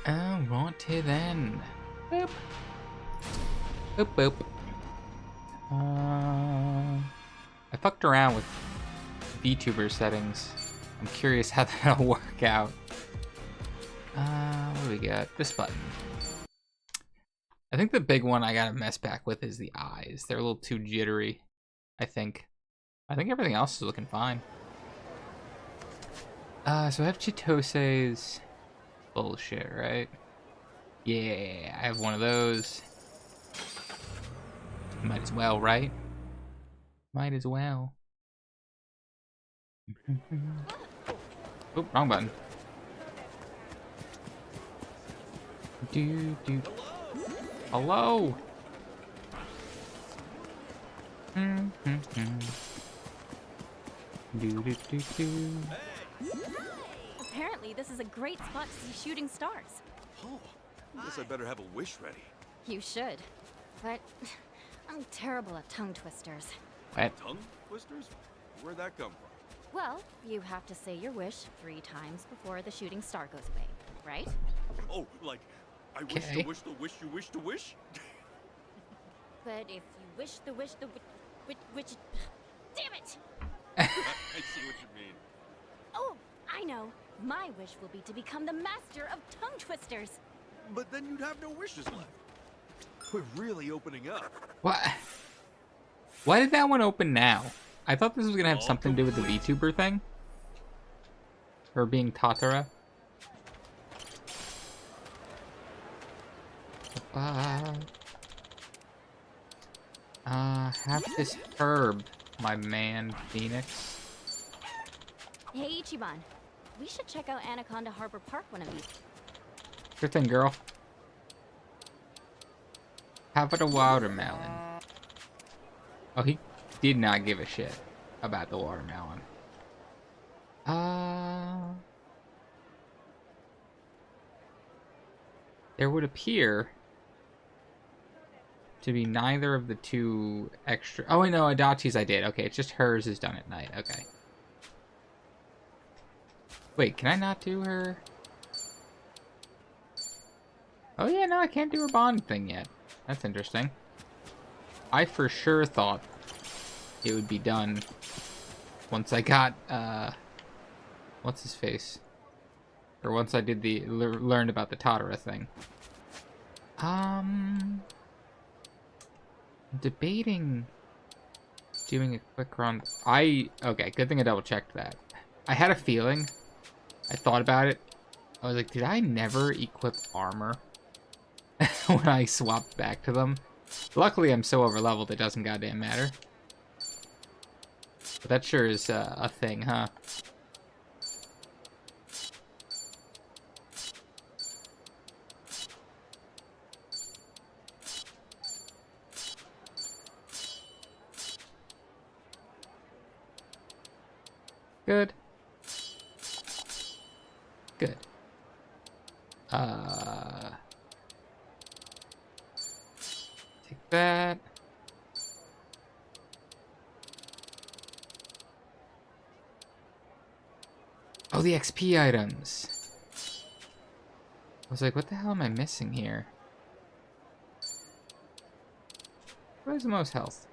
Alrighty then. Boop. Boop boop. I fucked around with VTuber settings. I'm curious how that'll work out. What do we got? This button. I think the big one I gotta mess back with is the eyes. They're a little too jittery, I think. I think everything else is looking fine. So I have Chitose's bullshit, right? Yeah, I have one of those. Might as well, right? Might as well. Oh, wrong button. Hello. Apparently, this is a great spot to see shooting stars. Oh, I guess I better have a wish ready. You should. But I'm terrible at tongue twisters. What? Tongue twisters? Where'd that come from? Well, you have to say your wish 3 times before the shooting star goes away, right? Oh, like, I wish Okay. to wish the wish you wish to wish? But if you wish the wish the which damn it! I see what you mean. Oh, I know. My wish will be to become the master of tongue twisters. But then you'd have no wishes left. We're really opening up. What? Why did that one open now? I thought this was gonna have All something to do with the VTuber thing. Or being Tatara. Have this herb, my man, Phoenix. Hey, Ichiban. We should check out Anaconda Harbor Park one of these. Good thing, girl. Have it a watermelon. Oh, he did not give a shit about the watermelon. There would appear to be neither of the two extra... Oh, wait, no, Adachi's I did. Okay, it's just hers is done at night. Okay. Wait, can I not do her? Oh, yeah, no, I can't do her bond thing yet. That's interesting. I for sure thought it would be done once I got, what's his face? Or once I did the, learned about the Totara thing. Debating doing a quick run. Okay, good thing I double checked that. I had a feeling. I thought about it. I was like, did I never equip armor when I swapped back to them? Luckily, I'm so overleveled it doesn't goddamn matter. But that sure is a thing, huh? Good. Good. Take that. Oh, the XP items. I was like, what the hell am I missing here? Who has the most health?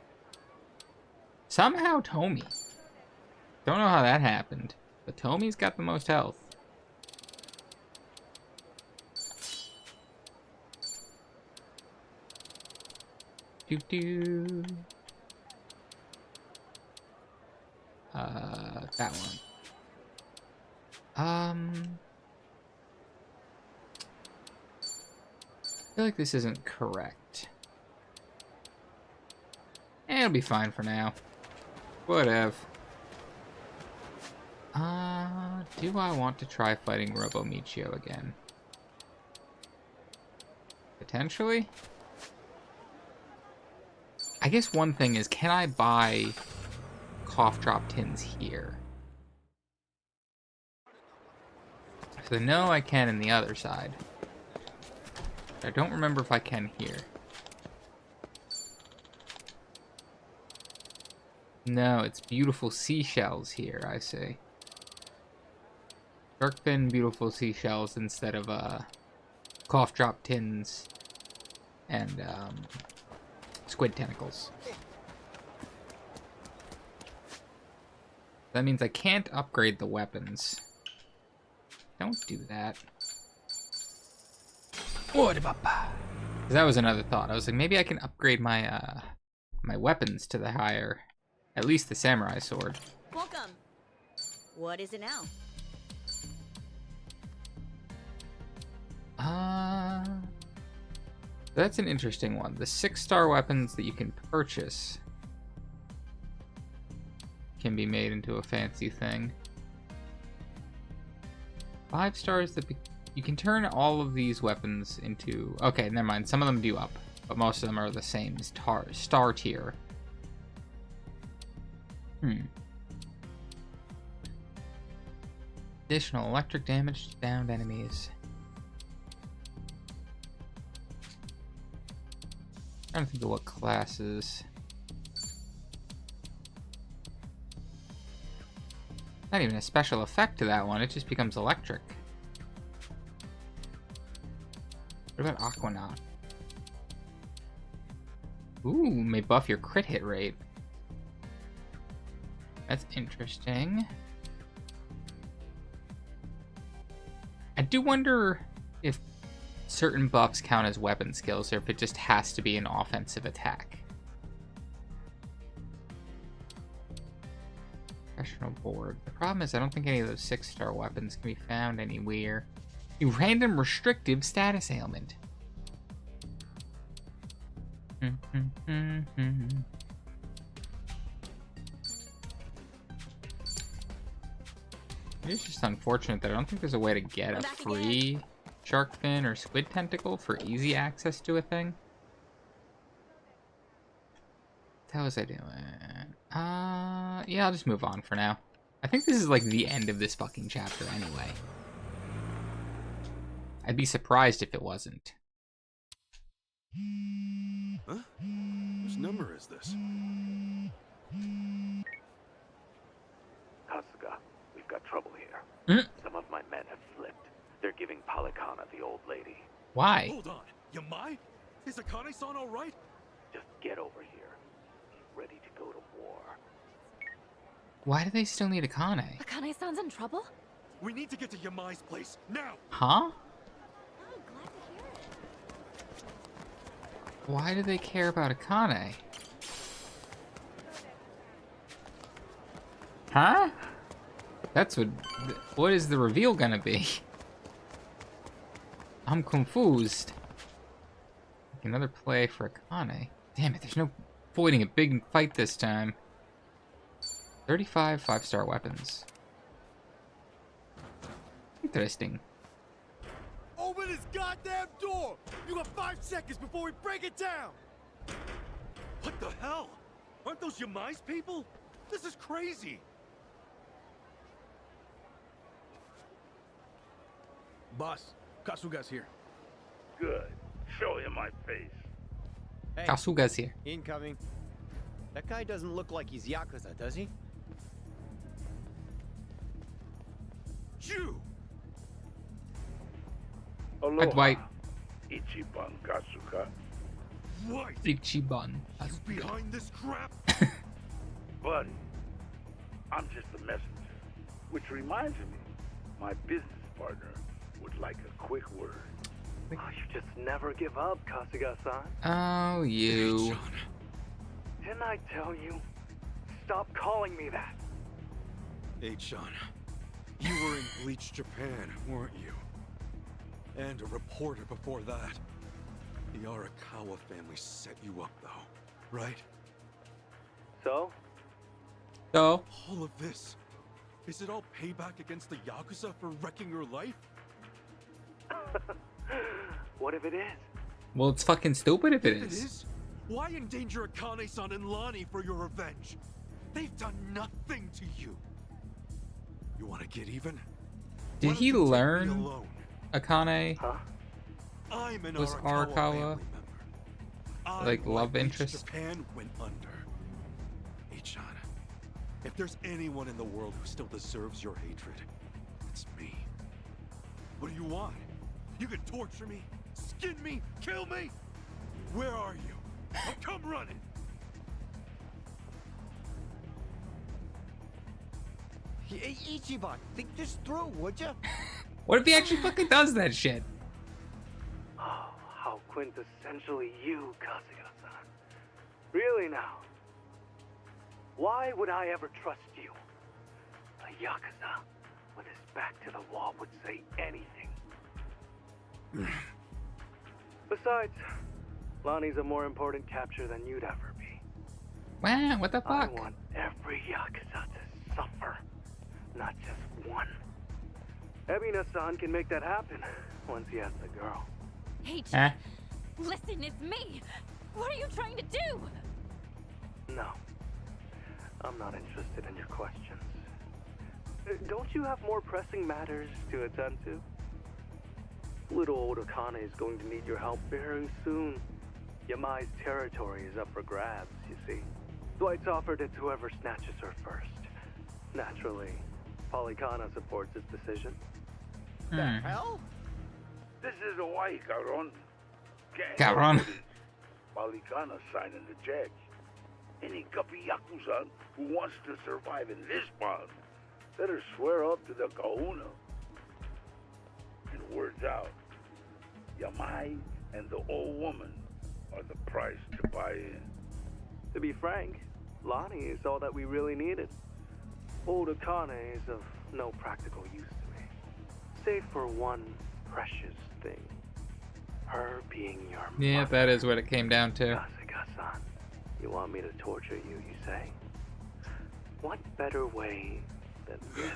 Somehow Tomy. Don't know how that happened, but Tomy's got the most health. Doo-doo. That one. I feel like this isn't correct. It'll be fine for now. Whatever. Do I want to try fighting Robo Michio again? Potentially? I guess one thing is, can I buy cough drop tins here? So no, I can in the other side. I don't remember if I can here. No, it's beautiful seashells here, I see. Shark fin, beautiful seashells instead of, cough drop tins, and squid tentacles. That means I can't upgrade the weapons. Don't do that. That was another thought. I was like, maybe I can upgrade my my weapons to the higher, at least the samurai sword. Welcome. What is it now? That's an interesting one. The 6-star weapons that you can purchase can be made into a fancy thing. 5 stars that you can turn all of these weapons into. Okay, never mind. Some of them do up, but most of them are the same as star tier. Additional electric damage to downed enemies. Trying to think of what classes. Not even a special effect to that one, it just becomes electric. What about Aquanaut? Ooh, may buff your crit hit rate. That's interesting. I do wonder if certain buffs count as weapon skills, or if it just has to be an offensive attack. Professional board. The problem is I don't think any of those 6-star weapons can be found anywhere. A random restrictive status ailment. It's just unfortunate that I don't think there's a way to get a free shark fin or squid tentacle for easy access to a thing. How was I doing? Yeah, I'll just move on for now. I think this is like the end of this fucking chapter anyway. I'd be surprised if it wasn't. Huh? Whose number is this? Kasuga, we've got trouble here. Some of my men have slipped. They're giving Palikana the old lady. Why? Hold on. Yamai? Is Akane-san alright? Just get over here. He's ready to go to war. Why do they still need Akane? Akane-san's in trouble? We need to get to Yamai's place, now! Huh? Oh, glad to hear it. Why do they care about Akane? Huh? That's what is the reveal gonna be? I'm confused. Another play for Akane. Damn it, there's no avoiding a big fight this time. 35 5-star weapons. Interesting. Open this goddamn door! You got 5 seconds before we break it down! What the hell? Aren't those Yamai's people? This is crazy! Boss, Kasuga's here. Good. Show him my face. Hey, Kasuga's here. incoming. That guy doesn't look like he's Yakuza, does he? You! Aloha, Dwight. Ichiban Kasuga. What? Ichiban. You behind this crap? Buddy, I'm just a messenger. Which reminds me, my business partner would like a quick word. Oh, you just never give up, Kasuga-san. Oh, you. Didn't I tell you? Stop calling me that. H-Chan, you were in Bleach, Japan, weren't you? And a reporter before that. The Arakawa family set you up, though, right? So? So, All of this, is it all payback against the Yakuza for wrecking your life? What if it is? well, it's fucking stupid if it If it is. is, why endanger Akane-san and Lani for your revenge? They've done nothing to you. You want to get even? Did Why don't he you take me learn alone? Akane? Huh? I'm an Was Arakawa Arakawa, family member. I'm like, why love Bleach interest? Japan went under. H-Chan, if there's anyone in the world who still deserves your hatred, it's me. What do you want? You can torture me, skin me, kill me. Where are you? I'll come running. Hey, Ichiban, think this through, would you? What if he actually fucking does that shit? Oh, how quintessentially you, Kasuga-san. Really now? Why would I ever trust you? A Yakuza, with his back to the wall, would say anything. Besides, Lonnie's a more important capture than you'd ever be. Wow, what the I fuck? want every Yakuza to suffer, not just one. Ebina-san can make that happen once he has the girl. Hey, Eh? listen, it's me. What are you trying to do? No. I'm not interested in your questions. Don't you have more pressing matters to attend to? Little old Akane is going to need your help very soon. Yamai's territory is up for grabs, you see. Dwight's offered it to whoever snatches her first. Naturally, Polycana supports his decision. The hell? This is Hawaii, Caron. Caron. Polycana signing the check. Any guppy Yakuza who wants to survive in this bond better swear up to the kahuna. And word's out. Yamai and the old woman are the price to buy in. To be frank, Lonnie is all that we really needed. Old Akane is of no practical use to me, save for one precious thing. Her being your Yeah, mother. that is what it came down to. Kasuga-san, you want me to torture you, you say? What better way than this?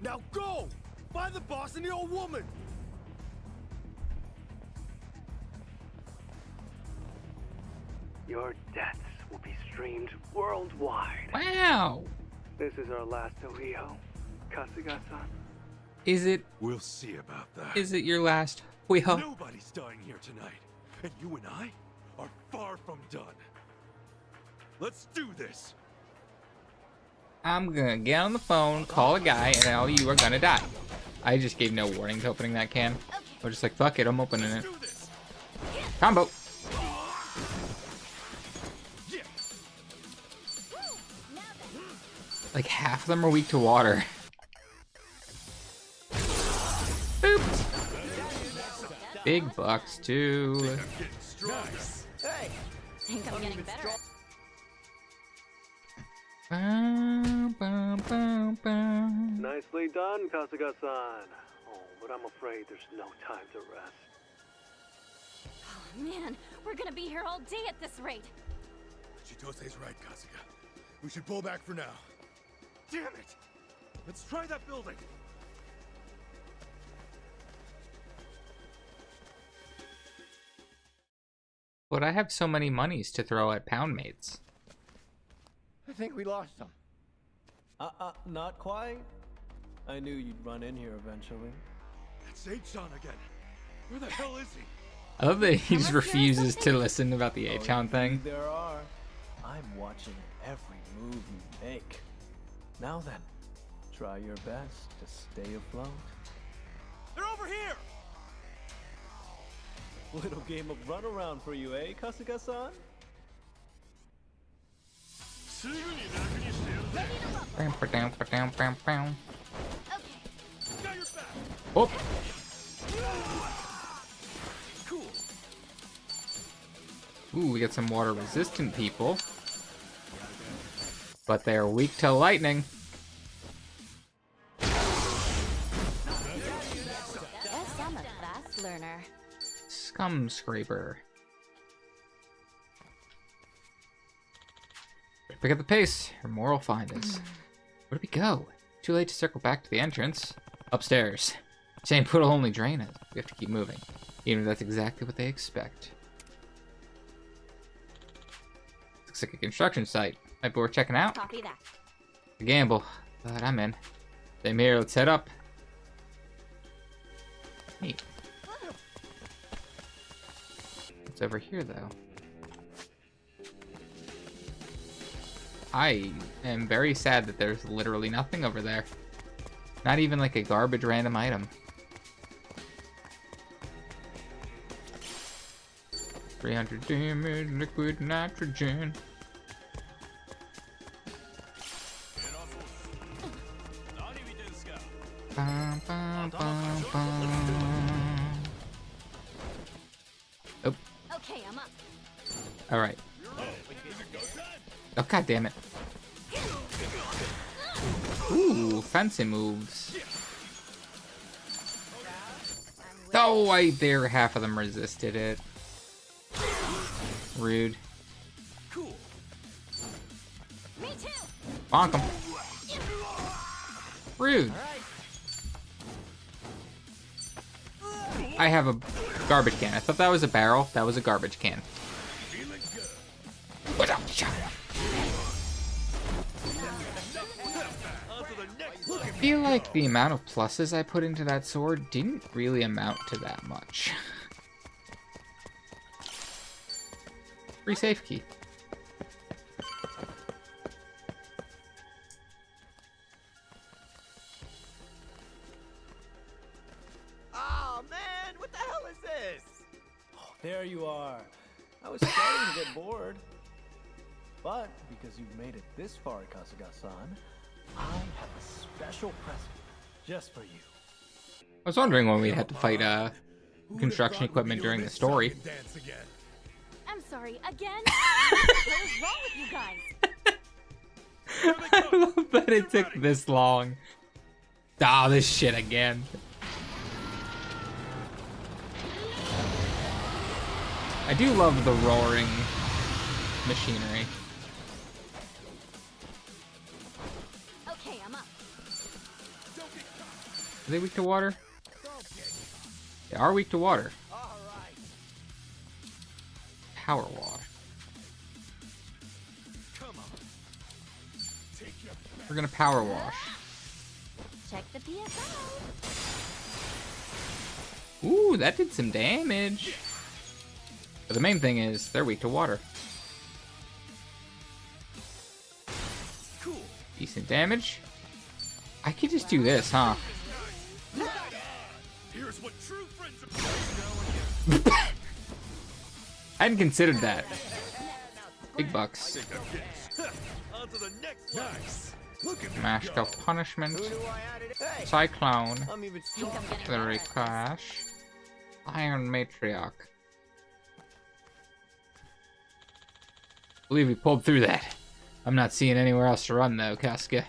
Now go! Find the boss and the old woman! Your deaths will be streamed worldwide. Wow. This is our last Ohio, Kasuga-san. Is it We'll see about that. your last wheel? Nobody's dying here tonight, and you and I are far from done. Let's do this. I'm gonna get on the phone, call a guy, and all you are gonna die. I just gave no warning to opening that can. I was just like, fuck it, I'm opening it. Do this. Combo. Yeah. Like half of them are weak to water. Boop. Big bucks too. I'm getting strong. Hey, Think I'm getting better. Bum, bum, bum, bum. Nicely done, Kasuga-san. Oh, but I'm afraid there's no time to rest. Oh, man, we're gonna be here all day at this rate. Chitose's right, Kasuga. We should pull back for now. Damn it! Let's try that building. But I have so many monies to throw at pound mates. I think we lost him. Not quite. I knew you'd run in here eventually. It's H-Chan again. Where the hell is he? I love that he just refuses to listen about the H-Town thing. There are. I'm watching every move you make. Now then, try your best to stay afloat. They're over here! Little game of runaround for you, eh, Kasuga-san? Bam, ba-dam, ba-dam, bam, bam. Got your back! Oh, Cool. ooh, we got some water resistant people. But they're weak to lightning. Guess I'm a fast learner. Scum scraper. Pick up the pace, or more will find us. Where do we go? Too late to circle back to the entrance. Upstairs. Same put will only drain us. We have to keep moving. Even if that's exactly what they expect. Looks like a construction site. Might be worth checking out. Copy that. A gamble, but I'm in. Same here, let's head up. Neat. What's over here, though? I am very sad that there's literally nothing over there. Not even like a garbage random item. 300 damage, liquid nitrogen. Bum, bum, bum, bum. Oh. Okay, I'm up. All right. Oh, god damn it. Ooh, fancy moves. Oh, there half of them resisted it. Rude. Me too. Bonk 'em. Rude. I have a garbage can. I thought that was a barrel. That was a garbage can. What up, shot? I feel like the amount of pluses I put into that sword didn't really amount to that much. Free safe key. Oh man, what the hell is this? There you are. I was starting to get bored. But because you've made it this far, Kasuga-san, I have a special present just for you. I was wondering when we'd have to fight construction equipment during the story. I'm sorry, again? What is wrong with you guys? I love that it took this long. Ah, this shit again. I do love the roaring machinery. Okay, I'm up. Are they weak to water? They are weak to water. Power wash. We're gonna power wash. Check the PSI. Ooh, that did some damage. But the main thing is, they're weak to water. Decent damage. I could just do this, huh? Here's what true friends I hadn't considered that. Big bucks. on to the next nice. Look at me Mashed go. up punishment. Who knew I had it? Hey, Cyclone. I'm even Think I'm getting Auxiliary better. crash. Iron matriarch. Believe we pulled through that. I'm not seeing anywhere else to run though, Casca.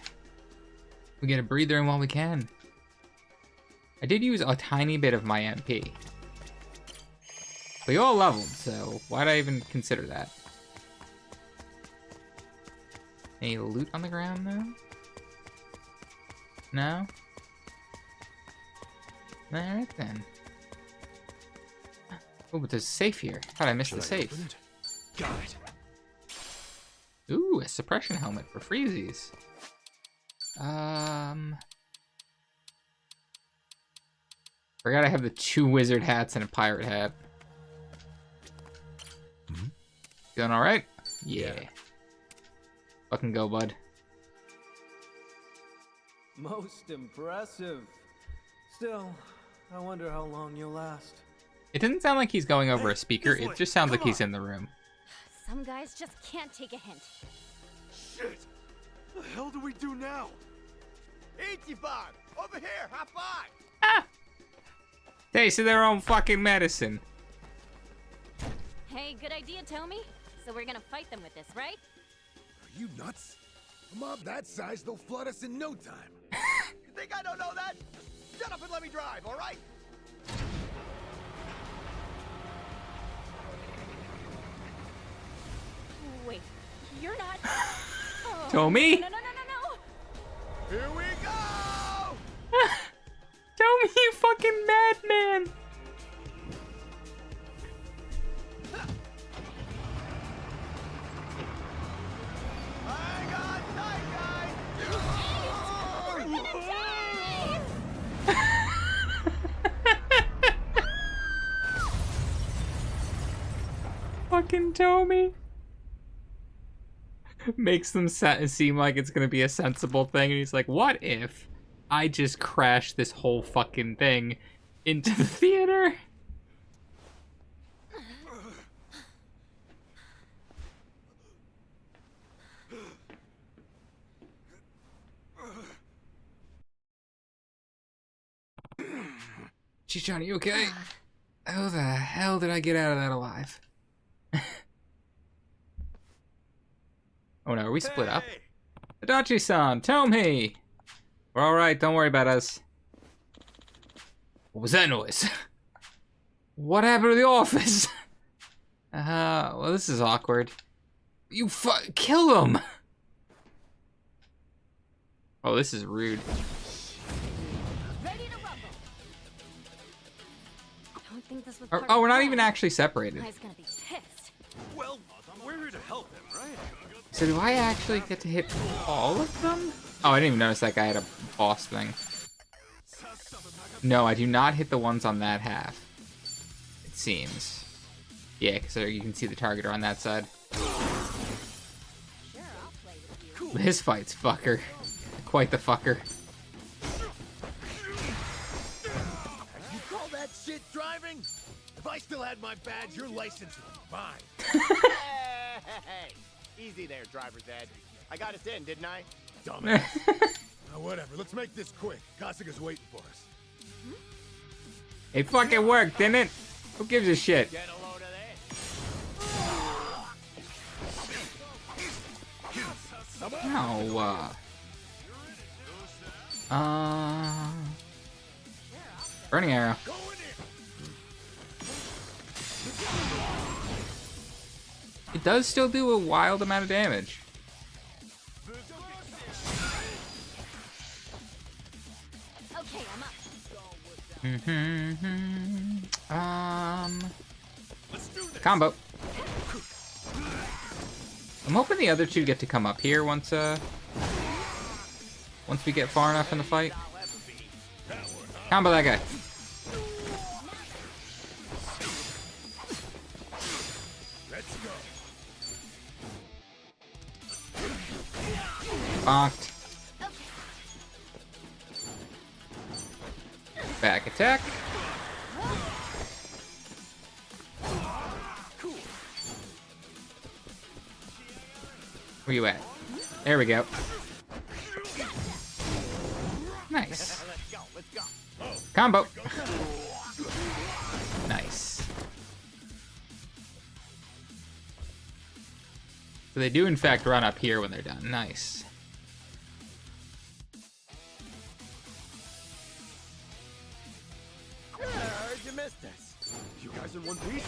We get a breather in while we can. I did use a tiny bit of my MP. But you all leveled, so why'd I even consider that? Any loot on the ground though? No? Alright then. Oh, but there's a safe here. Thought I missed the safe. Got it. Ooh, a suppression helmet for freezies. Forgot I have the 2 wizard hats and a pirate hat. Feeling alright? Yeah. Fucking go, bud. Most impressive. Still, I wonder how long you'll last. It doesn't sound like he's going over a speaker. It just sounds like he's in the room. Some guys just can't take a hint. Shit! The hell do we do now? Ichiban, over here, hop on. Ah! Taste of their own fucking medicine. Hey, good idea, Tommy. So we're gonna fight them with this, right? Are you nuts? A mob that size, they'll flood us in no time. You think I don't know that? Shut up and let me drive, all right? Wait, you're not. Oh, Tommy? No, no, no, no, no. Here we go! Tell me, you fucking madman! Hang on tight, Fucking Tommy. Makes them seem like it's gonna be a sensible thing, and he's like, what if I just crash this whole fucking thing into the theater? Chichan, you okay? How the hell did I get out of that alive? Oh no, are we split up? Adachi-san, tell me! We're alright, don't worry about us. What was that noise? What happened to the office? Well, this is awkward. You kill him! Oh, this is rude. Ready to rumble. Don't think this was Oh, part oh, of we're the not plan. even actually separated. Guy's gonna be pissed. Well, we're here to help him, right? So do I actually get to hit all of them? Oh, I didn't even notice that guy had a boss thing. No, I do not hit the ones on that half. It seems. Yeah, because you can see the targeter on that side. Sure, I'll play with you. This fight's fucker. Quite the fucker. You call that shit driving? If I still had my badge, your license would be mine. Hey, easy there, driver's ed. I got us in, didn't I? Dumbass. Whatever, let's make this quick. Kasuga's waiting for us. It fucking worked, didn't it? Who gives a shit? Get a load of this. No, burning arrow. It does still do a wild amount of damage. Okay, I'm up. Combo. I'm hoping the other two get to come up here once we get far enough in the fight. Combo that guy. Let's go. Bonked. Back attack. Where you at? There we go. Nice. Let's go. Combo. Nice. So they do in fact run up here when they're done. Nice. Heard you missed us. You guys in one piece?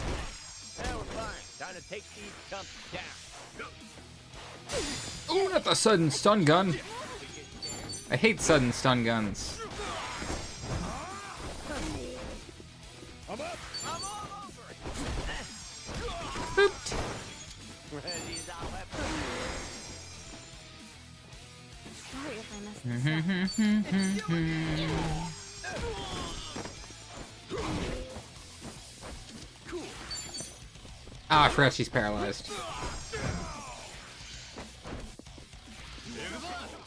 Yeah, we're fine. Time to take these chumps down. Oh, not the sudden stun gun. I hate sudden stun guns. I'm up. I'm all over it. Booped. Ready, our weapon. Sorry if I messed this up. Ah, I forgot she's paralyzed.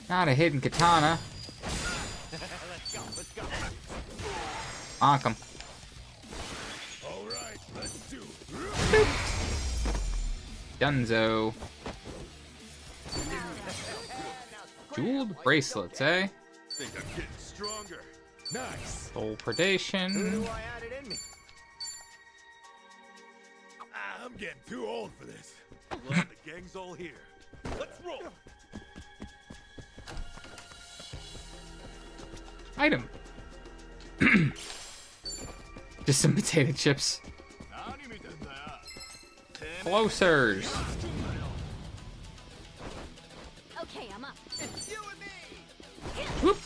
Not a hidden katana. Let's go. Bonk him. All right, let's do it. Dunzo. Jeweled bracelets, eh? Think I'm getting stronger. Nice. Soul Who predation. do I add it in me? I'm getting too old for this. Glad the gang's all here. Let's roll. Item. Just some potato chips. Closers. Okay, I'm up. It's you and me. Whoop.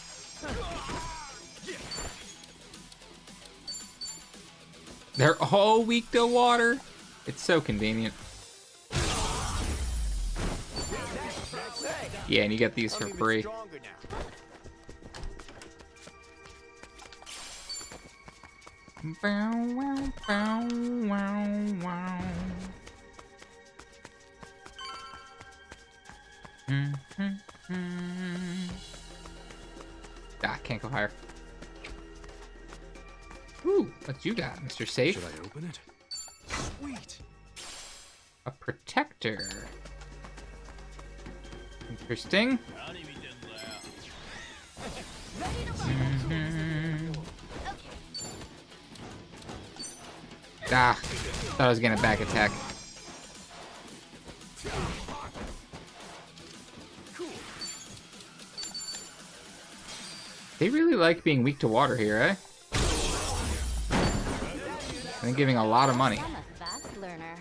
They're all weak to water. It's so convenient. Yeah, and you get these for I'm even free. stronger now. Bow, wow, bow, wow, wow. Ah, can't go higher. Ooh, what you got, Mr. Safe? Should I open it? Sweet. A protector. Interesting. Ready to rumble. Okay. Ah, thought I was gonna back attack. They really like being weak to water here, eh? And giving a lot of money. I'm a fast learner.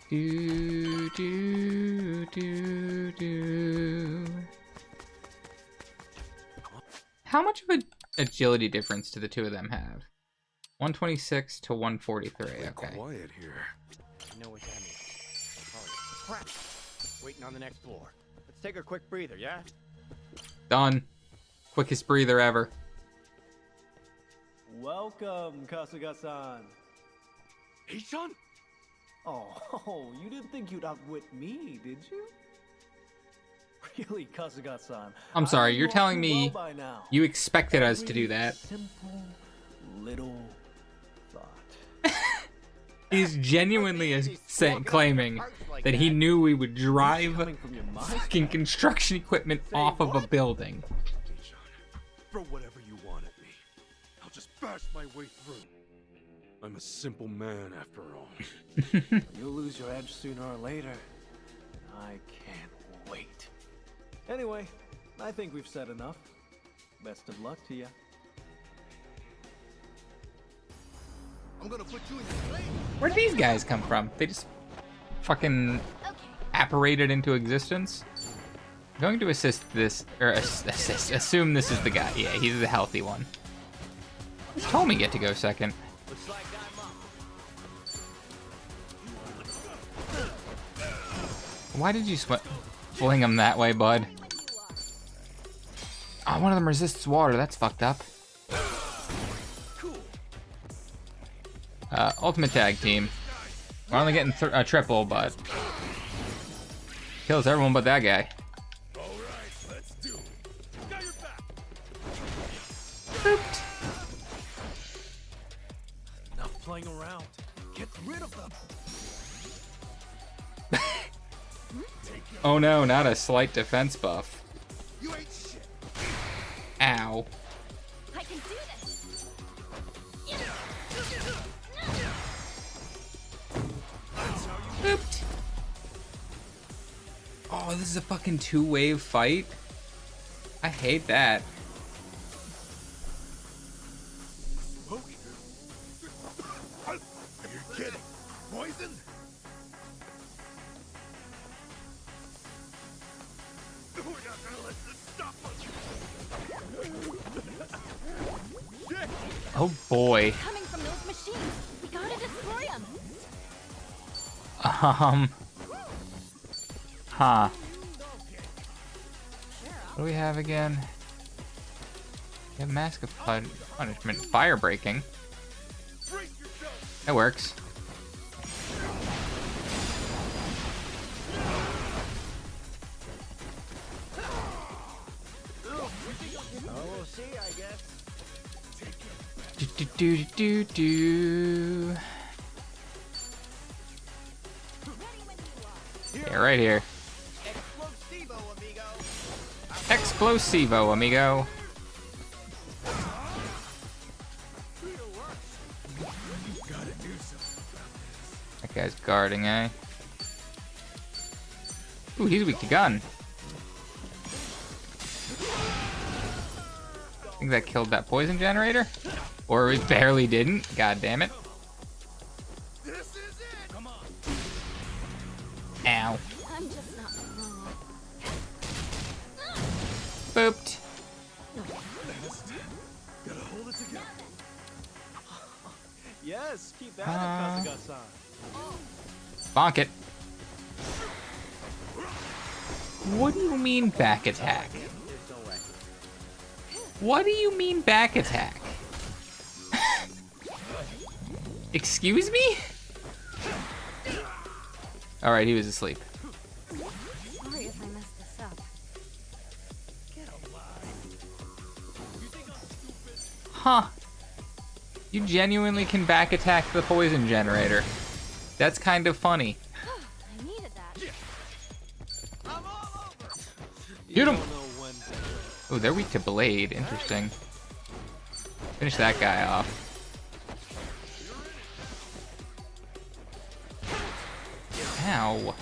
Do, do, do, do. How much of an agility difference do the two of them have? 126 to 143, okay. Quiet here. You know what that means. Oh, crap. Waiting on the next floor. Let's take a quick breather, yeah? Done. Quickest breather ever. Welcome, Kasuga-san. Hey-chan? Oh, you didn't think you'd outwit me, did you? Really, Kasuga-san. I'm sorry, I you're know telling you me well by now. you expected us to do Every that. Simple little thought. He's genuinely claiming that he knew we would drive Coming from your mind. fucking construction equipment off of a building. Hey-chan, throw whatever you want at me. I'll just bash my way through. I'm a simple man after all. You'll lose your edge sooner or later. I can't wait. Anyway, I think we've said enough. Best of luck to you. I'm gonna put you in your place. Where'd these guys come from? They just fucking apparated into existence? I'm going to assume this is the guy. Yeah, he's the healthy one. Told me get to go second. Looks like I'm up. Why did you fling him that way, bud? Oh, one of them resists water. That's fucked up. Ultimate tag team. We're only getting a triple, but kills everyone but that guy. All right, let's do it. Got your back. Booped. Enough playing around. Get rid of them. Oh no, not a slight defense buff. You ain't shit. Ow. I can do this. Booped. Oh, this is a fucking two-wave fight? I hate that. Smoke? Are you kidding? Poison? We're not gonna let this stop us. Shit! Oh boy. Coming from those machines. We gotta destroy them. Huh. What do we have again? We have Mask of Punishment. Fire breaking. That works. Oh, we'll see, I guess. Do. Yeah, right here. Explosivo, amigo. Explosivo, amigo. That guy's guarding, eh? Ooh, he's weak to gun. I think that killed that poison generator. Or we barely didn't. God damn it. This is it. Come on. Ow. I'm just not normal. Booped. Gotta hold it together. Yes, keep at it, Kasuga-san. Bonk it. What do you mean back attack? What do you mean back attack? Excuse me? Alright, he was asleep. Sorry if I messed this up. Huh. You genuinely can back attack the poison generator. That's kind of funny. I needed that. Shoot him! Don't know when to- Oh, they're weak to blade. Interesting. Finish that guy off. Ow.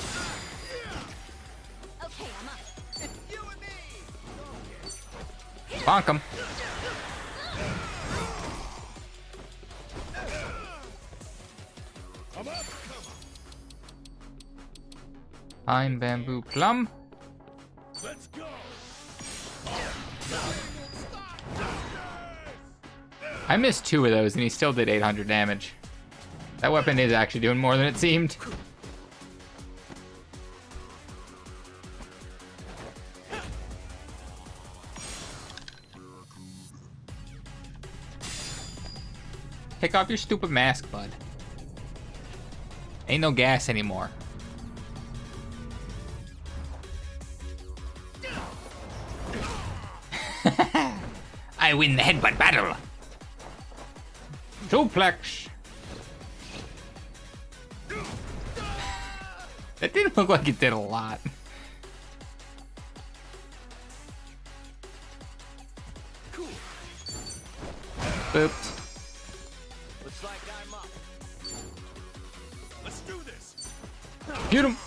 Okay, I'm up. Bonk him. Pine, bamboo, plum. Let's go. I missed 2 of those and he still did 800 damage. That weapon is actually doing more than it seemed. Take off your stupid mask, bud. Ain't no gas anymore. I win the headbutt battle. Suplex. That didn't look like it did a lot. Cool. Booped. Looks like I'm up. Let's do this. Get him.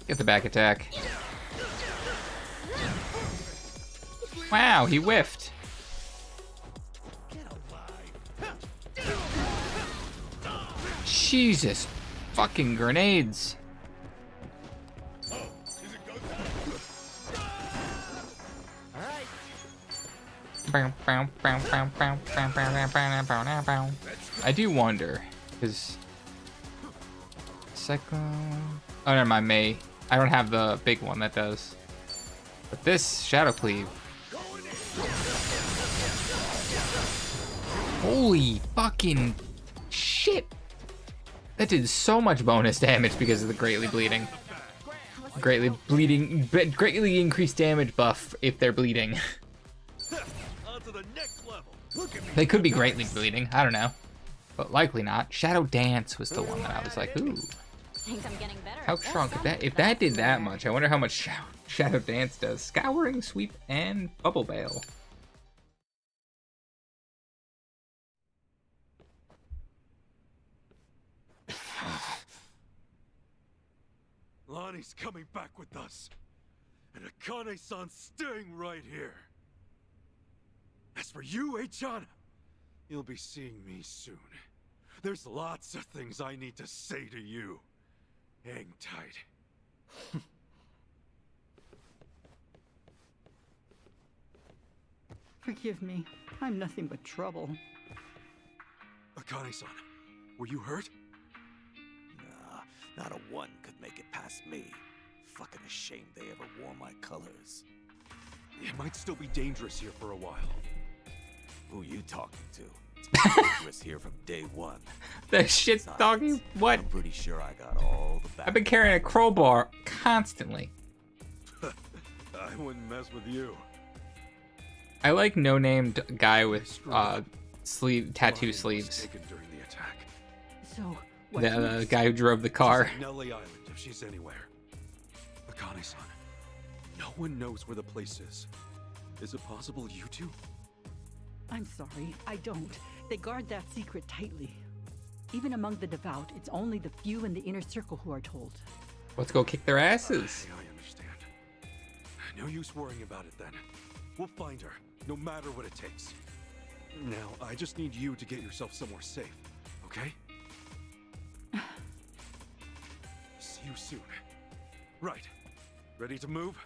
Get the back attack. Wow, he whiffed. Jesus fucking grenades. I do wonder, because Cyclone. Oh, never mind, May. I don't have the big one that does. But this Shadow Cleave. Holy fucking shit. That did so much bonus damage because of the greatly bleeding. Greatly increased damage buff if they're bleeding. On to the next level. Look at me. They could be greatly bleeding, I don't know. But likely not. Shadow Dance was the one that I was like, ooh. Think I'm getting better. How strong could that? If that did that much, I wonder how much Shadow Dance does. Scouring, Sweep, and Bubble Bail. Lonnie's coming back with us. And Akane-san's staying right here. As for you, Achan, you'll be seeing me soon. There's lots of things I need to say to you. Hang tight. Forgive me. I'm nothing but trouble. Akane-san, were you hurt? Nah, not a one could make it past me. Fucking ashamed they ever wore my colors. It might still be dangerous here for a while. Who you talking to? It's been dangerous here from day one. That shit's talking? What? I'm pretty sure I got all the back. I've been carrying a crowbar constantly. I wouldn't mess with you. I like no-named guy with tattoo Lonnie sleeves. was taken during the attack. So, what? The guy who drove the She's car. at Nelly Island if she's anywhere. Akane-san, no one knows where the place is. Is it possible you two? I'm sorry, I don't. They guard that secret tightly. Even among the devout, it's only the few in the inner circle who are told. Let's go kick their asses. I understand. No use worrying about it then. We'll find her, no matter what it takes. Now, I just need you to get yourself somewhere safe, okay? See you soon. Right. Ready to move?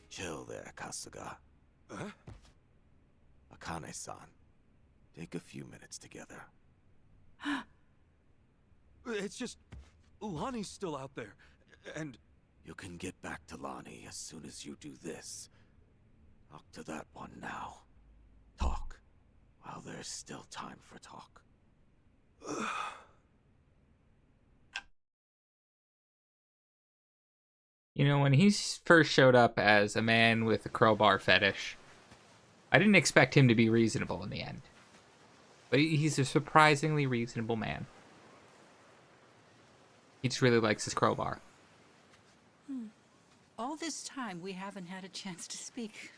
Chill there, Kasuga. Huh? Akane-san, take a few minutes together. It's just... Lonnie's still out there, and... You can get back to Lonnie as soon as you do this. Talk to that one now. Talk, while there's still time for talk. You know, when he first showed up as a man with a crowbar fetish, I didn't expect him to be reasonable in the end. But he's a surprisingly reasonable man. He just really likes his crowbar. All this time, we haven't had a chance to speak.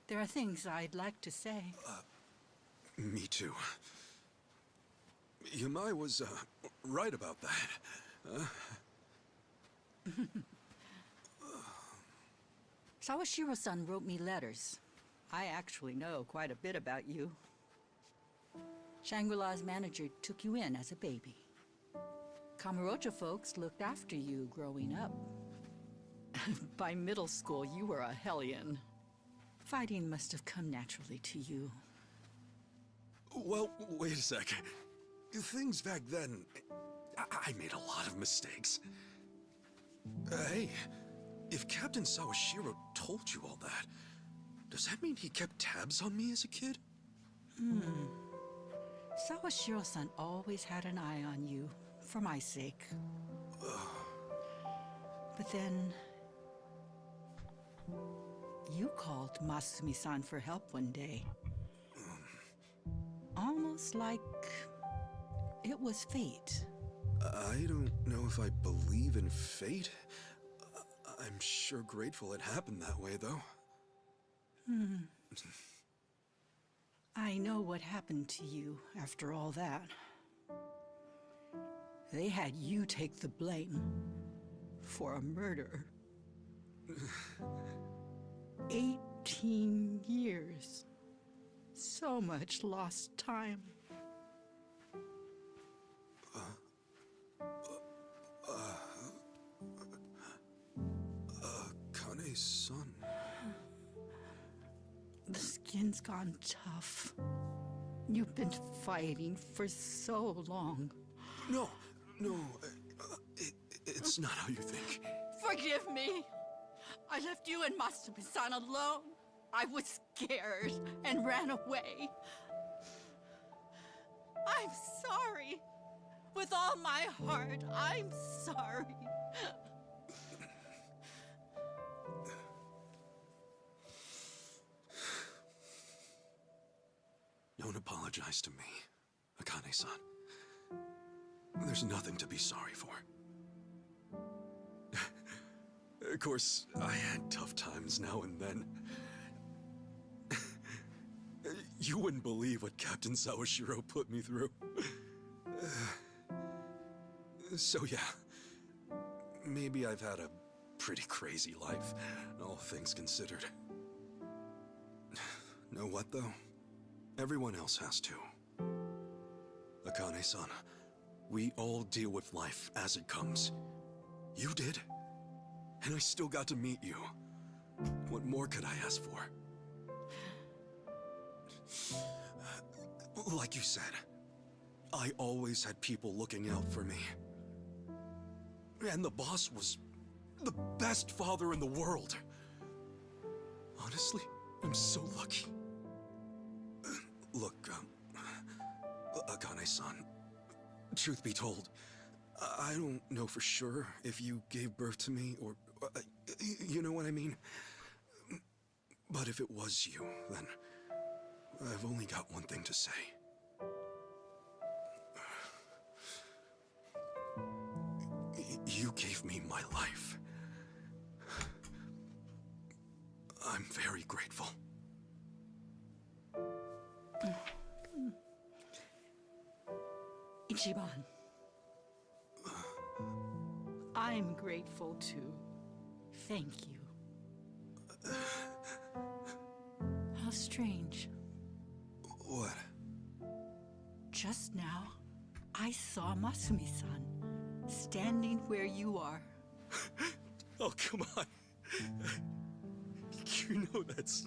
There are things I'd like to say. Me too. Yamai was, right about that. Sawashiro-san wrote me letters. I actually know quite a bit about you. Shangri-La's manager took you in as a baby. Kamurocho folks looked after you growing up. By middle school, you were a hellion. Fighting must have come naturally to you. Well, wait a sec. Things back then, I made a lot of mistakes. Hey, if Captain Sawashiro told you all that, does that mean he kept tabs on me as a kid? Sawashiro-san always had an eye on you, for my sake. But then... you called Masumi-san for help one day. Almost like... it was fate. I don't know if I believe in fate. I'm sure grateful it happened that way, though. I know what happened to you after all that. They had you take the blame for a murder. 18 years. So much lost time. Kane-san. The skin's gone tough. You've been fighting for so long. No, it's not how you think. Forgive me. I left you and Masumi-san alone. I was scared and ran away. I'm sorry. With all my heart, I'm sorry. Don't apologize to me, Akane-san. There's nothing to be sorry for. Of course, I had tough times now and then. You wouldn't believe what Captain Sawashiro put me through. So yeah, maybe I've had a pretty crazy life, all things considered. Know what, though? Everyone else has to. Akane-san, we all deal with life as it comes. You did, and I still got to meet you. What more could I ask for? Like you said, I always had people looking out for me. And the boss was the best father in the world. Honestly, I'm so lucky. Look, Akane-san, truth be told, I don't know for sure if you gave birth to me or, you know what I mean? But if it was you, then I've only got one thing to say. You gave me my life. I'm very grateful. Ichiban. I'm grateful too. Thank you. How strange. What? Just now, I saw Masumi-san standing where you are. Oh, come on. You know that's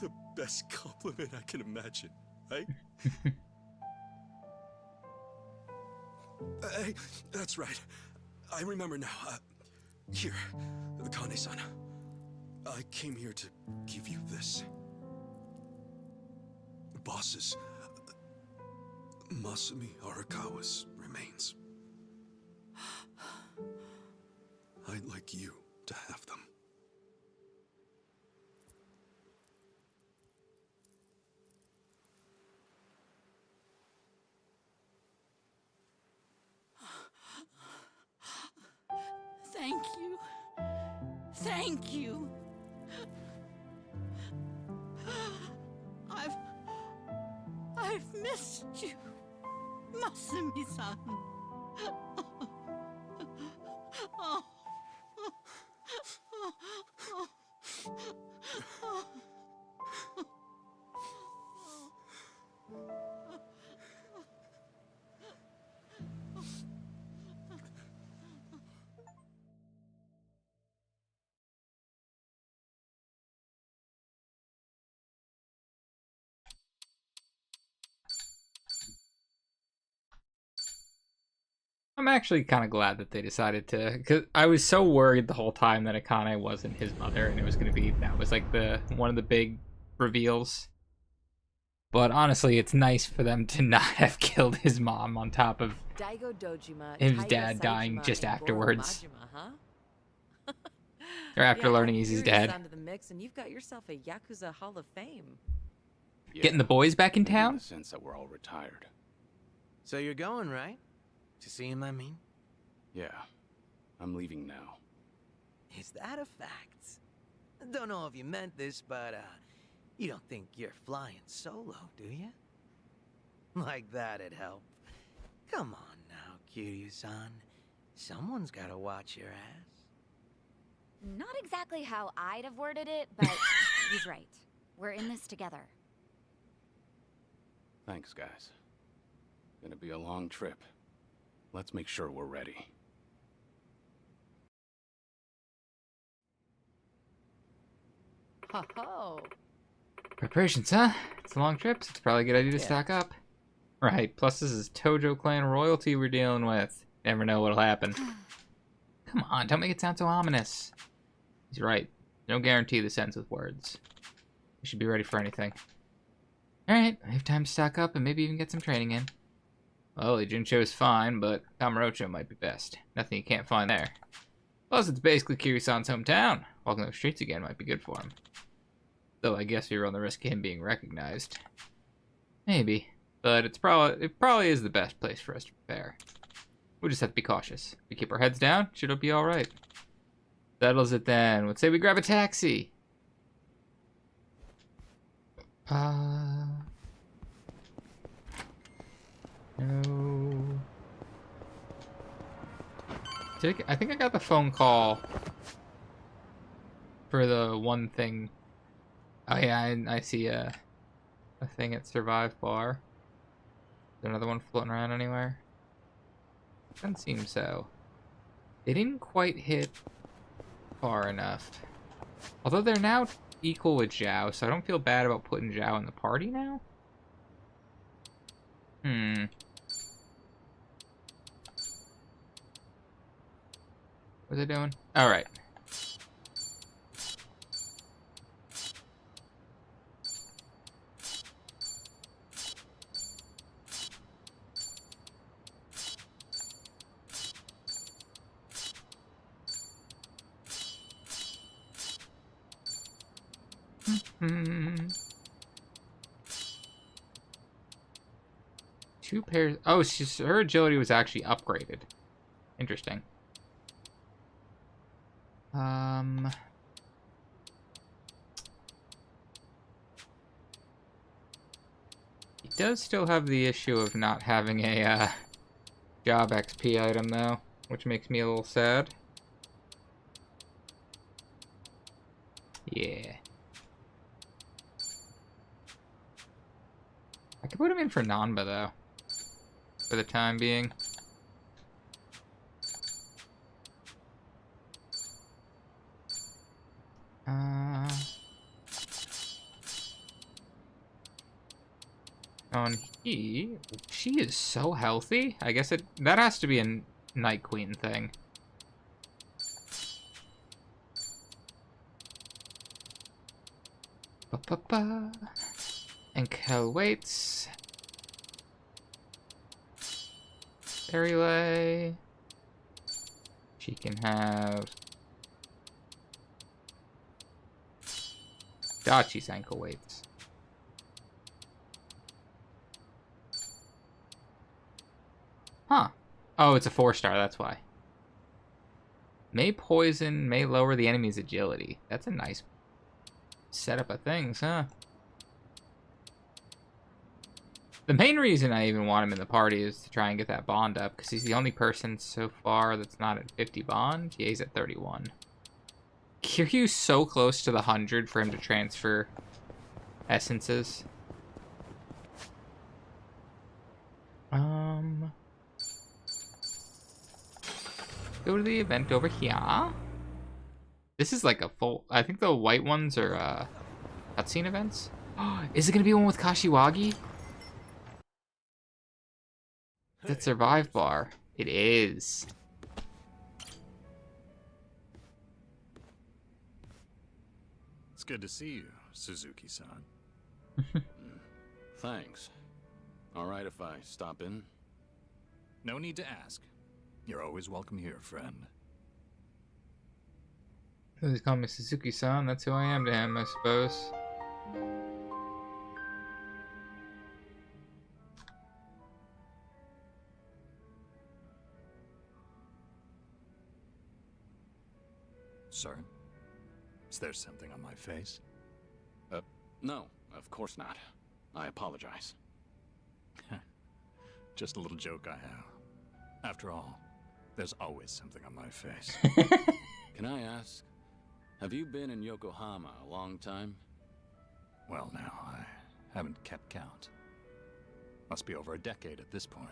the best compliment I can imagine, right? Hey, that's right. I remember now. Here, the Kane-san. I came here to give you this. Boss's, Masumi Arakawa's remains. I'd like you to have them. Thank you. I've missed you, Masumi-san. Oh. I'm actually kind of glad that they decided to, because I was so worried the whole time that Akane wasn't his mother, and it was going to be, that was like one of the big reveals. But honestly, it's nice for them to not have killed his mom on top of his dad dying just afterwards. Or after learning he's his dad. Onto the mix, and you've got yourself a Yakuza Hall of Fame. Yeah, Getting the boys back in maybe town? In the sense that we're all retired. So you're going, right? To see him, I mean? Yeah, I'm leaving now. Is that a fact? Don't know if you meant this, but, you don't think you're flying solo, do you? Like that'd help. Come on now, Kiryu-san. Someone's gotta watch your ass. Not exactly how I'd have worded it, but he's right. We're in this together. Thanks, guys. Gonna be a long trip. Let's make sure we're ready. Ho-ho. Preparations, huh? It's a long trip, so it's probably a good idea to stock up. Right, plus this is Tojo clan royalty we're dealing with. Never know what'll happen. Come on, don't make it sound so ominous. He's right. No guarantee this ends with words. We should be ready for anything. Alright, we have time to stock up and maybe even get some training in. Well, Juncho is fine, but Kamurocho might be best. Nothing you can't find there. Plus, it's basically Kiryu-san's hometown. Walking those streets again might be good for him. Though I guess we run the risk of him being recognized. Maybe. But it probably is the best place for us to prepare. We'll just have to be cautious. If we keep our heads down, should be alright. Settles it then. Let's say we grab a taxi. No. I think I got the phone call for the one thing. Oh yeah, I see a thing at Survive Bar. Is there another one floating around anywhere? Doesn't seem so. They didn't quite hit far enough. Although they're now equal with Zhao, so I don't feel bad about putting Zhao in the party now. What are they doing? Alright. Two pairs. Oh, her agility was actually upgraded. Interesting. He does still have the issue of not having a job XP item though, which makes me a little sad. Yeah. I could put him in for Nanba though, for the time being. She is so healthy. I guess that has to be a Night Queen thing. Ba-ba-ba. And Kel waits. Lay. She can have Dachi's ankle weights. Huh. Oh, it's a 4-star, that's why. May poison, may lower the enemy's agility. That's a nice setup of things, huh? The main reason I even want him in the party is to try and get that bond up, because he's the only person so far that's not at 50 bond. Yeah, he's at 31. Kiryu's so close to the 100 for him to transfer essences. Go to the event over here. This is like a full... I think the white ones are cutscene events. Is it going to be one with Kashiwagi? That survive bar. It is. It's good to see you, Suzuki-san. Thanks. All right if I stop in? No need to ask. You're always welcome here, friend. He's calling me Suzuki-san. That's who I am to him, I suppose. Sir? Is there something on my face? No, of course not. I apologize. Just a little joke I have. After all, there's always something on my face. Can I ask, have you been in Yokohama a long time? Well, now, I haven't kept count. Must be over a decade at this point.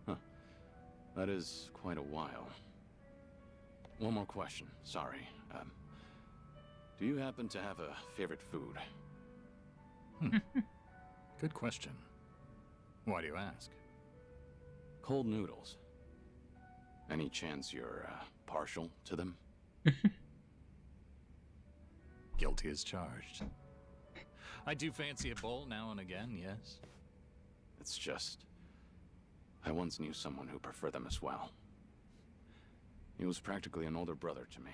Huh. That is quite a while. One more question, sorry. Do you happen to have a favorite food? Good question. Why do you ask? Cold noodles. Any chance you're, partial to them? Guilty as charged. I do fancy a bowl now and again, yes. It's just... I once knew someone who preferred them as well. He was practically an older brother to me.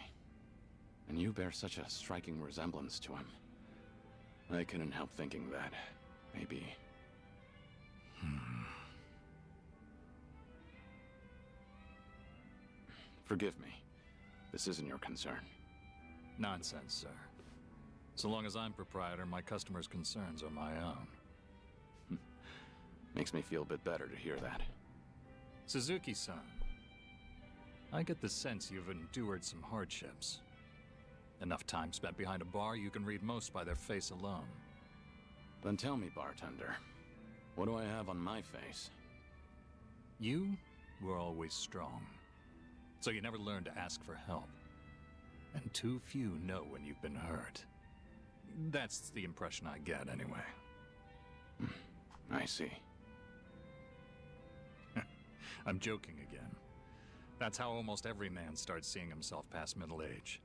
And you bear such a striking resemblance to him. I couldn't help thinking that, maybe... Forgive me. This isn't your concern. Nonsense, sir. So long as I'm proprietor, my customers' concerns are my own. Makes me feel a bit better to hear that. Suzuki-san, I get the sense you've endured some hardships. Enough time spent behind a bar, you can read most by their face alone. Then tell me, bartender, what do I have on my face? You were always strong. So you never learned to ask for help. And too few know when you've been hurt. That's the impression I get, anyway. I see. I'm joking again. That's how almost every man starts seeing himself past middle age.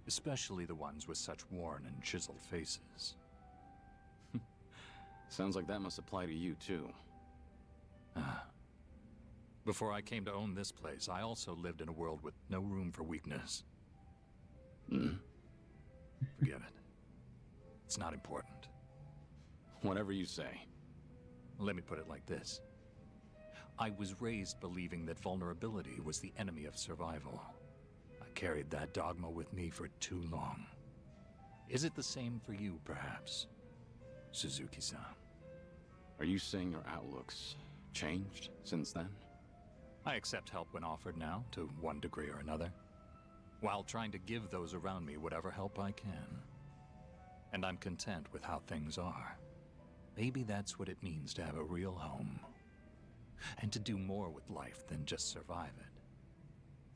Especially the ones with such worn and chiseled faces. Sounds like that must apply to you, too. Before I came to own this place, I also lived in a world with no room for weakness. Forget it. It's not important. Whatever you say. Let me put it like this. I was raised believing that vulnerability was the enemy of survival. I carried that dogma with me for too long. Is it the same for you, perhaps, Suzuki-san? Are you saying your outlook's changed since then? I accept help when offered now, to one degree or another, while trying to give those around me whatever help I can. And I'm content with how things are. Maybe that's what it means to have a real home. And to do more with life than just survive it.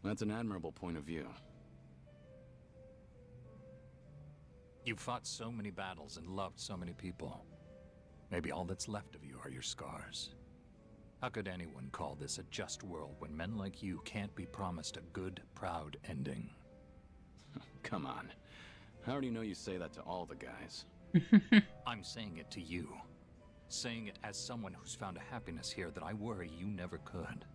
That's an admirable point of view. You've fought so many battles and loved so many people. Maybe all that's left of you are your scars. How could anyone call this a just world when men like you can't be promised a good, proud ending? Come on. I already know you say that to all the guys. I'm saying it to you. Saying it as someone who's found a happiness here that I worry you never could.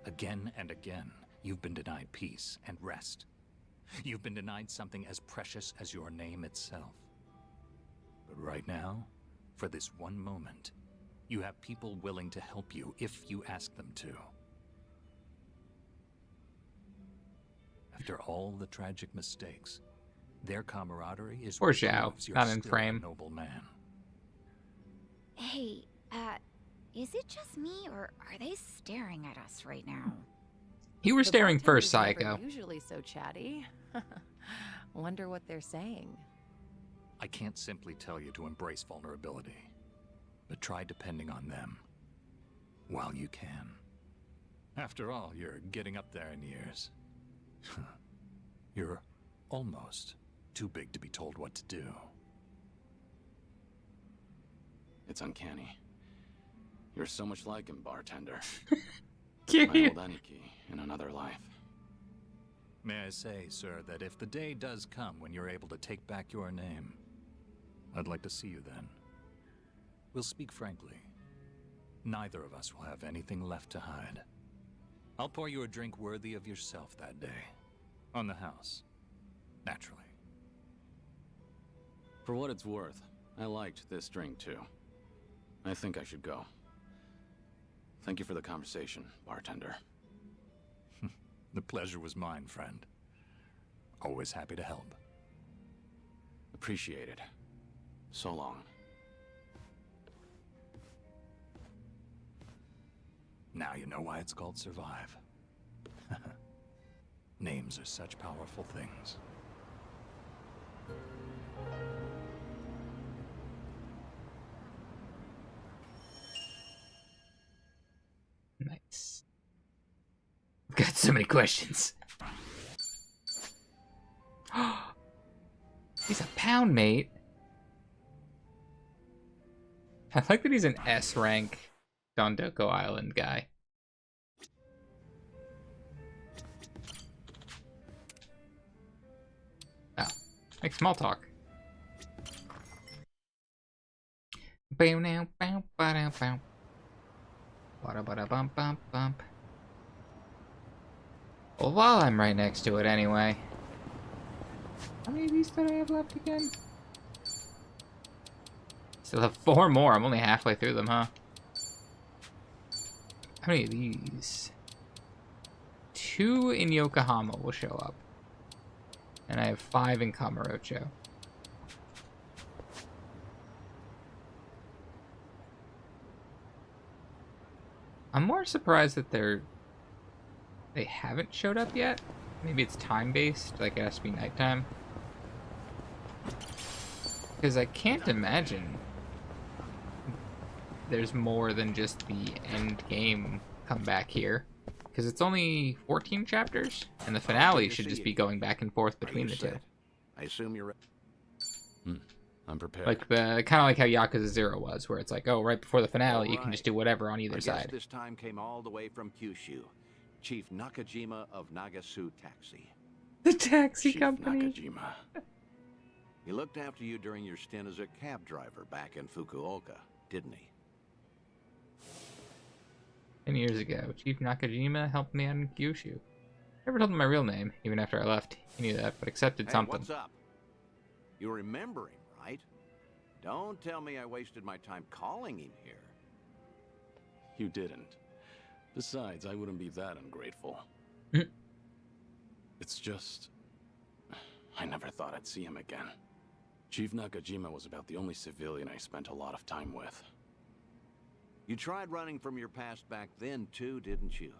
Again and again, you've been denied peace and rest. You've been denied something as precious as your name itself. But right now, for this one moment, you have people willing to help you if you ask them to. After all the tragic mistakes, their camaraderie is Poor what Zhao, proves you're not in still frame. a noble man. Hey, is it just me, or are they staring at us right now? You were The staring first, bartender's Psycho. never usually so chatty. Wonder what they're saying. I can't simply tell you to embrace vulnerability, but try depending on them while you can. After all, you're getting up there in years. You're almost too big to be told what to do. It's uncanny. You're so much like him, bartender. Yeah. My old Aniki in another life. May I say, sir, that if the day does come when you're able to take back your name, I'd like to see you then. We'll speak frankly. Neither of us will have anything left to hide. I'll pour you a drink worthy of yourself that day. On the house. Naturally. For what it's worth, I liked this drink too. I think I should go. Thank you for the conversation, bartender. The pleasure was mine, friend. Always happy to help. Appreciate it. So long. Now you know why it's called Survive. Names are such powerful things. Nice. I've got so many questions. He's a pound mate. I like that he's an S rank Dondoko Island guy. Oh, make small talk. Bow now, bow, ba bow. Bada bada bump bump bump. Well, while I'm right next to it anyway. How many of these did I have left again? Still have 4 more. I'm only halfway through them, huh? How many of these? 2 in Yokohama will show up. And I have 5 in Kamurocho. I'm more surprised that they haven't showed up yet. Maybe it's time-based, like it has to be nighttime. Because I can't imagine there's more than just the end game come back here. Because it's only 14 chapters, and the finale should just be going back and forth between the two. I assume you're... I'm prepared. Like kind of like how Yakuza 0 was, where it's like, oh, right before the finale, you can just do whatever on either side. This time came all the way from Kyushu. Chief Nakajima of Nagasu Taxi. The taxi Chief company. Nakajima. He looked after you during your stint as a cab driver back in Fukuoka, didn't he? 10 years ago, Chief Nakajima helped me out in Kyushu. Never told him my real name, even after I left. He knew that, but accepted Hey, something. what's up? You remember him, right? Don't tell me I wasted my time calling him here. You didn't. Besides, I wouldn't be that ungrateful. Mm. It's just... I never thought I'd see him again. Chief Nakajima was about the only civilian I spent a lot of time with. You tried running from your past back then, too, didn't you?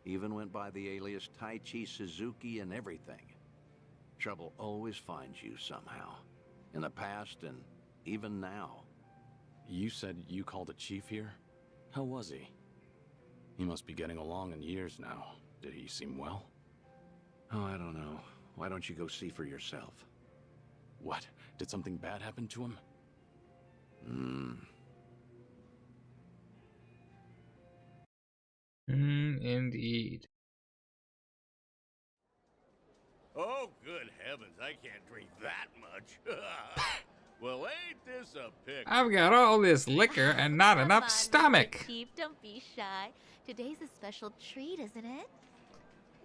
Even went by the alias Taichi Suzuki and everything. Trouble always finds you somehow. In the past and even now. You said you called a chief here? How was he? He must be getting along in years now. Did he seem well? Oh, I don't know. Why don't you go see for yourself? What? Did something bad happen to him? Indeed. Oh, good heavens, I can't drink that much. Well, ain't this a pick? I've got all this liquor and not Come enough on, stomach. Mr. Chief, don't be shy. Today's a special treat, isn't it?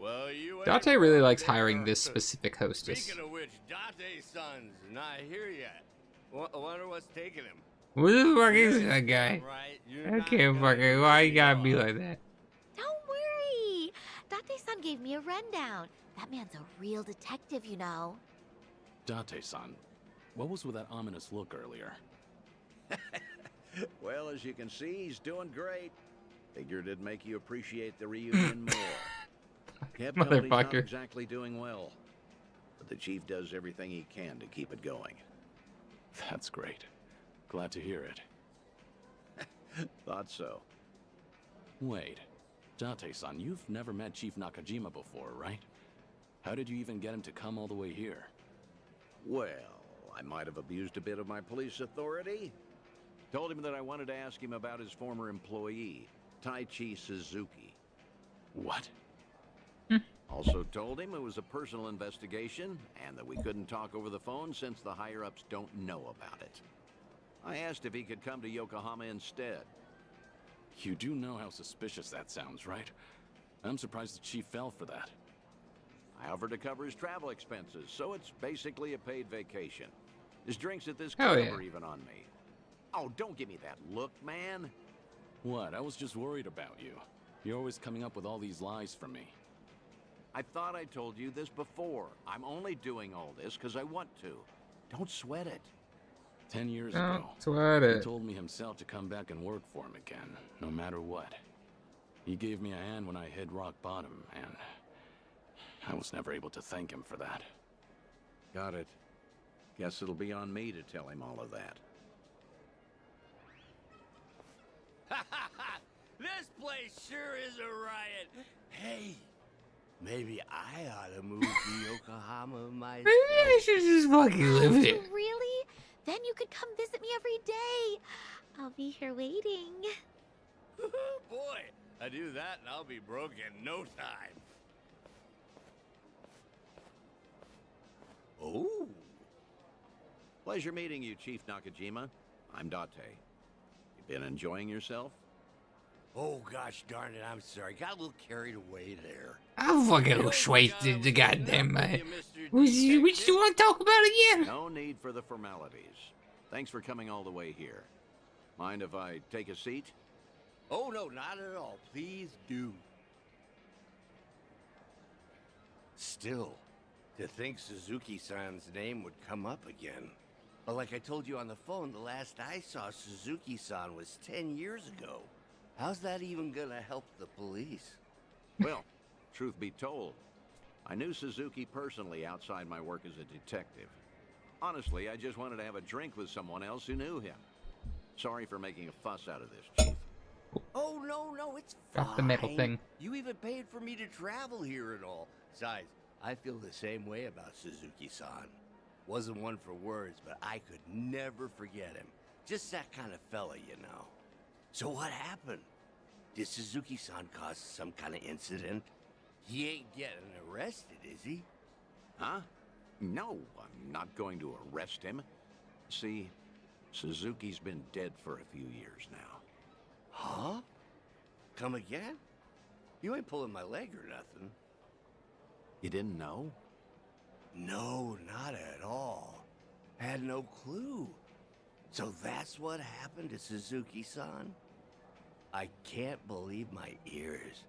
Well, you Date ain't really wrong likes there. hiring this specific hostess. Speaking of which, Date's son's not here yet. Wonder what's taking him. Who the fuck is that guy? Right, I can't fucking. Why you gotta be like that? Don't worry. Date-san gave me a rundown. That man's a real detective, you know. Date-san, what was with that ominous look earlier? Well, as you can see, he's doing great. Figured it'd make you appreciate the reunion more. Cab company's not Motherfucker. exactly doing well, but the chief does everything he can to keep it going. That's great. Glad to hear it. Thought so. Wait, Date-san, you've never met Chief Nakajima before, right? How did you even get him to come all the way here? Well, I might have abused a bit of my police authority. Told him that I wanted to ask him about his former employee, Taichi Suzuki. What? Also told him it was a personal investigation and that we couldn't talk over the phone since the higher-ups don't know about it. I asked if he could come to Yokohama instead. You do know how suspicious that sounds, right? I'm surprised the chief fell for that. I offered to cover his travel expenses, so it's basically a paid vacation. His drinks at this Hell club yeah. are even on me. Oh, don't give me that look, man. What? I was just worried about you. You're always coming up with all these lies for me. I thought I told you this before. I'm only doing all this because I want to. Don't sweat it. 10 years Don't ago, sweat he it. told me himself to come back and work for him again, no matter what. He gave me a hand when I hit rock bottom, and I was never able to thank him for that. Got it. Guess it'll be on me to tell him all of that. This place sure is a riot. Hey, maybe I ought to move to Yokohama myself. Maybe I should just fucking live here. Really? Then you could come visit me every day. I'll be here waiting. Boy, I do that and I'll be broke in no time. Oh. Pleasure meeting you, Chief Nakajima. I'm Date. You been enjoying yourself? Oh gosh darn it, I'm sorry. Got a little carried away there. I'm fucking wasted the goddamn Which you want to talk about again? No need for the formalities. Thanks for coming all the way here. Mind if I take a seat? Oh no, not at all. Please do. Still, to think Suzuki-san's name would come up again. But like I told you on the phone, the last I saw Suzuki-san was 10 years ago. How's that even gonna help the police? Well, truth be told, I knew Suzuki personally outside my work as a detective. Honestly, I just wanted to have a drink with someone else who knew him. Sorry for making a fuss out of this, Chief. Oh, no, it's fine. Drop the metal thing. You even paid for me to travel here and all. Besides, I feel the same way about Suzuki-san. Wasn't one for words, but I could never forget him. Just that kind of fella, you know. So what happened? Did Suzuki-san cause some kind of incident? He ain't getting arrested, is he? Huh? No, I'm not going to arrest him. See, Suzuki's been dead for a few years now. Huh? Come again? You ain't pulling my leg or nothing. You didn't know? No, not at all. Had no clue. So that's what happened to Suzuki-san? I can't believe my ears.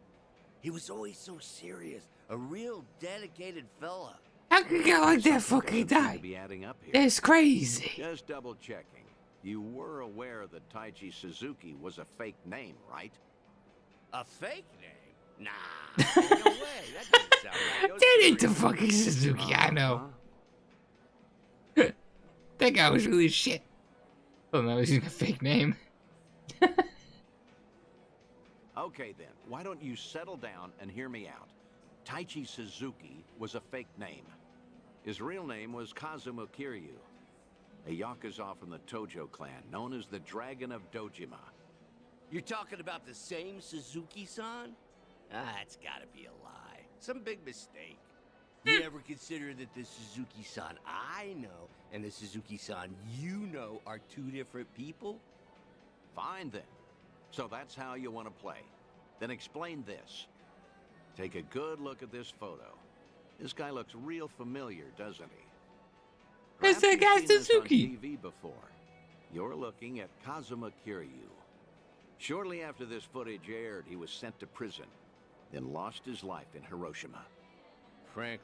He was always so serious, a real dedicated fella. How could a guy like that fucking die? Be adding up here. That's crazy. Just double checking. You were aware that Taichi Suzuki was a fake name, right? A fake name? Nah, no way. That doesn't sound right. No That ain't the serious. fucking Suzuki, I know. That guy was really shit. Oh no, he's using a fake name. Okay then, why don't you settle down and hear me out? Taichi Suzuki was a fake name. His real name was Kazuma Kiryu, a Yakuza from the Tojo clan, known as the Dragon of Dojima. You're talking about the same Suzuki-san? Ah, it's gotta be a lie. Some big mistake. You ever consider that the Suzuki-san I know and the Suzuki-san you know are two different people? Fine then. So that's how you want to play. Then explain this. Take a good look at this photo. This guy looks real familiar, doesn't he? That's that Perhaps guy you've seen this Suzuki. on TV before. You're looking at Kazuma Kiryu. Shortly after this footage aired, he was sent to prison. then lost his life in Hiroshima. Frankly,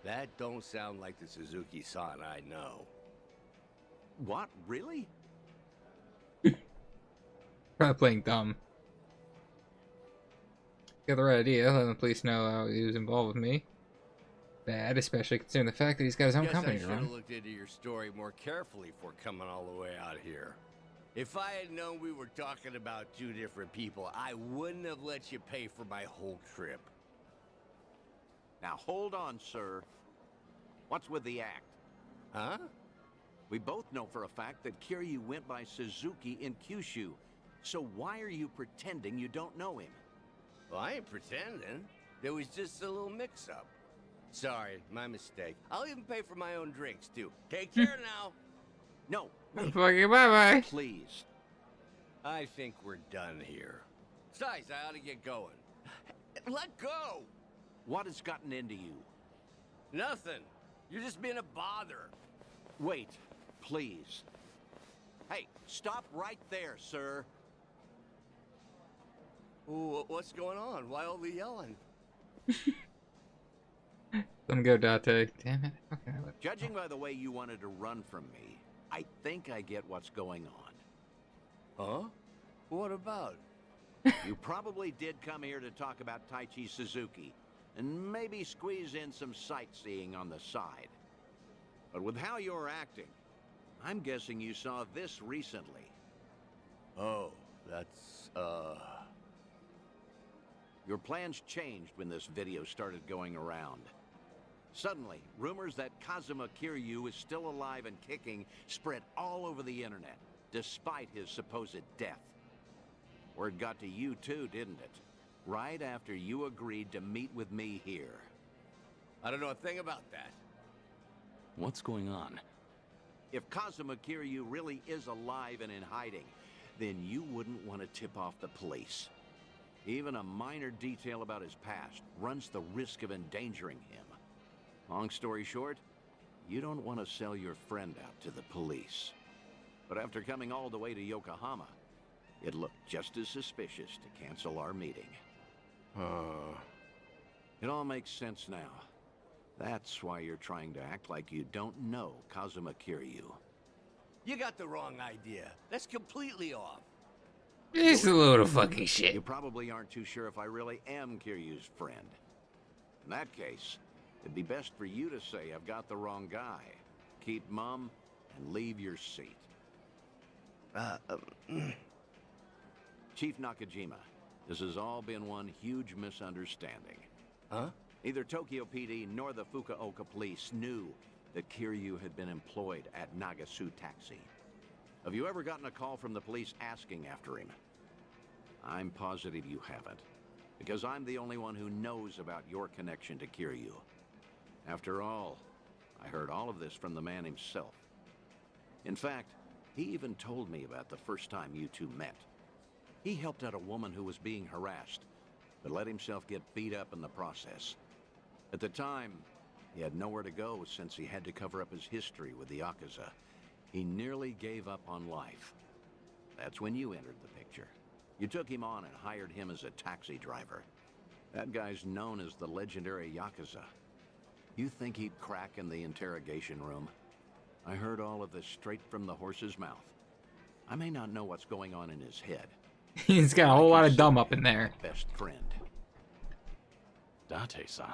that don't sound like the Suzuki-san I know. What? Really? Probably playing dumb. Got the right idea, letting the police know he was involved with me. Bad, especially considering the fact that he's got his own company to I should run. have looked into your story more carefully before coming all the way out here. If I had known we were talking about two different people, I wouldn't have let you pay for my whole trip. Now hold on, sir. What's with the act? Huh? We both know for a fact that Kiryu went by Suzuki in Kyushu. So why are you pretending you don't know him? Well, I ain't pretending. There was just a little mix-up. Sorry, my mistake. I'll even pay for my own drinks, too. Take care now. No. Fucking bye-bye. Please. I think we're done here. Besides, I ought to get going. Let go! What has gotten into you? Nothing. You're just being a bother. Wait, please. Hey, stop right there, sir. Ooh, what's going on? Why all the yelling? Let him go, Date. Damn it. Okay. Judging by the way you wanted to run from me, I think I get what's going on. Huh? What about? You probably did come here to talk about Taichi Suzuki, and maybe squeeze in some sightseeing on the side. But with how you're acting, I'm guessing you saw this recently. Oh, that's, Your plans changed when this video started going around. Suddenly, rumors that Kazuma Kiryu is still alive and kicking spread all over the internet, despite his supposed death. Word got to you too, didn't it? Right after you agreed to meet with me here. I don't know a thing about that. What's going on? If Kazuma Kiryu really is alive and in hiding, then you wouldn't want to tip off the police. Even a minor detail about his past runs the risk of endangering him. Long story short, you don't want to sell your friend out to the police. But after coming all the way to Yokohama, it looked just as suspicious to cancel our meeting. It all makes sense now. That's why you're trying to act like you don't know Kazuma Kiryu. You got the wrong idea. That's completely off. It's a load of fucking shit. You probably aren't too sure if I really am Kiryu's friend. In that case, it'd be best for you to say I've got the wrong guy. Keep mum and leave your seat. Chief Nakajima, this has all been one huge misunderstanding. Huh? Neither Tokyo PD nor the Fukuoka police knew that Kiryu had been employed at Nagasu Taxi. Have you ever gotten a call from the police asking after him? I'm positive you haven't, because I'm the only one who knows about your connection to Kiryu. After all, I heard all of this from the man himself. In fact, he even told me about the first time you two met. He helped out a woman who was being harassed, but let himself get beat up in the process. At the time, he had nowhere to go since he had to cover up his history with the Yakuza. He nearly gave up on life. That's when you entered the picture. You took him on and hired him as a taxi driver. That guy's known as the legendary Yakuza. You think he'd crack in the interrogation room? I heard all of this straight from the horse's mouth. I may not know what's going on in his head. He's got a whole lot of dumb up in there. Best friend. Date-san.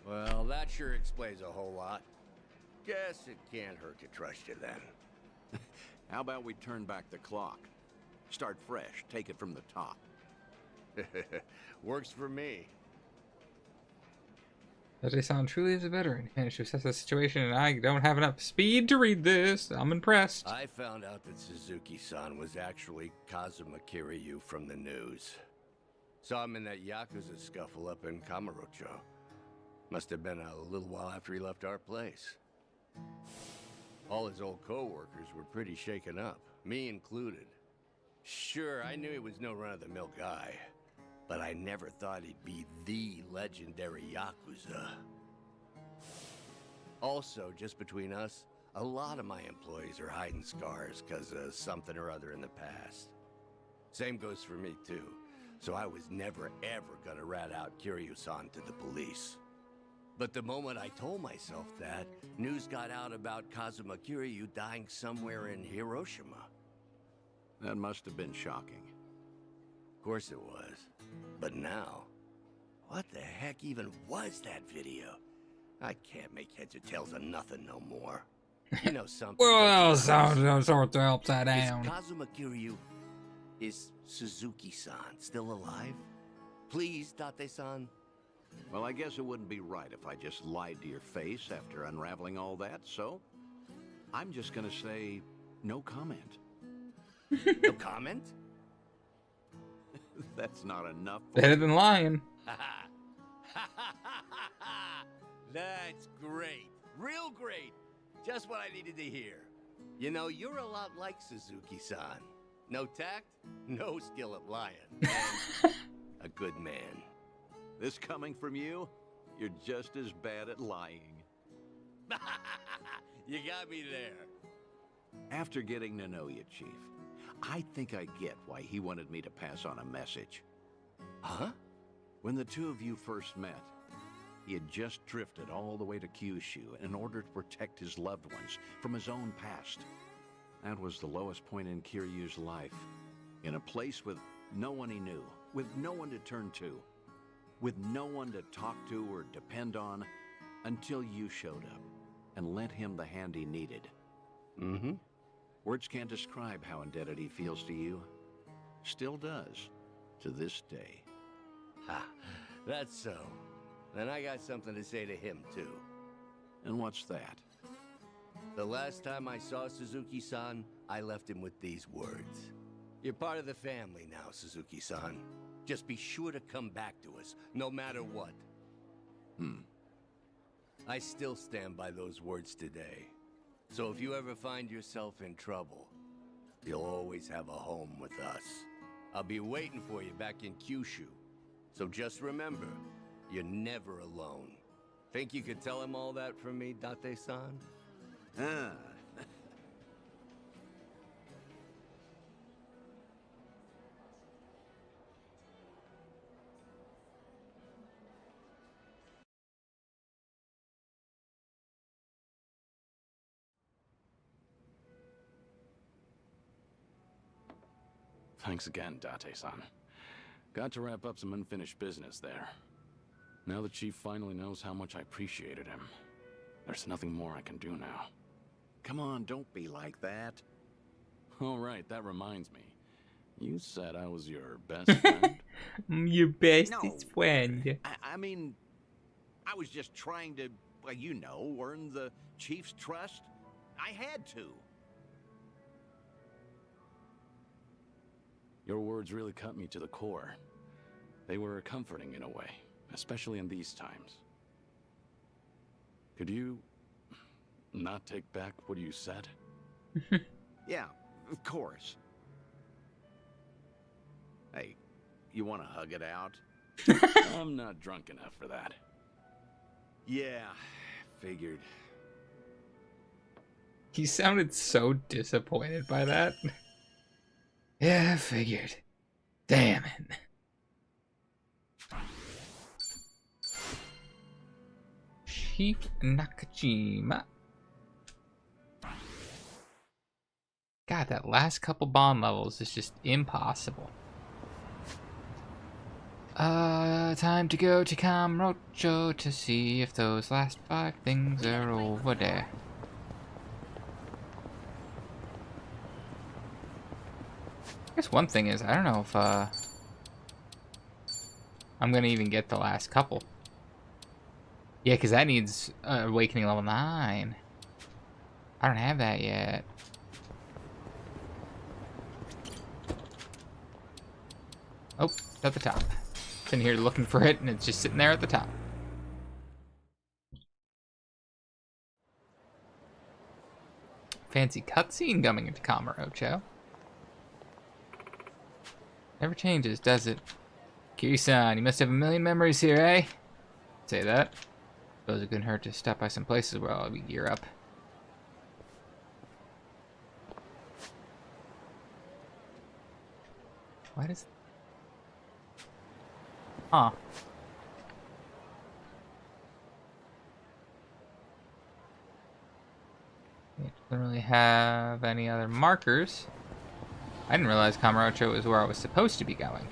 Well, that sure explains a whole lot. Guess it can't hurt to trust you then. How about we turn back the clock? Start fresh, take it from the top. Works for me. Date-san truly is a veteran. He managed to assess the situation, and I don't have enough speed to read this. I'm impressed. I found out that Suzuki-san was actually Kazuma Kiryu from the news. Saw him in that Yakuza scuffle up in Kamurocho. Must have been a little while after he left our place. All his old co-workers were pretty shaken up, me included. Sure, I knew he was no run-of-the-mill guy, but I never thought he'd be the legendary Yakuza. Also, just between us, a lot of my employees are hiding scars because of something or other in the past. Same goes for me, too. So I was never, ever gonna rat out Kiryu-san to the police. But the moment I told myself that, news got out about Kazuma Kiryu dying somewhere in Hiroshima. That must have been shocking. Of course it was. But now, what the heck even was that video? I can't make heads or tails of nothing no more. You know something. Well, sounds sort of upside down. Is Kazuma Kiryu, is Suzuki-san still alive? Please, Date-san. Well, I guess it wouldn't be right if I just lied to your face after unraveling all that, so I'm just gonna say no comment. No comment? That's not enough. Better than lying. That's great. Real great. Just what I needed to hear. You know, you're a lot like Suzuki-san. No tact, no skill at lying. And a good man. This coming from you, you're just as bad at lying. You got me there. After getting to know you, Chief, I think I get why he wanted me to pass on a message. Huh? When the two of you first met, he had just drifted all the way to Kyushu in order to protect his loved ones from his own past. That was the lowest point in Kiryu's life. In a place with no one he knew, with no one to turn to, with no one to talk to or depend on, until you showed up and lent him the hand he needed. Mm-hmm. Words can't describe how indebted he feels to you. Still does, to this day. Ha, that's so. Then I got something to say to him, too. And what's that? The last time I saw Suzuki-san, I left him with these words. You're part of the family now, Suzuki-san. Just be sure to come back to us, no matter what. I still stand by those words today. So if you ever find yourself in trouble, you'll always have a home with us. I'll be waiting for you back in Kyushu. So just remember, you're never alone. Think you could tell him all that from me, Date-san? Ah. Thanks again, Date-san. Got to wrap up some unfinished business there. Now the Chief finally knows how much I appreciated him. There's nothing more I can do now. Come on, don't be like that. All right, that reminds me. You said I was your best friend? Your bestest friend. I mean, I was just trying to, well, you know, earn the Chief's trust. I had to. Your words really cut me to the core. They were comforting in a way, especially in these times. Could you not take back what you said? Yeah, of course. Hey, you want to hug it out? I'm not drunk enough for that. Yeah, figured. He sounded so disappointed by that. Yeah, I figured. Damn it. Chief Nakajima. God, that last couple bomb levels is just impossible. Time to go to Kamurocho to see if those last 5 things are over there. I guess one thing is, I don't know if, I'm gonna even get the last couple. Yeah, because that needs Awakening level 9. I don't have that yet. Oh, it's at the top. It's in here looking for it, and it's just sitting there at the top. Fancy cutscene coming into Kamurocho. Never changes, does it? Kiryu-san, you must have a million memories here, eh? Say that. Suppose it couldn't hurt to stop by some places where I'll be gear up. Why does... Huh. It doesn't really have any other markers. I didn't realize Kamurocho was where I was supposed to be going.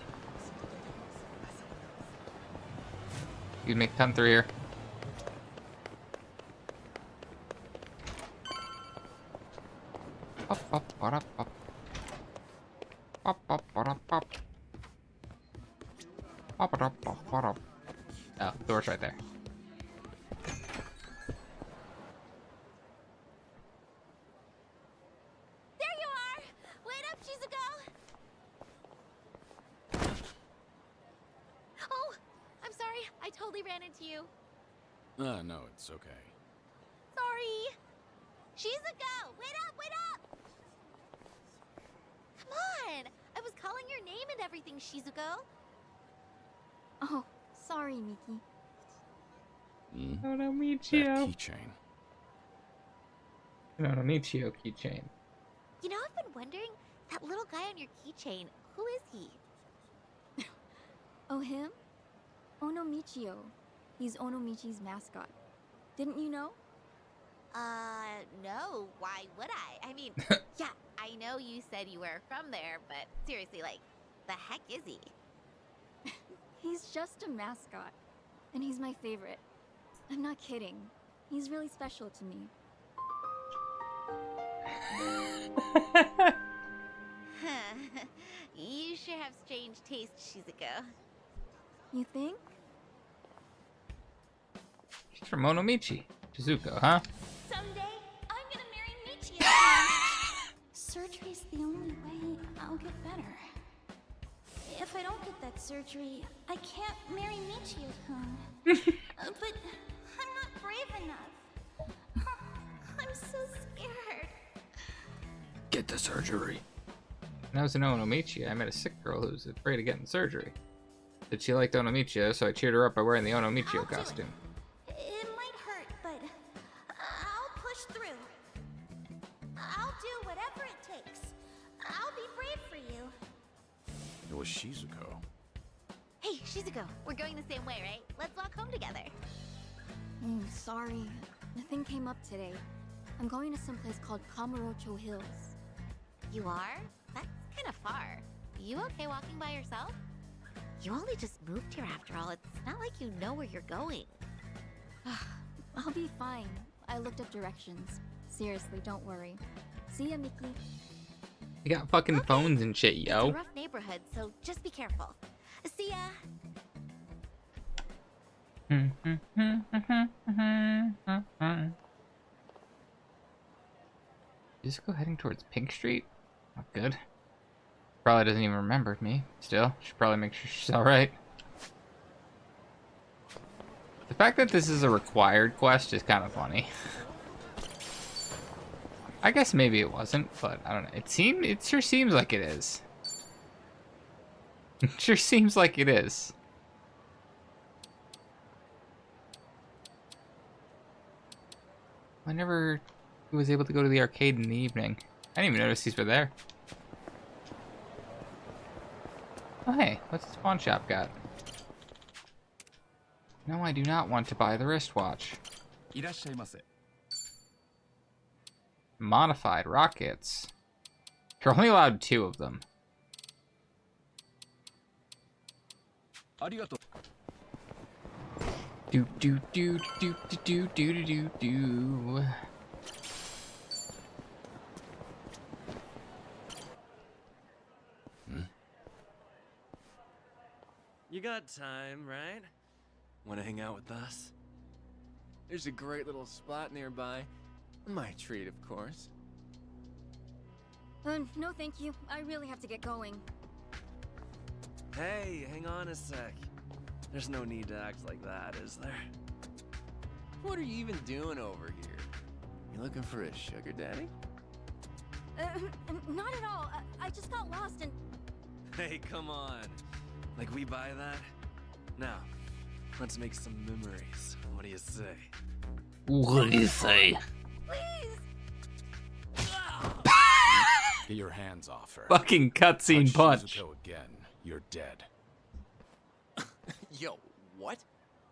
You'd make ton through here. Pop, pop, pop, pop. Pop, pop, pop, pop. Pop, pop, pop, pop. Oh, the door's right there. There you are! Wait up, Shizuko! Oh, I'm sorry. I totally ran into you. No, it's okay. Sorry. Shizuko! Wait up, wait up! Come on! I was calling your name and everything, Shizuko. Oh, sorry, Miki. Onomichio. That keychain. An Onomichio keychain. You know, I've been wondering, that little guy on your keychain, who is he? Oh, him? Onomichio. He's Onomichi's mascot. Didn't you know? No. Why would I? I mean, yeah, I know you said you were from there, but seriously, like, the heck is he? He's just a mascot. And he's my favorite. I'm not kidding. He's really special to me. You sure have strange taste, Shizuko. You think? She's from Onomichi. Shizuko, huh? Someday, I'm gonna marry Michio. Surgery's the only way I'll get better. If I don't get that surgery, I can't marry Michio-kun. But I'm not brave enough. I'm so scared. Get the surgery. When I was in Onomichi, I met a sick girl who was afraid of getting surgery. But she liked Onomichi, so I cheered her up by wearing the Onomichi costume. It might hurt, but I'll push through. I'll do whatever it takes. I'll be brave for you. It was Shizuko. Hey, Shizuko, we're going the same way, right? Let's walk home together. Sorry. The thing came up today. I'm going to some place called Kamurocho Hills. You are? That's kind of far. You okay walking by yourself? You only just moved here after all. It's not like you know where you're going. I'll be fine. I looked up directions. Seriously, don't worry. See ya, Miki. You got fucking phones and shit, It's yo. a rough neighborhood, so just be careful. See ya. Shizuko heading towards Pink Street? Not good. Probably doesn't even remember me. Still, should probably make sure she's alright. The fact that this is a required quest is kind of funny. I guess maybe it wasn't, but I don't know. It sure seems like it is. It sure seems like it is. I never was able to go to the arcade in the evening. I didn't even notice these were there. Oh hey, what's this pawn shop got? No, I do not want to buy the wristwatch. Modified rockets. You're only allowed 2 of them. Do do do do do do do do do. You got time, right? Want to hang out with us? There's a great little spot nearby. My treat, of course. No thank you. I really have to get going. Hey, hang on a sec. There's no need to act like that, is there? What are you even doing over here? You looking for a sugar daddy? Not at all. I just got lost and... Hey, come on. Like we buy that? Now, let's make some memories. What do you say? What do you say? Please! Get your hands off her. Fucking cutscene Touch punch. Shizuko again, you're dead. Yo, what?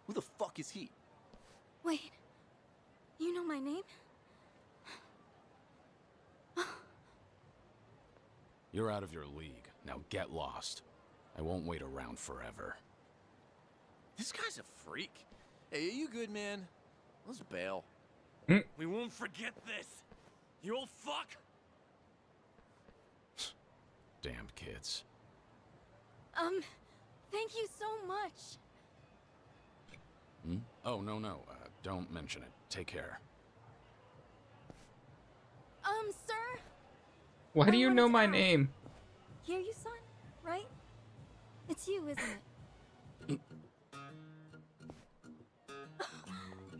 Who the fuck is he? Wait. You know my name? You're out of your league. Now get lost. I won't wait around forever. This guy's a freak. Hey, are you good, man? Let's bail. We won't forget this. You old fuck. Damned kids. Thank you so much. Hmm? Oh, no. Don't mention it. Take care. Sir? Why do I you wanted know to my ask. name? Hear you, son? Right? It's you, isn't it?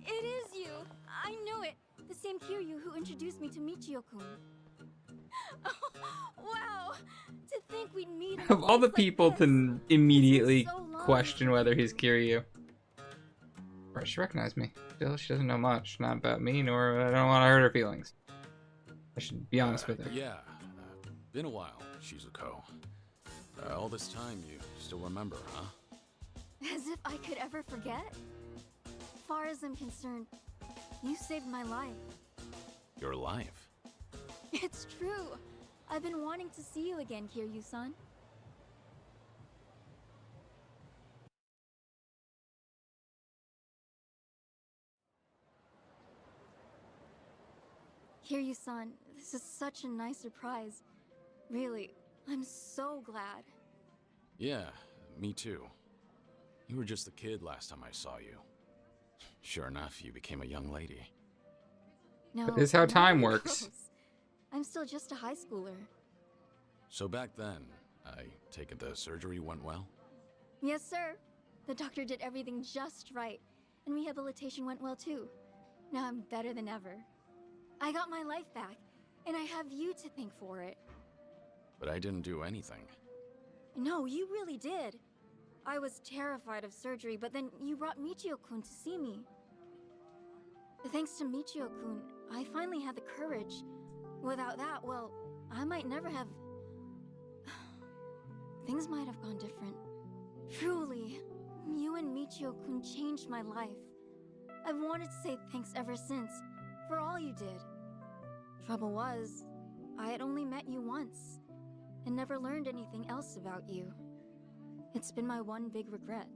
It is you! I knew it! The same Kiryu who introduced me to Michio-kun. Wow! To think we'd meet in a Of all the place like people this. to immediately so long. question whether he's Kiryu. Right, she recognized me. Still, she doesn't know much. Not about me, nor I don't want to hurt her feelings. I should be honest with her. Yeah. Been a while, Shizuko. All this time, you still remember, huh? As if I could ever forget? Far as I'm concerned, you saved my life. Your life? It's true. I've been wanting to see you again, Kiryu-san. Kiryu-san, this is such a nice surprise. Really, I'm so glad. Yeah, me too. You were just a kid last time I saw you. Sure enough, you became a young lady. No, That is how not time even works. close. I'm still just a high schooler. So back then, I take it the surgery went well? Yes, sir. The doctor did everything just right, and rehabilitation went well too. Now I'm better than ever. I got my life back, and I have you to thank for it. But I didn't do anything. No, you really did. I was terrified of surgery, but then you brought Michio-kun to see me. Thanks to Michio-kun, I finally had the courage. Without that, well, I might never have... Things might have gone different. Truly, you and Michio-kun changed my life. I've wanted to say thanks ever since, for all you did. Trouble was, I had only met you once, and never learned anything else about you. It's been my one big regret.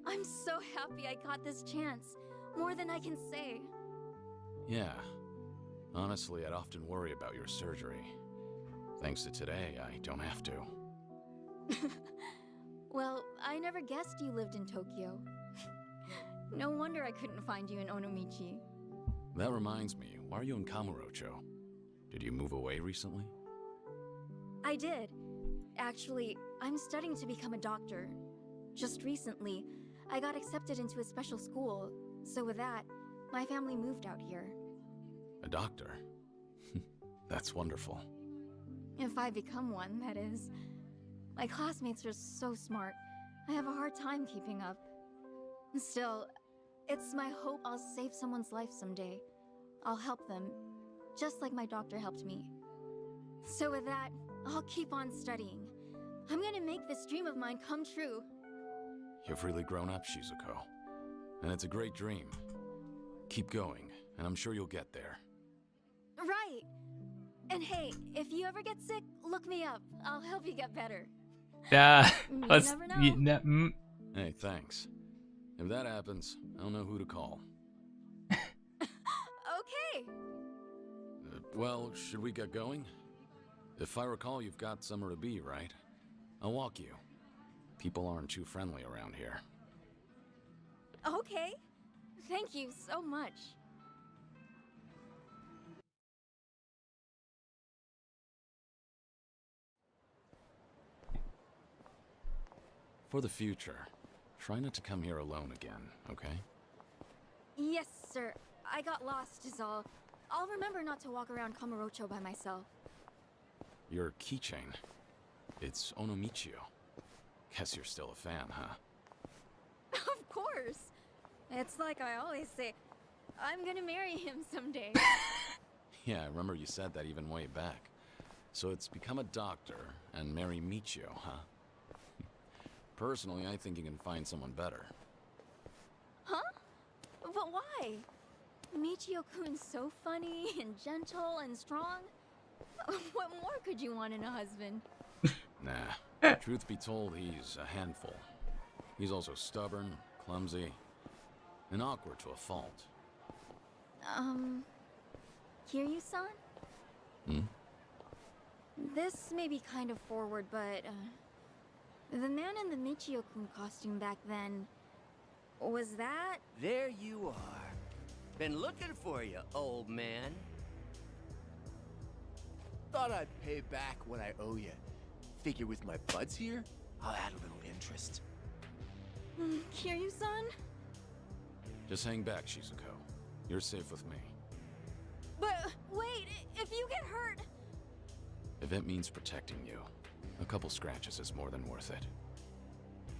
I'm so happy I got this chance, more than I can say. Yeah. Honestly, I'd often worry about your surgery. Thanks to today, I don't have to. Well, I never guessed you lived in Tokyo. No wonder I couldn't find you in Onomichi. That reminds me, why are you in Kamurocho? Did you move away recently? I did. Actually, I'm studying to become a doctor. Just recently, I got accepted into a special school, so with that, my family moved out here. A doctor? That's wonderful. If I become one, that is. My classmates are so smart. I have a hard time keeping up. Still, it's my hope I'll save someone's life someday. I'll help them, just like my doctor helped me. So with that, I'll keep on studying. I'm gonna make this dream of mine come true. You've really grown up, Shizuko. And it's a great dream. Keep going, and I'm sure you'll get there. Right! And hey, if you ever get sick, look me up. I'll help you get better. You Let's. never know. Hey, thanks. If that happens, I'll know who to call. Okay! Well, should we get going? If I recall, you've got somewhere to be, right? I'll walk you. People aren't too friendly around here. Okay. Thank you so much. For the future, try not to come here alone again, okay? Yes, sir. I got lost is all. I'll remember not to walk around Kamurocho by myself. Your keychain. It's Onomichio. Guess you're still a fan, huh? Of course. It's like I always say, I'm gonna marry him someday. Yeah, I remember you said that even way back. So it's become a doctor and marry Michio, huh? Personally, I think you can find someone better. Huh? But why? Michio-kun's so funny and gentle and strong. What more could you want in a husband? Nah. Truth be told, he's a handful. He's also stubborn, clumsy, and awkward to a fault. Kiryu-san? Hmm? This may be kind of forward, but, the man in the Michio-kun costume back then, was that? There you are. Been looking for you, old man. Thought I'd pay back what I owe you. Figure with my buds here, I'll add a little interest. Kiryu-san? Just hang back, Shizuko. You're safe with me. But, wait, if you get hurt... If it means protecting you, a couple scratches is more than worth it.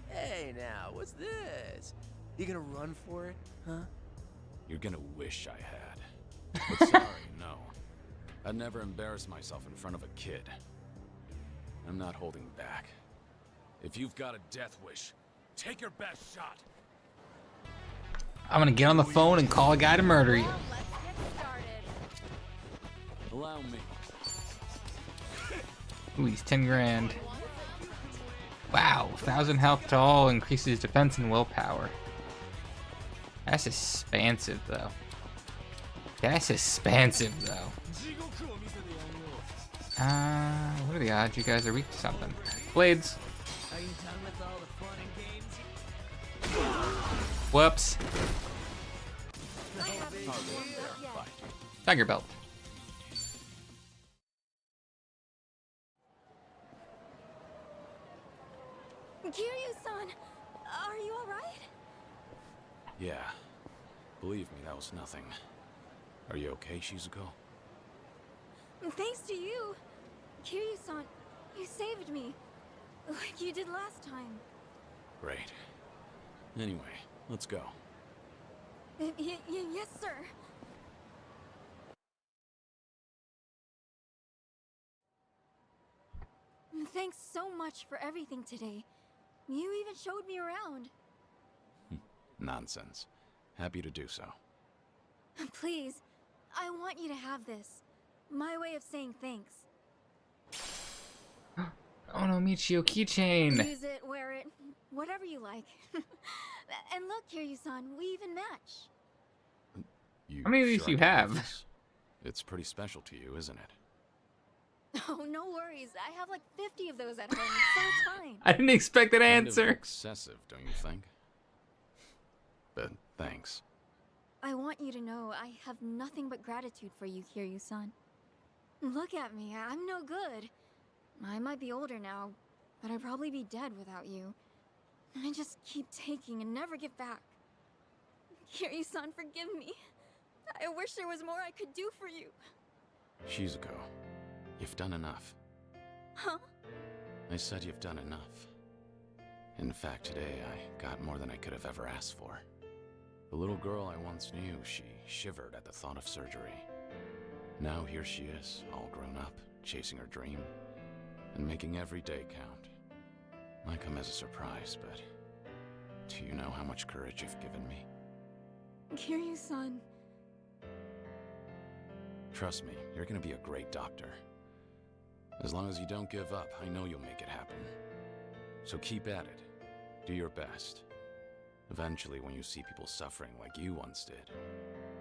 Hey now, what's this? You gonna run for it, huh? You're gonna wish I had. But sorry, no. I'd never embarrass myself in front of a kid. I'm not holding back. If you've got a death wish, take your best shot. I'm gonna get on the phone and call a guy to murder you. Allow me. Ooh, he's 10 grand. Wow, 1,000 health to all increases defense and willpower. That's expansive, though. That's expansive, though. What are the odds you guys are weak to something? Blades. Are you done with all the fun and games? Whoops. Tiger belt. Kiryu-san, are you alright? Yeah. Believe me, that was nothing. Are you okay, Shizuko? Thanks to you. Kiryu-san, you saved me. Like you did last time. Great. Anyway, let's go. Yes, sir. Thanks so much for everything today. You even showed me around. Nonsense. Happy to do so. Please, I want you to have this. My way of saying thanks. Oh no, Michio keychain. Use it, wear it, whatever you like. And look, Kiryu-san, we even match. You How many of these sure you I can have? use this? It's pretty special to you, isn't it? Oh, no worries. I have like 50 of those at home, so it's fine. I didn't expect an Kind of answer. excessive, don't you think? But thanks. I want you to know I have nothing but gratitude for you, Kiryu-san. Look at me, I'm no good. I might be older now, but I'd probably be dead without you. I just keep taking and never get back. Kiryu-san, forgive me. I wish there was more I could do for you. Shizuko, you've done enough. Huh? I said you've done enough. In fact, today I got more than I could have ever asked for. The little girl I once knew, she shivered at the thought of surgery. Now here she is, all grown up, chasing her dream, and making every day count. Might come as a surprise, but do you know how much courage you've given me? Kiryu-san. Trust me, you're gonna be a great doctor. As long as you don't give up, I know you'll make it happen. So keep at it. Do your best. Eventually, when you see people suffering like you once did,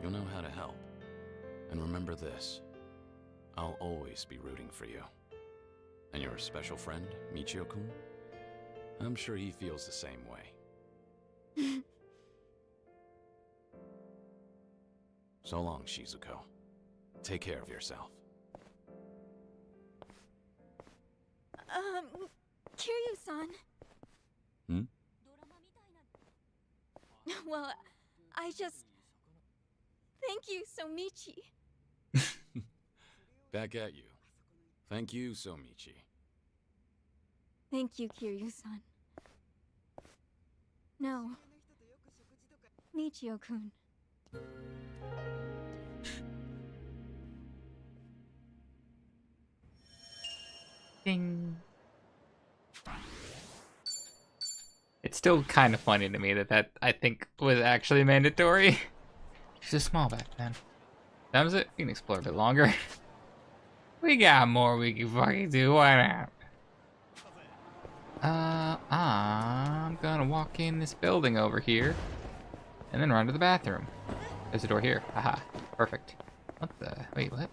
you'll know how to help. And remember this, I'll always be rooting for you. And your special friend, Michio-kun? I'm sure he feels the same way. So long, Shizuko. Take care of yourself. Kiryu-san. Hmm? Well, I just... Thank you, Somichi. Back at you. Thank you, Somichi. Thank you, Kiryu-san. No. Michio-kun. Ding. It's still kind of funny to me that I think was actually mandatory. It's just small back then. That was it. We can explore a bit longer. We got more we can fucking do. Why not? I'm gonna walk in this building over here and then run to the bathroom. There's a door here. Haha. Perfect. What the? Wait, what?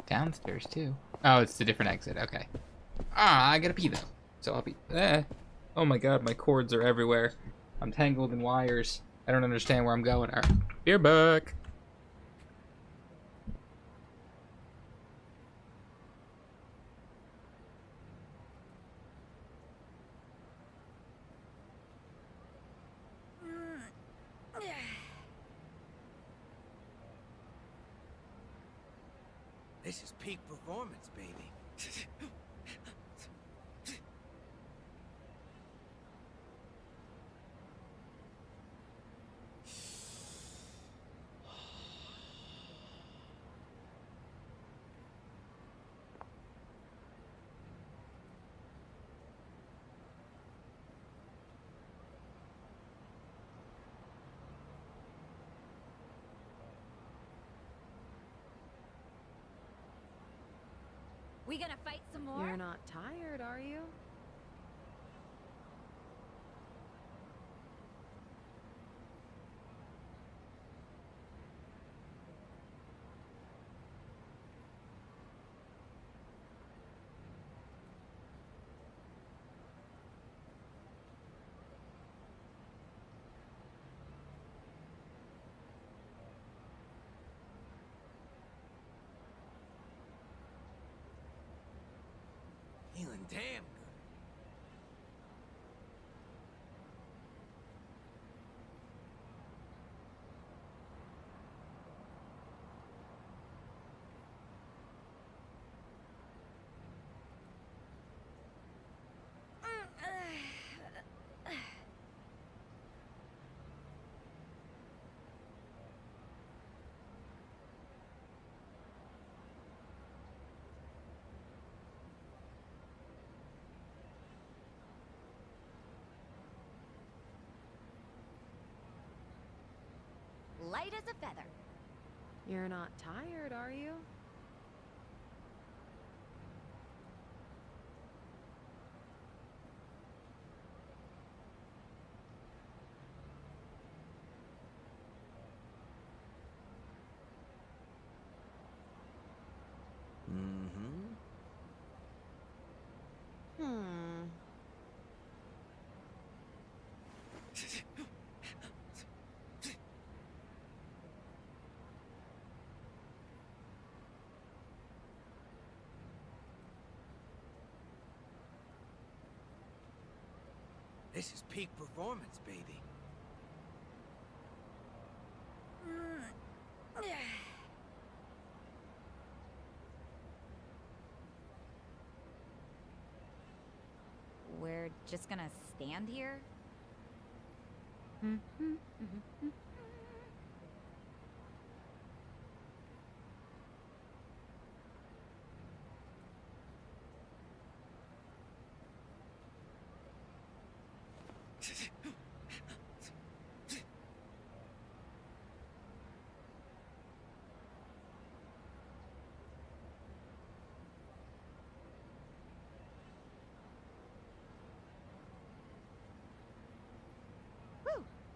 Downstairs too. Oh, it's a different exit. Okay. I gotta pee though. So I'll be. Oh my god, my cords are everywhere. I'm tangled in wires. I don't understand where I'm going. All right. You're back. This is peak performance, baby. We gonna fight some more? You're not tired, are you? Feeling damn good. Light as a feather. You're not tired, are you? This is peak performance, baby. We're just gonna stand here? Whew,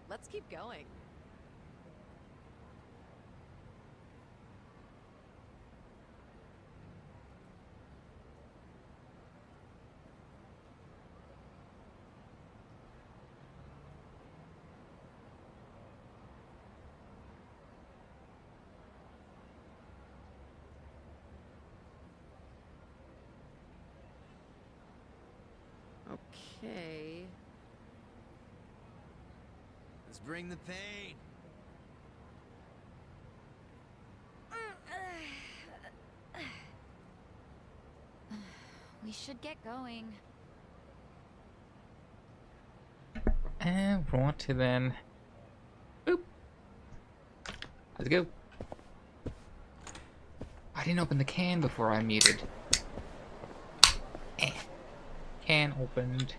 let's keep going. Okay. Let's bring the pain. We should get going. And want to then. Boop. Let's go. I didn't open the can before I muted. Can opened.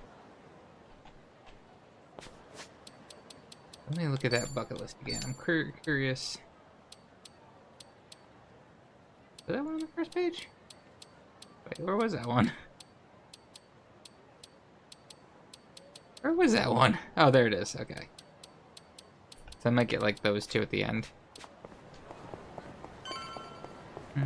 Let me look at that bucket list again. I'm curious. Was that one on the first page? Wait, where was that one? Where was that one? Oh, there it is. Okay. So I might get like those two at the end. A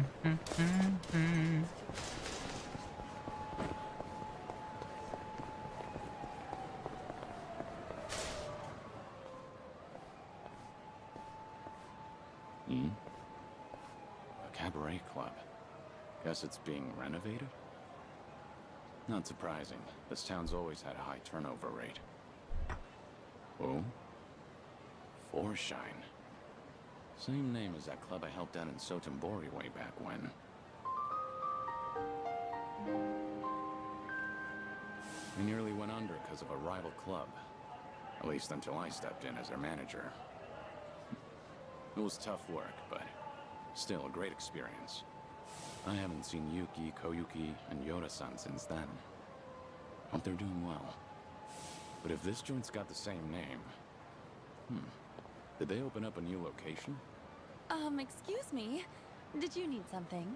cabaret club. Guess it's being renovated? Not surprising. This town's always had a high turnover rate. Oh? Foreshine. Same name as that club I helped out in Sotenbori way back when. They nearly went under because of a rival club. At least until I stepped in as their manager. It was tough work, but still a great experience. I haven't seen Yuki, Koyuki, and Yoda-san since then. Hope they're doing well. But if this joint's got the same name... Did they open up a new location? Excuse me. Did you need something?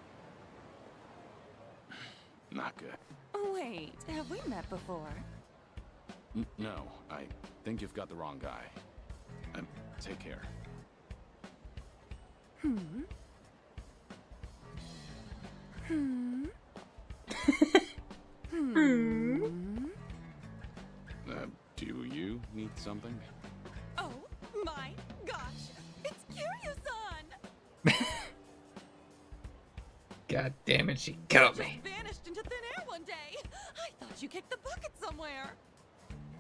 Not good. Wait, have we met before? No, I think you've got the wrong guy. Take care. Do you need something? Oh my gosh! It's Kiryu-san! God damn it, she got me. Just vanished into thin air one day. I thought you kicked the bucket somewhere.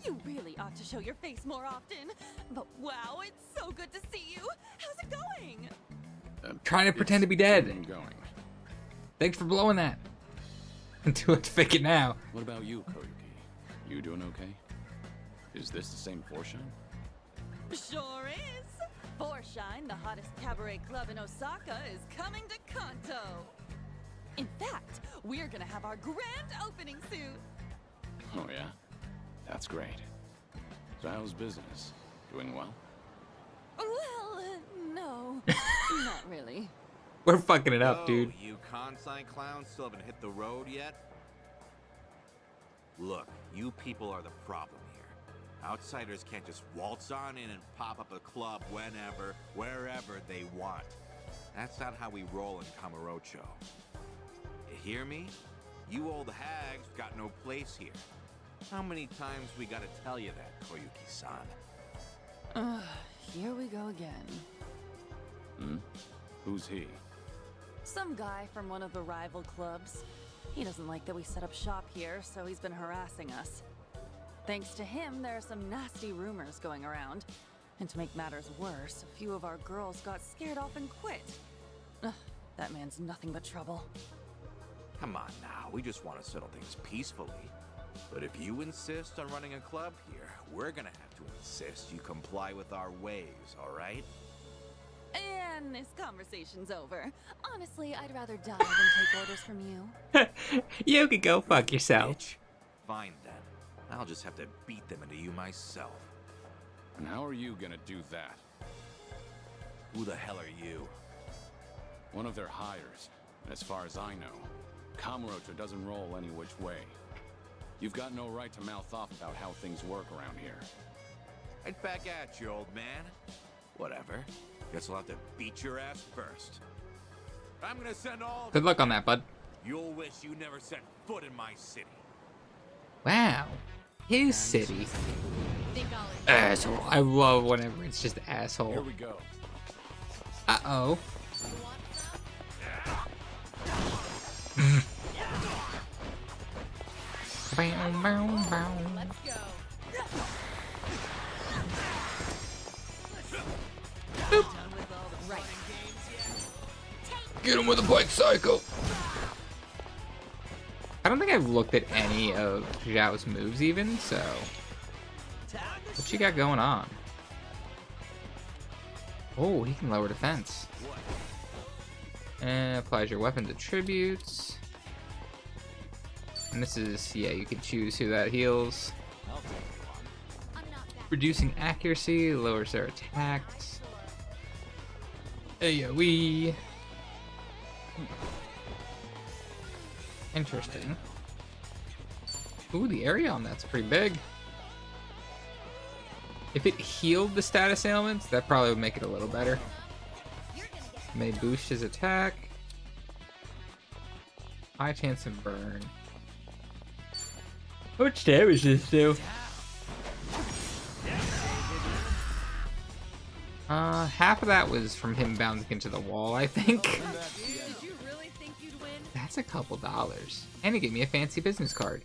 You really ought to show your face more often. But wow, it's so good to see you. How's it going? Trying to pretend to be dead. Going. Thanks for blowing that. Until it's fake it now. What about you, Koyuki? You doing okay? Is this the same Foreshine? Sure is. Foreshine, the hottest cabaret club in Osaka, is coming to Kanto. In fact, we're gonna have our grand opening soon. Oh yeah? That's great. So how's business? Doing well? Well, no. Not really. We're fucking it up, dude. You consigned clowns still haven't hit the road yet? Look, you people are the problem here. Outsiders can't just waltz on in and pop up a club whenever, wherever they want. That's not how we roll in Kamurocho. You hear me? You old hags got no place here. How many times we gotta tell you that, Koyuki-san? Here we go again. Who's he? Some guy from one of the rival clubs. He doesn't like that we set up shop here, so he's been harassing us. Thanks to him, there are some nasty rumors going around. And to make matters worse, a few of our girls got scared off and quit. Ugh, that man's nothing but trouble. Come on now, we just want to settle things peacefully. But if you insist on running a club here, we're gonna have to insist you comply with our ways, all right? And this conversation's over. Honestly, I'd rather die than take orders from you. You could go fuck yourself. Bitch. Fine then. I'll just have to beat them into you myself. And how are you gonna do that? Who the hell are you? One of their hires. And as far as I know, Kamurocho doesn't roll any which way. You've got no right to mouth off about how things work around here. Right back at you, old man. Whatever. Guess I'll have to beat your ass first. I'm gonna send all of Good luck on that, bud. You'll wish you never set foot in my city. Wow. His city. Asshole. I love whenever it's just asshole. Here we go. Uh-oh. Let's go. Boop. Done with all the right. Get him with a bike cycle. I don't think I've looked at any of Zhao's moves even, so what you got going on? Oh, he can lower defense. Applies your weapons attributes. And this is, yeah, you can choose who that heals. Reducing accuracy, lowers their attacks. AoE. Interesting. Ooh, the area on that's pretty big. If it healed the status ailments, that probably would make it a little better. May boost his attack. High chance of burn. How much damage does this do? Half of that was from him bouncing into the wall, I think. Did you really think you'd win? That's a couple dollars. And he gave me a fancy business card.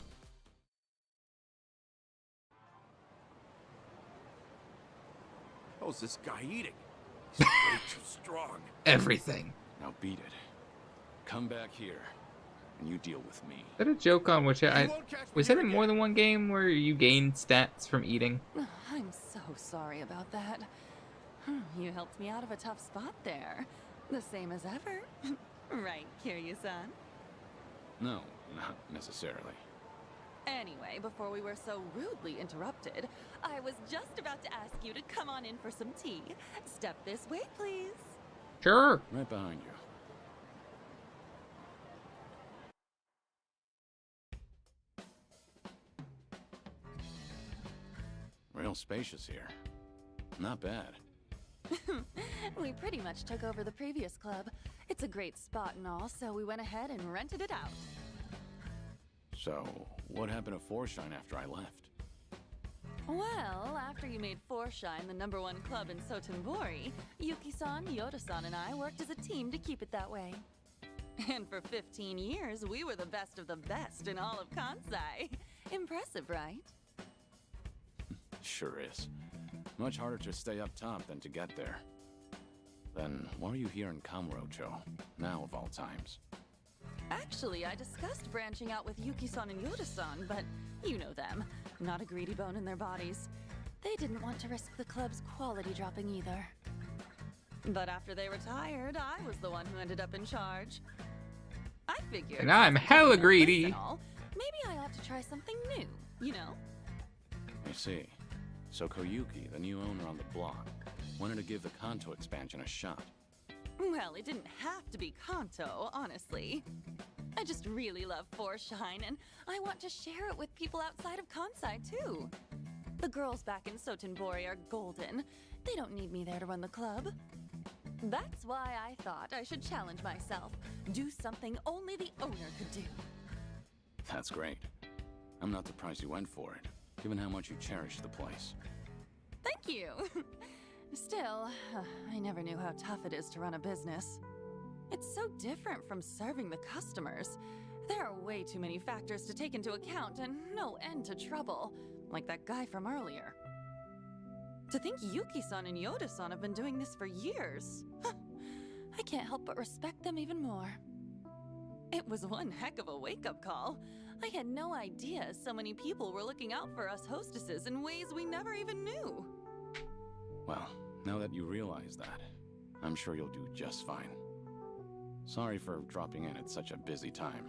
How's this guy eating? He's way too strong. Everything. Now beat it. Come back here, and you deal with me. Is that a joke on which was that in more than one game where you gained stats from eating? I'm so sorry about that. You helped me out of a tough spot there. The same as ever. Right, Kiryu-san? No, not necessarily. Anyway, before we were so rudely interrupted, I was just about to ask you to come on in for some tea. Step this way, please. Sure. Right behind you. Real spacious here. Not bad. We pretty much took over the previous club. It's a great spot and all, so we went ahead and rented it out. So, what happened to Foreshine after I left? Well, after you made Foreshine the #1 club in Sotenbori, Yuki-san, Yoda-san, and I worked as a team to keep it that way. And for 15 years, we were the best of the best in all of Kansai. Impressive, right? Sure is. Much harder to stay up top than to get there. Then, why are you here in Kamurocho, now of all times? Actually, I discussed branching out with Yuki-san and Yoda-san, but you know them. Not a greedy bone in their bodies. They didn't want to risk the club's quality dropping either. But after they retired, I was the one who ended up in charge. I figured... And I'm hella greedy. Maybe I ought to try something new, you know? I see. So Koyuki, the new owner on the block, wanted to give the Kanto expansion a shot. Well, it didn't have to be Kanto, honestly. I just really love Foreshine, and I want to share it with people outside of Kansai, too. The girls back in Sotenbori are golden. They don't need me there to run the club. That's why I thought I should challenge myself. Do something only the owner could do. That's great. I'm not surprised you went for it, given how much you cherish the place. Thank you. Still, I never knew how tough it is to run a business. It's so different from serving the customers. There are way too many factors to take into account and no end to trouble, like that guy from earlier. To think Yuki-san and Yoda-san have been doing this for years. I can't help but respect them even more. It was one heck of a wake-up call. I had no idea so many people were looking out for us hostesses in ways we never even knew. Well, now that you realize that, I'm sure you'll do just fine. Sorry for dropping in at such a busy time.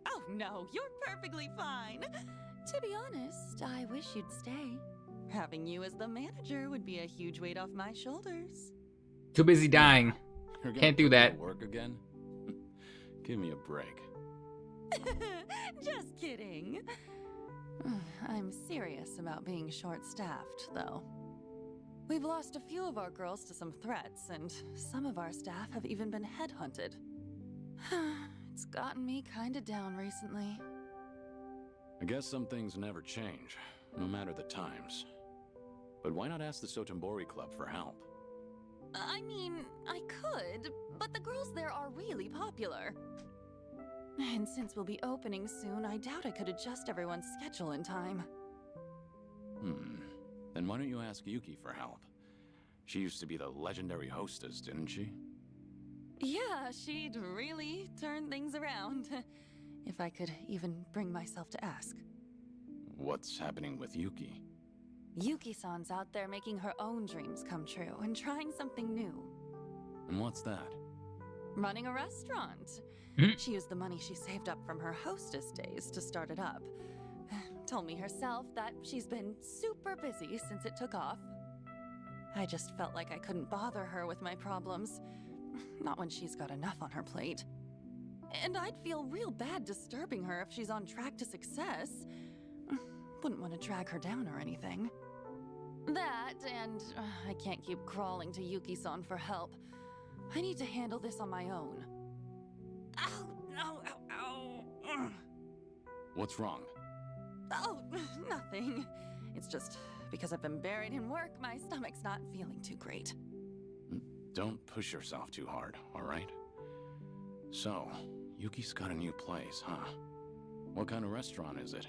Oh no, you're perfectly fine. To be honest, I wish you'd stay. Having you as the manager would be a huge weight off my shoulders. Too busy dying. Can't do that. Work again? Give me a break. Just kidding. I'm serious about being short-staffed, though. We've lost a few of our girls to some threats, and some of our staff have even been headhunted. It's gotten me kinda down recently. I guess some things never change, no matter the times. But why not ask the Sotenbori Club for help? I mean, I could, but the girls there are really popular. And since we'll be opening soon, I doubt I could adjust everyone's schedule in time. Then why don't you ask Yuki for help? She used to be the legendary hostess, didn't she? Yeah, she'd really turn things around. If I could even bring myself to ask. What's happening with Yuki? Yuki-san's out there making her own dreams come true and trying something new. And what's that? running a restaurant. She used the money she saved up from her hostess days to start it up. Told me herself that she's been super busy since it took off. I just felt like I couldn't bother her with my problems. Not when she's got enough on her plate. And I'd feel real bad disturbing her if she's on track to success. Wouldn't want to drag her down or anything. That, and I can't keep crawling to Yuki-san for help. I need to handle this on my own. Ow! Ow! Ow! Ow! What's wrong? Oh, nothing. It's just because I've been buried in work, my stomach's not feeling too great. Don't push yourself too hard, all right? So, Yuki's got a new place, huh? What kind of restaurant is it?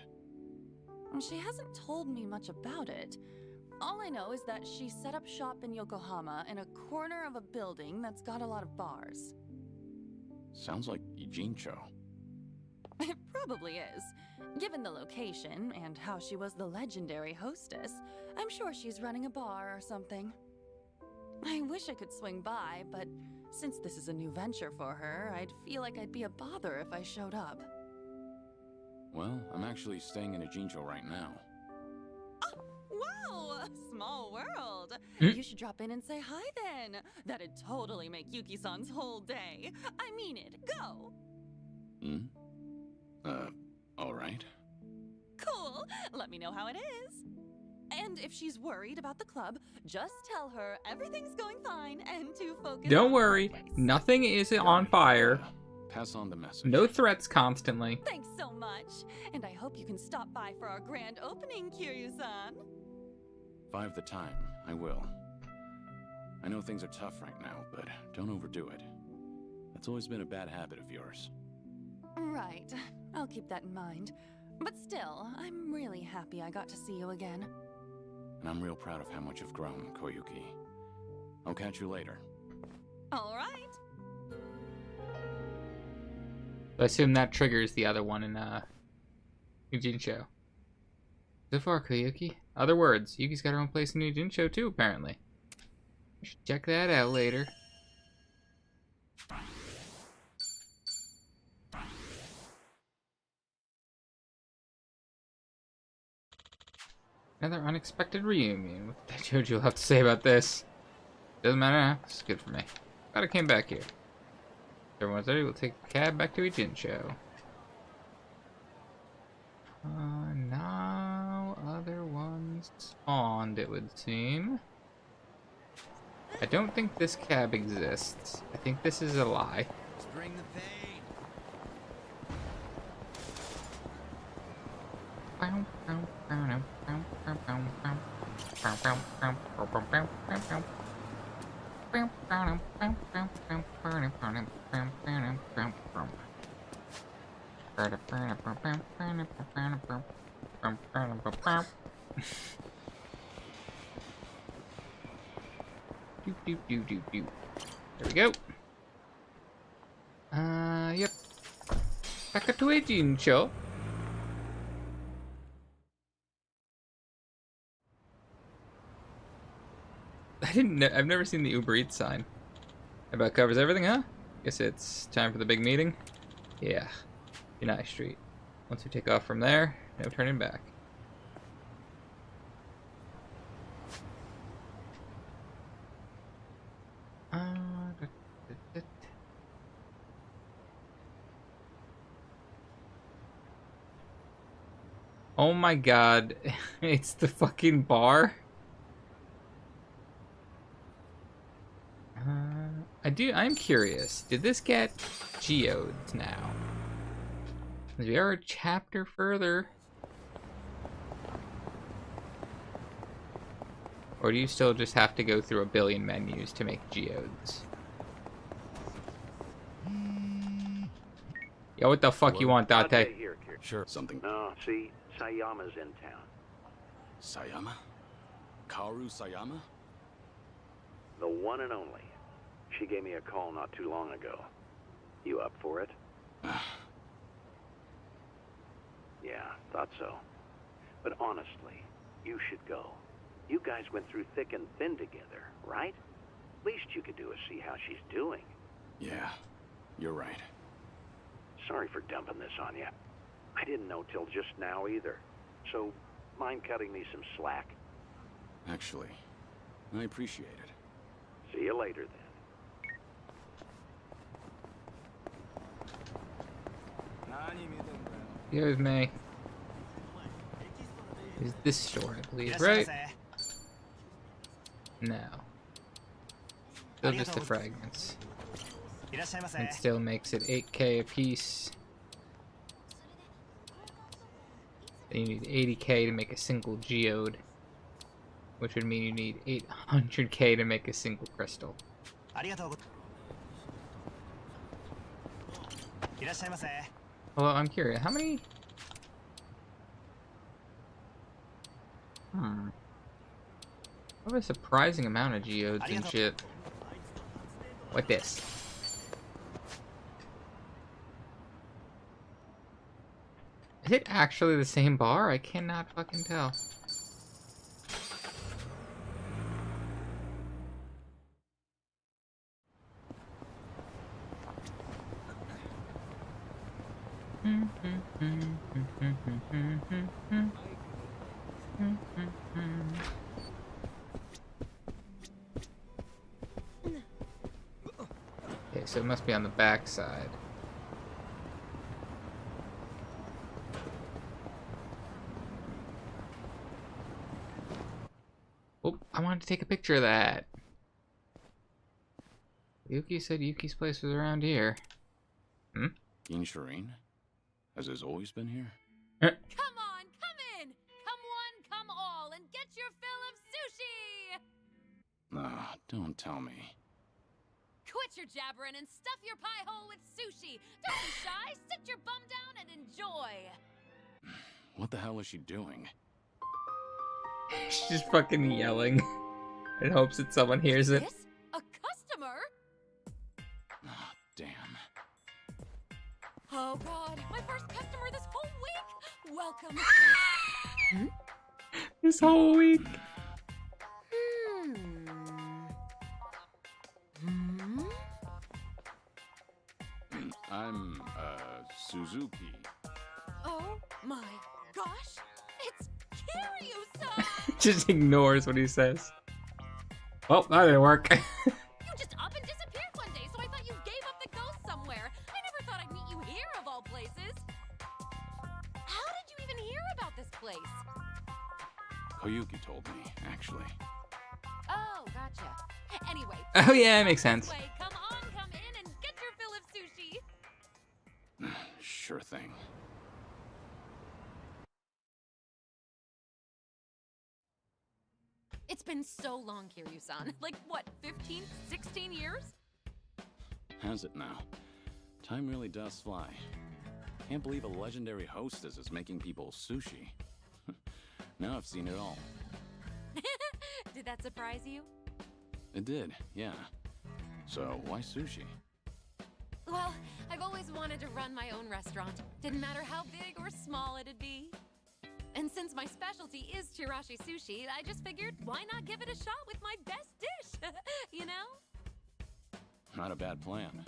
She hasn't told me much about it. All I know is that she set up shop in Yokohama in a corner of a building that's got a lot of bars. Sounds like Ijincho. It probably is. Given the location and how she was the legendary hostess, I'm sure she's running a bar or something. I wish I could swing by, but since this is a new venture for her, I'd feel like I'd be a bother if I showed up. Well, I'm actually staying in Ijincho right now. Wow! Small world! You should drop in and say hi then. That'd totally make Yuki-san's whole day. I mean it. Go! All right. Cool! Let me know how it is. And if she's worried about the club, just tell her everything's going fine and to focus. Don't worry, nothing is on fire. Pass on the message. No threats constantly. Thanks so much. And I hope you can stop by for our grand opening, Kiryu-san. If I have the time, I will. I know things are tough right now, but don't overdo it. That's always been a bad habit of yours. Right. I'll keep that in mind. But still, I'm really happy I got to see you again. And I'm real proud of how much you've grown, Koyuki. I'll catch you later. All right. I assume that triggers the other one in Ujincho. So far, Koyuki. Other words, Yuki's got her own place in Ujincho too, apparently. You should check that out later. Another unexpected reunion. What did Jojo have to say about this? Doesn't matter. This is good for me. Glad I came back here. If everyone's ready, we'll take a cab back to Ijincho. Now other ones spawned, it would seem. I don't think this cab exists. I think this is a lie. Bring the pain. There we go. Yep. Back to Ijincho. I've never seen the Uber Eats sign. About covers everything, huh? Guess it's time for the big meeting. Yeah. United Street. Once we take off from there, no turning back. Oh my god, it's the fucking bar. I'm curious. Did this get geodes now? We are a chapter further. Or do you still just have to go through a billion menus to make geodes? Yo, what the fuck you want, Date? Sure, something. No, see, Sayama's in town. Sayama? Kaoru Sayama? The one and only. She gave me a call not too long ago. You up for it? Yeah, thought so. But honestly, you should go. You guys went through thick and thin together, right? Least you could do is see how she's doing. Yeah, You're right. Sorry for dumping this on you. I didn't know till just now either. So, mind cutting me some slack? Actually, I appreciate it. See you later, then. Here's me. Is this store, I believe, right? No. Still just the fragments. And still makes it 8K a piece. And you need 80K to make a single geode. Which would mean you need 800K to make a single crystal. Well, I'm curious, how many... I have a surprising amount of geodes and shit. Like this. Is it actually the same bar? I cannot fucking tell. Okay, so it must be on the back side. Oh, I wanted to take a picture of that. Yuki said Yuki's place was around here. Hmm? King Shireen? Has this always been here? Come on, come in! Come one, come all, and get your fill of sushi! Ah, don't tell me. Quit your jabbering and stuff your pie hole with sushi! Don't be shy, sit your bum down and enjoy! What the hell is she doing? She's just fucking yelling in hopes that someone hears it. This? A customer? Ah, damn. Oh god, my first customer this whole week! Welcome! This whole week? I'm, Suzuki. Oh my gosh! It's Kiryu-san! Just ignores what he says. Well, that didn't work. You just up and disappeared one day, so I thought you gave up the ghost somewhere. I never thought I'd meet you here, of all places. How did you even hear about this place? Koyuki told me, actually. Oh, gotcha. Anyway. Oh yeah, it makes sense. Come on, come in and get your fill of sushi. Sure thing. It's been so long, Kiryu-san. Like, what, 15, 16 years? Has it now? Time really does fly. Can't believe a legendary hostess is making people sushi. Now I've seen it all. Did that surprise you? It did, yeah. So, why sushi? Well, I've always wanted to run my own restaurant. Didn't matter how big or small it'd be. And since my specialty is chirashi sushi, I just figured, why not give it a shot with my best dish? You know? Not a bad plan.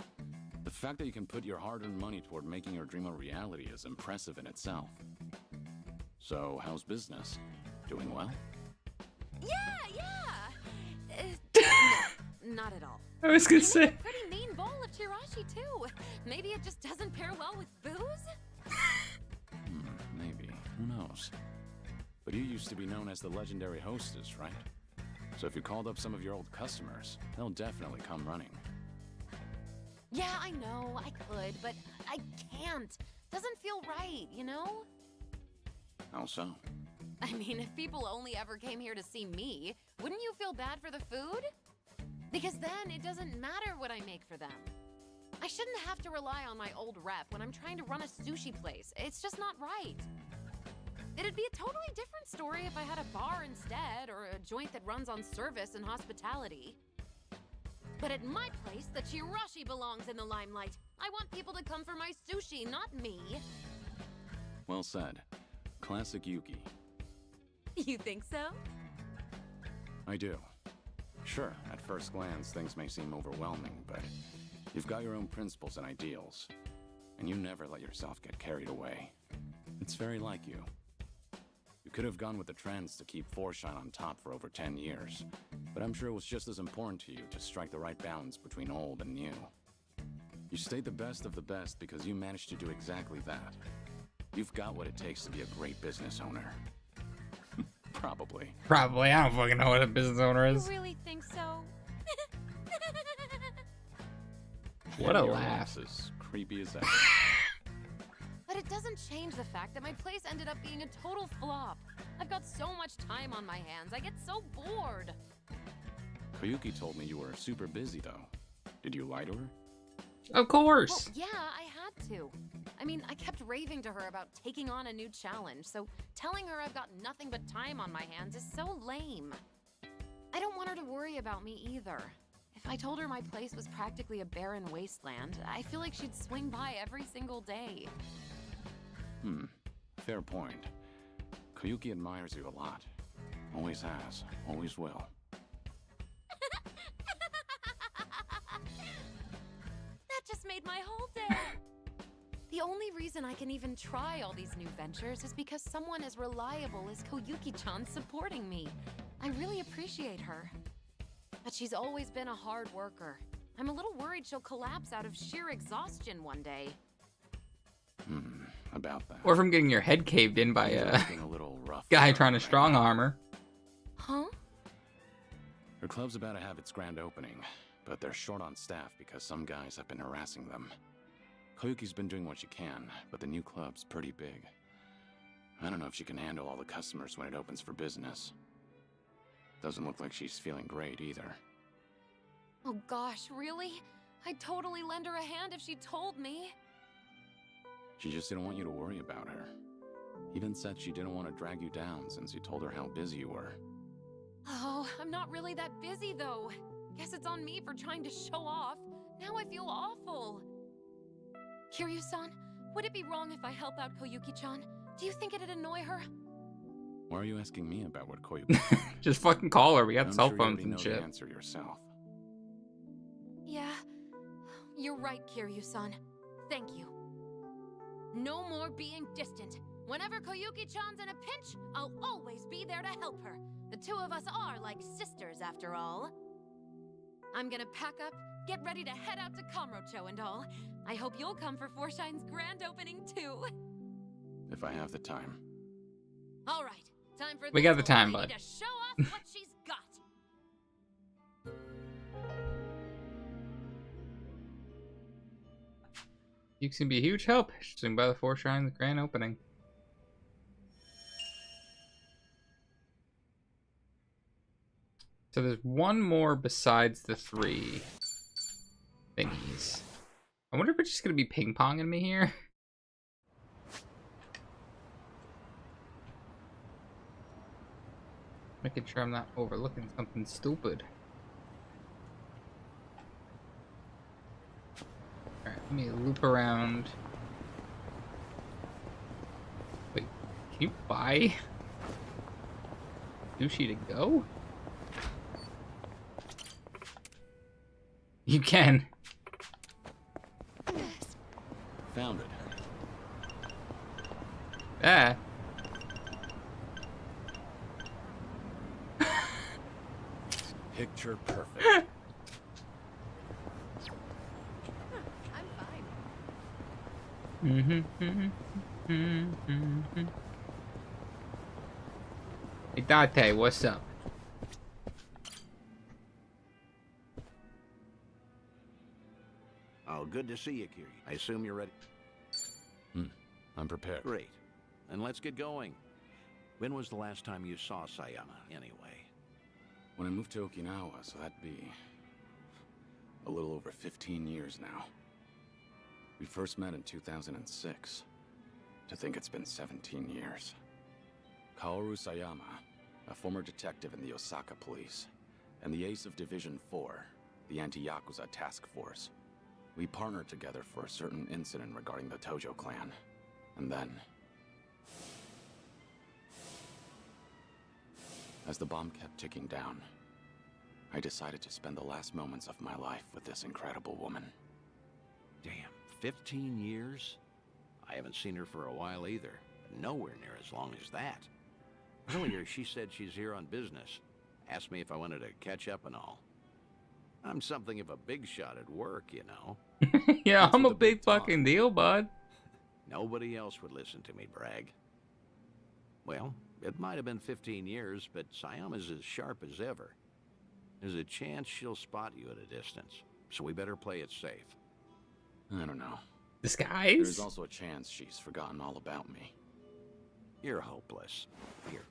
The fact that you can put your hard-earned money toward making your dream a reality is impressive in itself. So, how's business? Doing well? Yeah! No, not at all. I was gonna say. A pretty mean bowl of chirashi, too. Maybe it just doesn't pair well with booze? Maybe. Who knows? But you used to be known as the legendary hostess, right? So if you called up some of your old customers, they'll definitely come running. Yeah, I know, I could, but I can't. Doesn't feel right, you know? How so? I mean, if people only ever came here to see me, wouldn't you feel bad for the food? Because then it doesn't matter what I make for them. I shouldn't have to rely on my old rep when I'm trying to run a sushi place. It's just not right. It'd be a totally different story if I had a bar instead, or a joint that runs on service and hospitality. But at my place, the chirashi belongs in the limelight. I want people to come for my sushi, not me. Well said. Classic Yuki. You think so? I do. Sure, at first glance, things may seem overwhelming, but You've got your own principles and ideals, and you never let yourself get carried away. It's very like you. You could have gone with the trends to keep Forshine on top for over 10 years, but I'm sure it was just as important to you to strike the right balance between old and new. You stayed the best of the best because you managed to do exactly that. You've got what it takes to be a great business owner. Probably. Probably. I don't fucking know what a business owner is. You really think so? What a Your laugh. laugh is creepy as ever. But it doesn't change the fact that my place ended up being a total flop. I've got so much time on my hands, I get so bored. Koyuki told me you were super busy, though. Did you lie to her? Of course. Well, yeah, I had to. I mean, I kept raving to her about taking on a new challenge, so telling her I've got nothing but time on my hands is so lame. I don't want her to worry about me either. If I told her my place was practically a barren wasteland, I feel like she'd swing by every single day. Fair point. Koyuki admires you a lot. Always has, always will. That just made my whole day. The only reason I can even try all these new ventures is because someone as reliable as Koyuki-chan's supporting me. I really appreciate her. But she's always been a hard worker. I'm a little worried she'll collapse out of sheer exhaustion one day. About that. Or from getting your head caved in by a Looking a little rough guy around trying to right strong now. armor. Huh? Her club's about to have its grand opening, but they're short on staff because some guys have been harassing them. Koyuki's been doing what she can, but the new club's pretty big. I don't know if she can handle all the customers when it opens for business. Doesn't look like she's feeling great either. Oh gosh, really? I'd totally lend her a hand if she told me. She just didn't want you to worry about her. Even said she didn't want to drag you down since you told her how busy you were. Oh, I'm not really that busy though. Guess it's on me for trying to show off. Now I feel awful. Kiryu-san, would it be wrong if I help out Koyuki-chan? Do you think it'd annoy her? Why are you asking me about what Koyuki? Just fucking call her. We got I'm cell sure you phones already and know shit. the answer yourself. Yeah, you're right, Kiryu-san. Thank you. No more being distant. Whenever Koyuki-chan's in a pinch, I'll always be there to help her. The two of us are like sisters, after all. I'm gonna pack up, get ready to head out to Kamurocho and all. I hope you'll come for Forshine's grand opening, too. If I have the time. All right, time for We this got the time, old lady bud. to show off what she's got. You can be a huge help. Swing by the Forshine grand opening. So there's one more besides the three thingies. I wonder if it's just gonna be ping-ponging me here. Making sure I'm not overlooking something stupid. Alright, let me loop around. Wait, can you buy sushi to go? You can. Found it. Ah. Picture perfect. I'm fine. Hey Date, what's up? Oh, good to see you, Kiryu. I assume you're ready. I'm prepared. Great. Then let's get going. When was the last time you saw Sayama, anyway? When I moved to Okinawa, so that'd be a little over 15 years now. We first met in 2006. To think it's been 17 years. Kaoru Sayama, a former detective in the Osaka police, and the ace of Division 4, the anti-Yakuza task force. We partnered together for a certain incident regarding the Tojo clan. And then, as the bomb kept ticking down, I decided to spend the last moments of my life with this incredible woman. Damn, 15 years? I haven't seen her for a while either. Nowhere near as long as that. Earlier, she said she's here on business. Asked me if I wanted to catch up and all. I'm something of a big shot at work, you know. Yeah, I'm a big fucking deal, bud. Nobody else would listen to me brag. Well, it might have been 15 years, but Sayama's as sharp as ever. There's a chance she'll spot you at a distance, so we better play it safe. I don't know. Disguise? There's also a chance she's forgotten all about me. You're hopeless. Here.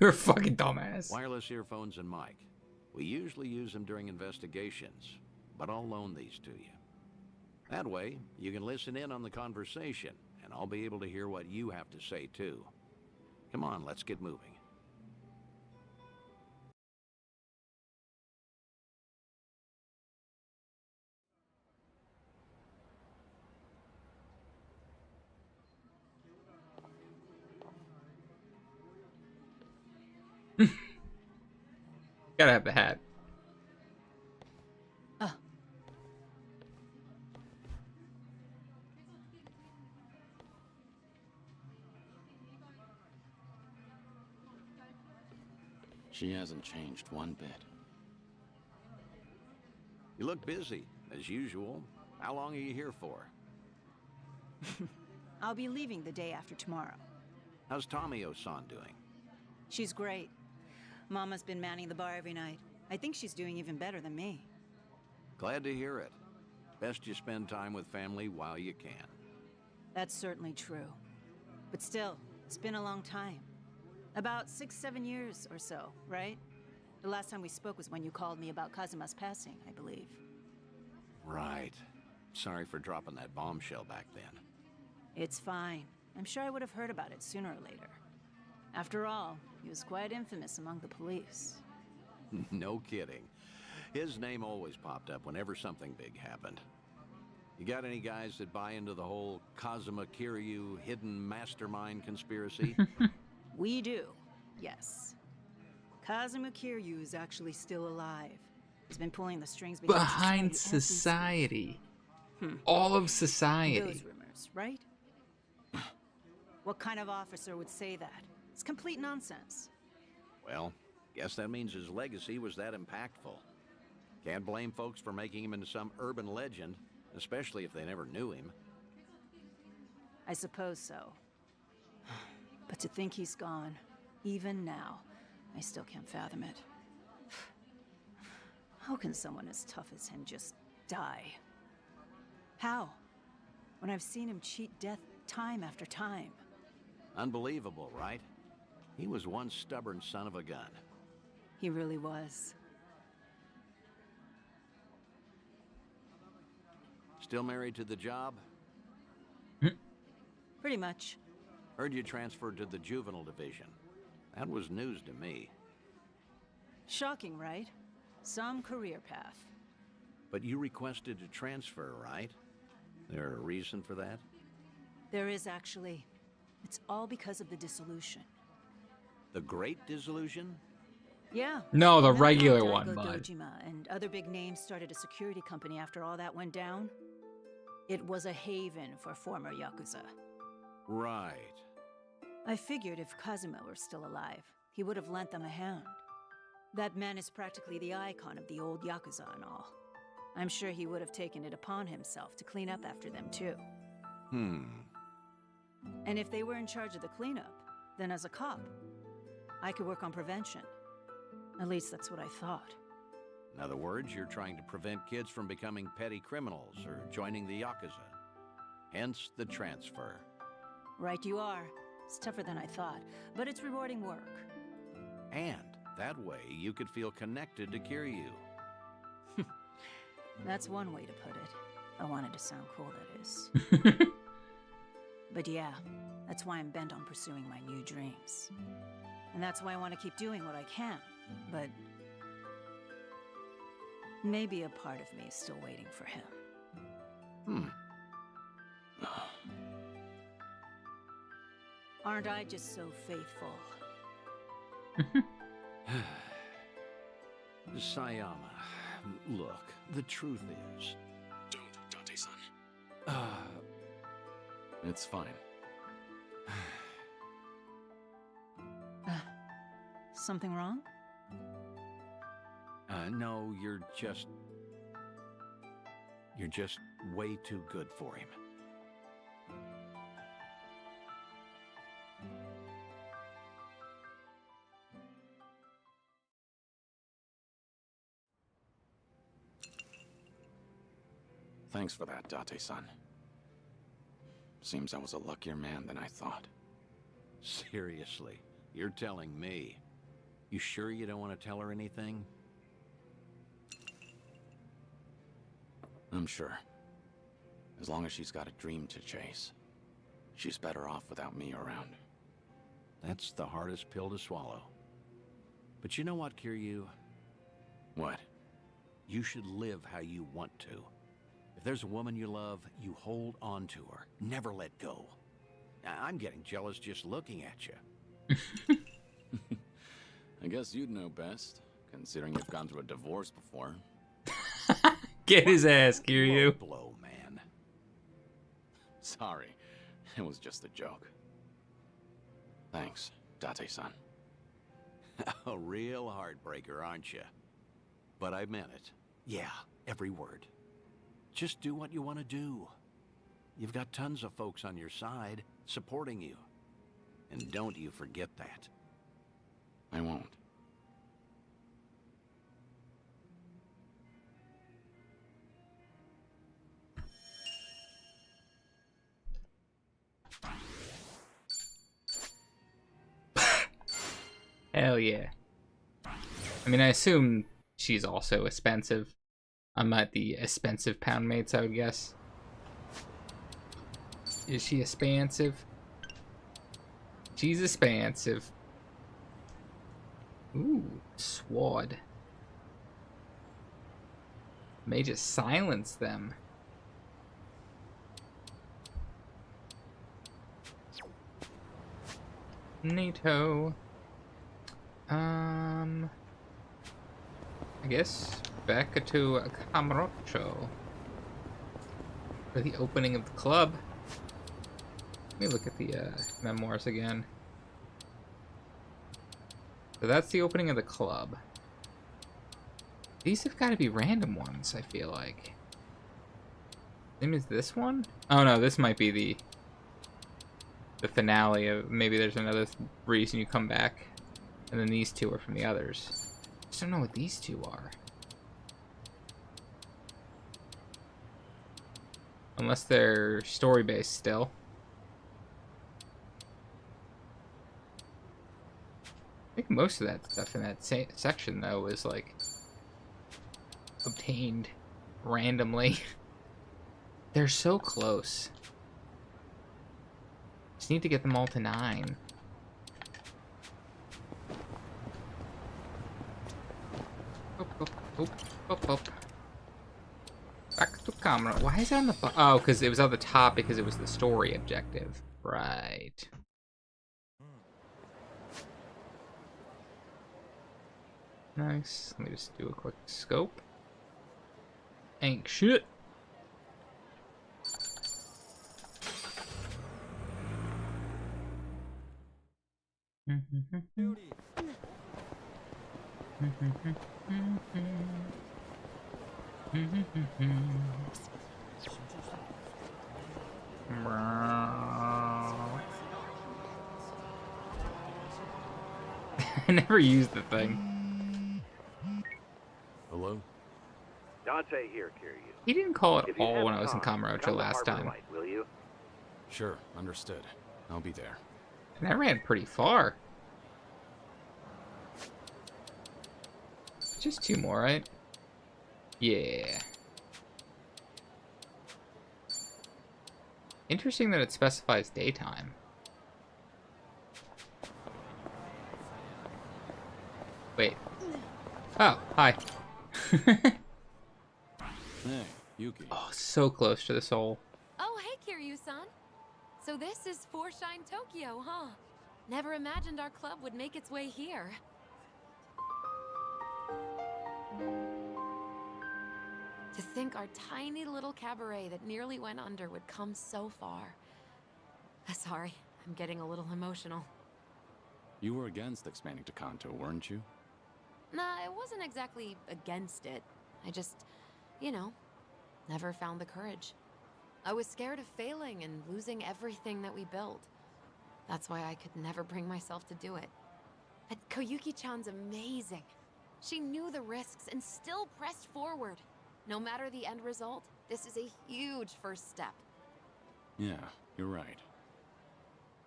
You're a fucking dumbass. Wireless earphones and mic. We usually use them during investigations, but I'll loan these to you. That way, you can listen in on the conversation, and I'll be able to hear what you have to say, too. Come on, let's get moving. Gotta have the hat. She hasn't changed one bit. You look busy, as usual. How long are you here for? I'll be leaving the day after tomorrow. How's Tomio-san doing? She's great. Mama's been manning the bar every night. I think she's doing even better than me. Glad to hear it. Best you spend time with family while you can. That's certainly true. But still, it's been a long time. About 6-7 years or so, right? The last time we spoke was when you called me about Kazuma's passing, I believe. Right. Sorry for dropping that bombshell back then. It's fine. I'm sure I would have heard about it sooner or later. After all, he was quite infamous among the police. No kidding. His name always popped up whenever something big happened. You got any guys that buy into the whole Kazuma Kiryu hidden mastermind conspiracy? We do, yes. Kazuma Kiryu is actually still alive. He's been pulling the strings behind society. All of society. Those rumors, right? What kind of officer would say that? It's complete nonsense. Well, guess that means his legacy was that impactful. Can't blame folks for making him into some urban legend, especially if they never knew him. I suppose so. But to think he's gone, even now, I still can't fathom it. How can someone as tough as him just die? How? When I've seen him cheat death time after time. Unbelievable, right? He was one stubborn son of a gun. He really was. Still married to the job? Pretty much. Heard you transferred to the juvenile division. That was news to me. Shocking, right? Some career path. But you requested a transfer, right? There a reason for that? There is actually. It's all because of the dissolution. The Great Dissolution? Yeah. No, the Remember how regular Daigo one, bud. Dojima and other big names started a security company after all that went down? It was a haven for former Yakuza. Right. I figured if Kazuma were still alive, he would have lent them a hand. That man is practically the icon of the old Yakuza and all. I'm sure he would have taken it upon himself to clean up after them too. And if they were in charge of the cleanup, then as a cop, I could work on prevention. At least that's what I thought. In other words, you're trying to prevent kids from becoming petty criminals or joining the Yakuza. Hence the transfer. Right you are. It's tougher than I thought, but it's rewarding work. And that way you could feel connected to Kiryu. That's one way to put it. I wanted to sound cool, that is. But yeah, that's why I'm bent on pursuing my new dreams. And that's why I want to keep doing what I can. But maybe a part of me is still waiting for him. Aren't I just so faithful? Sayama, look, the truth is... Don't, Dante-san. It's fine. Something wrong? No, you're just way too good for him. Thanks for that, Date-san. Seems I was a luckier man than I thought. Seriously, you're telling me. You sure you don't want to tell her anything? I'm sure. As long as she's got a dream to chase. She's better off without me around. That's the hardest pill to swallow. But you know what, Kiryu? What? You should live how you want to. If there's a woman you love, you hold on to her. Never let go. I'm getting jealous just looking at you. I guess you'd know best, considering you've gone through a divorce before. Get his ass, Kiryu. Blow, man. Sorry, it was just a joke. Thanks, Date-san. A real heartbreaker, aren't you? But I meant it. Yeah, every word. Just do what you want to do. You've got tons of folks on your side, supporting you. And don't you forget that. I won't. Hell yeah. I mean, I assume she's also expensive. I'm at the expensive pound mates, I would guess. Is she expansive? She's expansive. Ooh, sword. May just silence them. Neato. I guess back to Kamurocho for the opening of the club. Let me look at the memoirs again. So that's the opening of the club. These have got to be random ones, I feel like. Same as this one? Oh no, this might be the finale of, maybe there's another reason you come back. And then these two are from the others. I just don't know what these two are. Unless they're story-based still. I think most of that stuff in that section, though, is, like, obtained randomly. They're so close. Just need to get them all to 9. Up. Back to camera. Why is it on the... Oh, because it was on the top because it was the story objective. Right. Nice. Let me just do a quick scope. Ain't shit. I never used the thing. Hello? Dante here, Kiryu. He didn't call it If you all have when I was in time, Kamurocho come to last Harbor time. Light, will you? Sure, understood. I'll be there. And I ran pretty far. Just 2 more, right? Yeah. Interesting that it specifies daytime. Wait. Oh, hi. Hey, Yuki. Oh, so close to the soul. Oh, hey, Kiryu-san. So this is Foreshine Tokyo, huh? Never imagined our club would make its way here. To think our tiny little cabaret that nearly went under would come so far. Sorry, I'm getting a little emotional. You were against expanding to Kanto, weren't you? Nah, I wasn't exactly against it. I just, you know, never found the courage. I was scared of failing and losing everything that we built. That's why I could never bring myself to do it. But Koyuki-chan's amazing. She knew the risks and still pressed forward. No matter the end result, this is a huge first step. Yeah, you're right.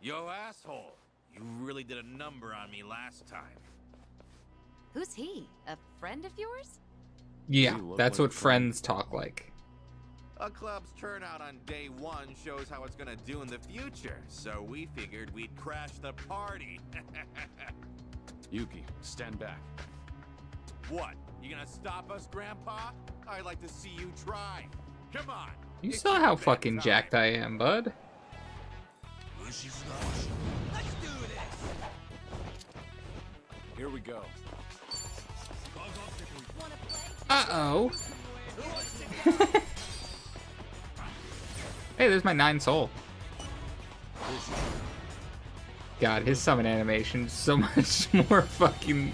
Yo, asshole! You really did a number on me last time. Who's he? A friend of yours? Yeah, that's what friends talk like. A club's turnout on day one shows how it's gonna do in the future, so we figured we'd crash the party. Yuki, stand back. What? You gonna stop us, Grandpa? I'd like to see you try. Come on. You saw how fucking jacked I am, bud. Let's do this. Here we go. Uh-oh. Hey, there's my 9 soul. God, his summon animation is so much more fucking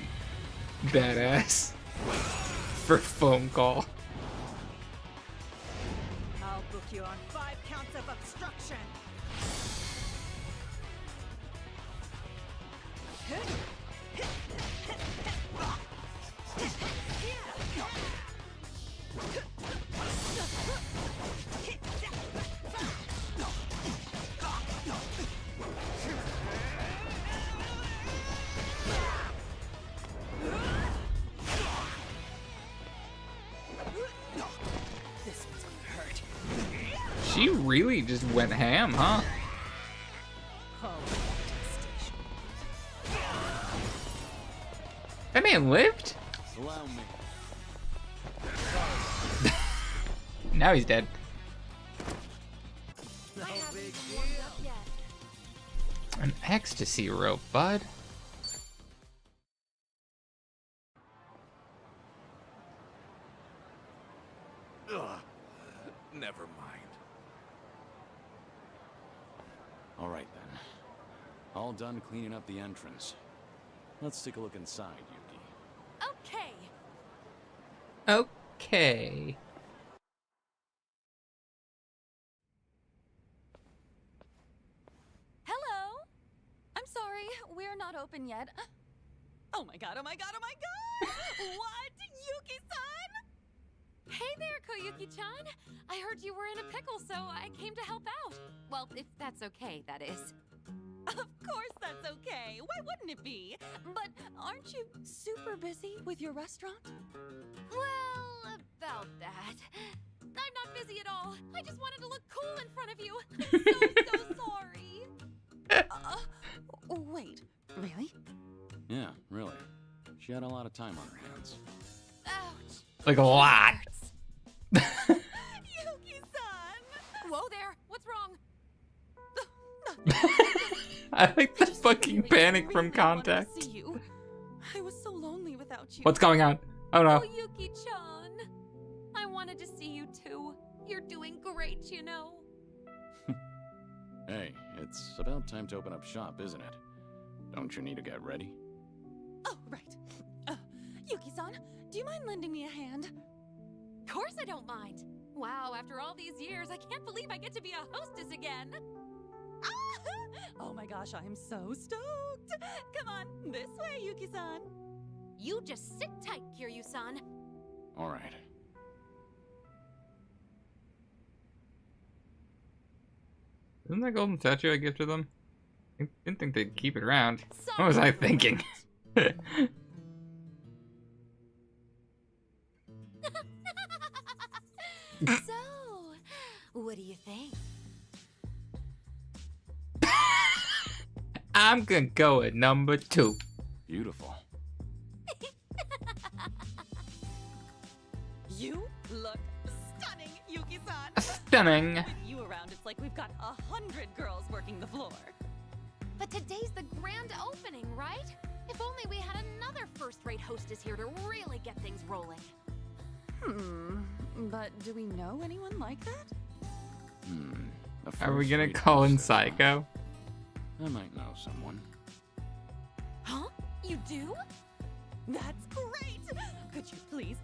badass for phone call. I'll book you on 5 counts of obstruction. She really just went ham, huh? That man lived? Allow me. Now he's dead. An ecstasy rope, bud. Ugh. Never mind. All right then. All done cleaning up the entrance. Let's take a look inside, Yuki. Okay. Okay. Hello? I'm sorry, we're not open yet. Oh my god, oh my god, oh my god! What? Yuki-san? Hey there, Koyuki-chan. I heard you were in a pickle, so I came to help out. Well, if that's okay, that is. Of course that's okay. Why wouldn't it be? But aren't you super busy with your restaurant? Well, about that. I'm not busy at all. I just wanted to look cool in front of you. I'm so sorry. Wait, really? Yeah, really. She had a lot of time on her hands. Ouch. Like a lot. Yuki-san! Whoa there. What's wrong? I like the fucking panic from contact. See you. I was so lonely without you. What's going on? Oh no. Yuki-chan. I wanted to see you too. You're doing great, you know. Hey, it's about time to open up shop, isn't it? Don't you need to get ready? Oh, right. Yuki-san, do you mind lending me a hand? Of course I don't mind. Wow, after all these years, I can't believe I get to be a hostess again. Oh my gosh, I am so stoked. Come on, this way, Yuki-san. You just sit tight, Kiryu-san. All right. Isn't that golden statue I gifted them? I didn't think they'd keep it around. What was I thinking? So, what do you think? I'm gonna go at number 2. Beautiful. You look stunning, Yuki-san. Stunning. With you around, it's like we've got 100 girls working the floor. But today's the grand opening, right? If only we had another first-rate hostess here to really get things rolling. But do we know anyone like that? Are we gonna call in Psycho? I might know someone. Huh? You do? That's great! Could you please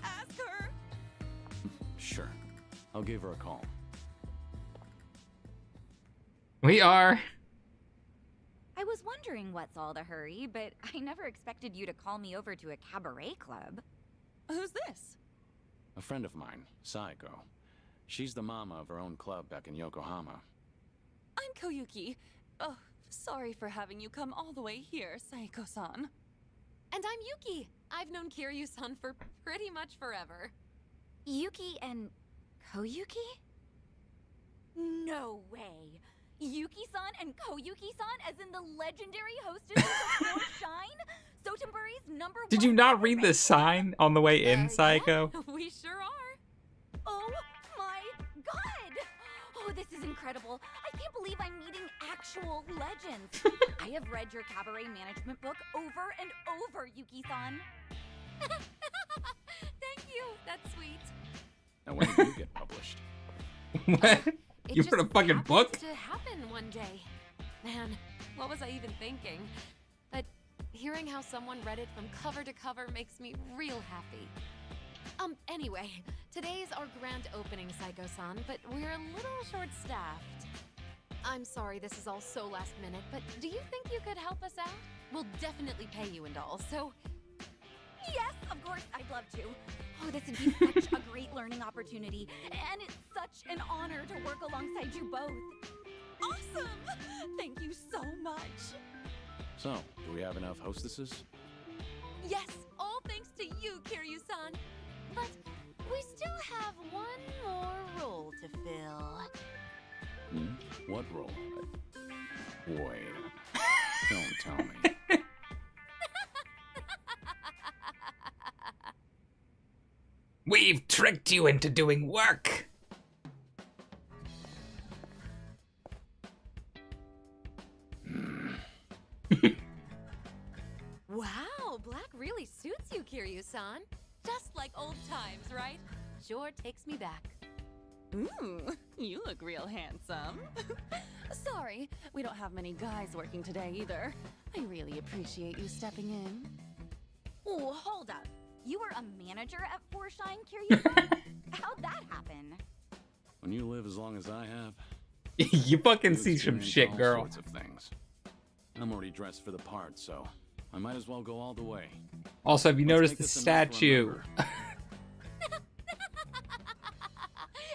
ask her? Sure. I'll give her a call. We are. I was wondering what's all the hurry, but I never expected you to call me over to a cabaret club. Who's this? A friend of mine, Saiko. She's the mama of her own club back in Yokohama. I'm Koyuki. Oh, sorry for having you come all the way here, Saiko-san. And I'm Yuki. I've known Kiryu-san for pretty much forever. Yuki and Koyuki? No way! Yuki-san and Koyuki-san as in the legendary hostess of Four Shine? Sotenburi's number one. Did you not read the sign on the way in, Psycho? Yeah, we sure are. Oh my god! Oh, this is incredible. I can't believe I'm meeting actual legends. I have read your cabaret management book over and over, Yuki-san. Thank you. That's sweet. Now, when did you get published? What? You wrote a fucking book? To happen one day. Man, what was I even thinking? But hearing how someone read it from cover to cover makes me real happy. Anyway, today's our grand opening, Psycho-san, but we're a little short-staffed. I'm sorry this is all so last minute, but do you think you could help us out? We'll definitely pay you and all, so... Yes, of course, I'd love to. Oh, this would be such a great learning opportunity, and it's such an honor to work alongside you both. Awesome! Thank you so much. So, do we have enough hostesses? Yes, all thanks to you, Kiryu-san. But we still have one more role to fill. What role? Wait. Don't tell me. We've tricked you into doing work. Wow, black really suits you, Kiryu-san. Just like old times, right? Sure takes me back. Ooh, you look real handsome. Sorry, we don't have many guys working today either. I really appreciate you stepping in. Oh, hold up. You were a manager at Four Shine, Kiryu-san? How'd that happen? When you live as long as I have, you fucking see some experience shit, all girl. sorts of things. I'm already dressed for the part, so I might as well go all the way. Also, have you Let's noticed make the this a night to statue? remember.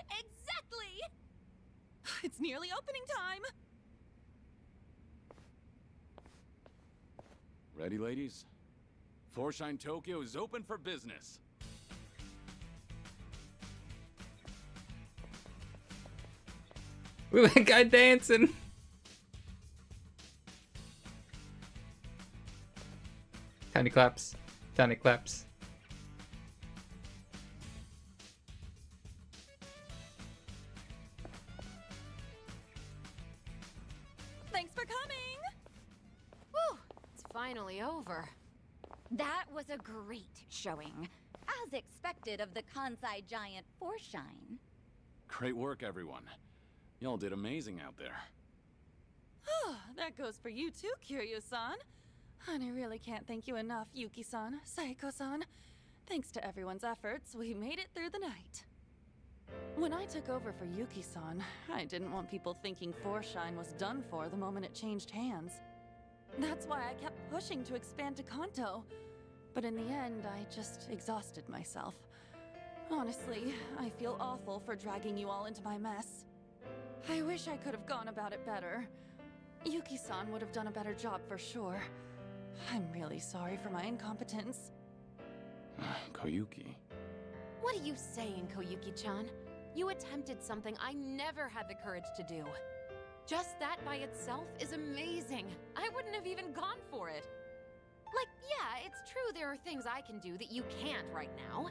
Exactly! It's nearly opening time. Ready, ladies? Four Shine Tokyo is open for business. Look at that guy dancing. Tiny claps. Tiny claps. Thanks for coming! Whew, it's finally over. That was a great showing, as expected of the Kansai giant Four Shine. Great work, everyone. Y'all did amazing out there. That goes for you too, Kiryu-san. And I really can't thank you enough, Yuki-san, Saiko-san. Thanks to everyone's efforts, we made it through the night. When I took over for Yuki-san, I didn't want people thinking Four Shine was done for the moment it changed hands. That's why I kept pushing to expand to Kanto. But in the end, I just exhausted myself. Honestly, I feel awful for dragging you all into my mess. I wish I could have gone about it better. Yuki-san would have done a better job for sure. I'm really sorry for my incompetence. Koyuki. What are you saying, Koyuki-chan? You attempted something I never had the courage to do. Just that by itself is amazing. I wouldn't have even gone for it. Like, yeah, it's true there are things I can do that you can't right now.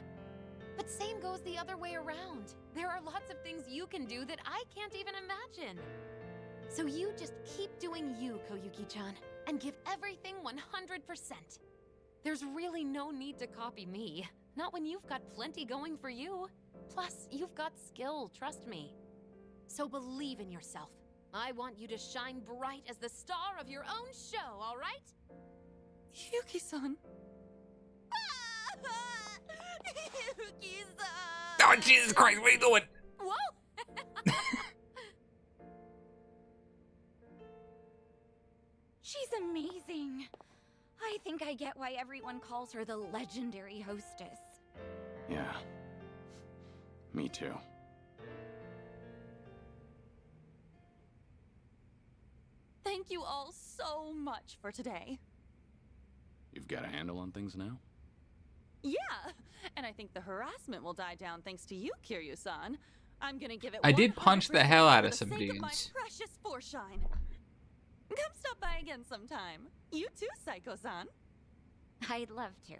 But same goes the other way around. There are lots of things you can do that I can't even imagine. So you just keep doing you, Koyuki-chan, and give everything 100%. There's really no need to copy me. Not when you've got plenty going for you. Plus, you've got skill, trust me. So believe in yourself. I want you to shine bright as the star of your own show, all right? Yuki-san. Yuki-san! Oh, Jesus Christ, what are you doing? Whoa! She's amazing. I think I get why everyone calls her the legendary hostess. Yeah. Me too. Thank you all so much for today. You've got a handle on things now? Yeah, and I think the harassment will die down thanks to you, Kiryu-san. I'm gonna give it I did punch the hell out of for some the sake of my dudes. precious foreshine. Come stop by again sometime. You too, Psycho-san. I'd love to.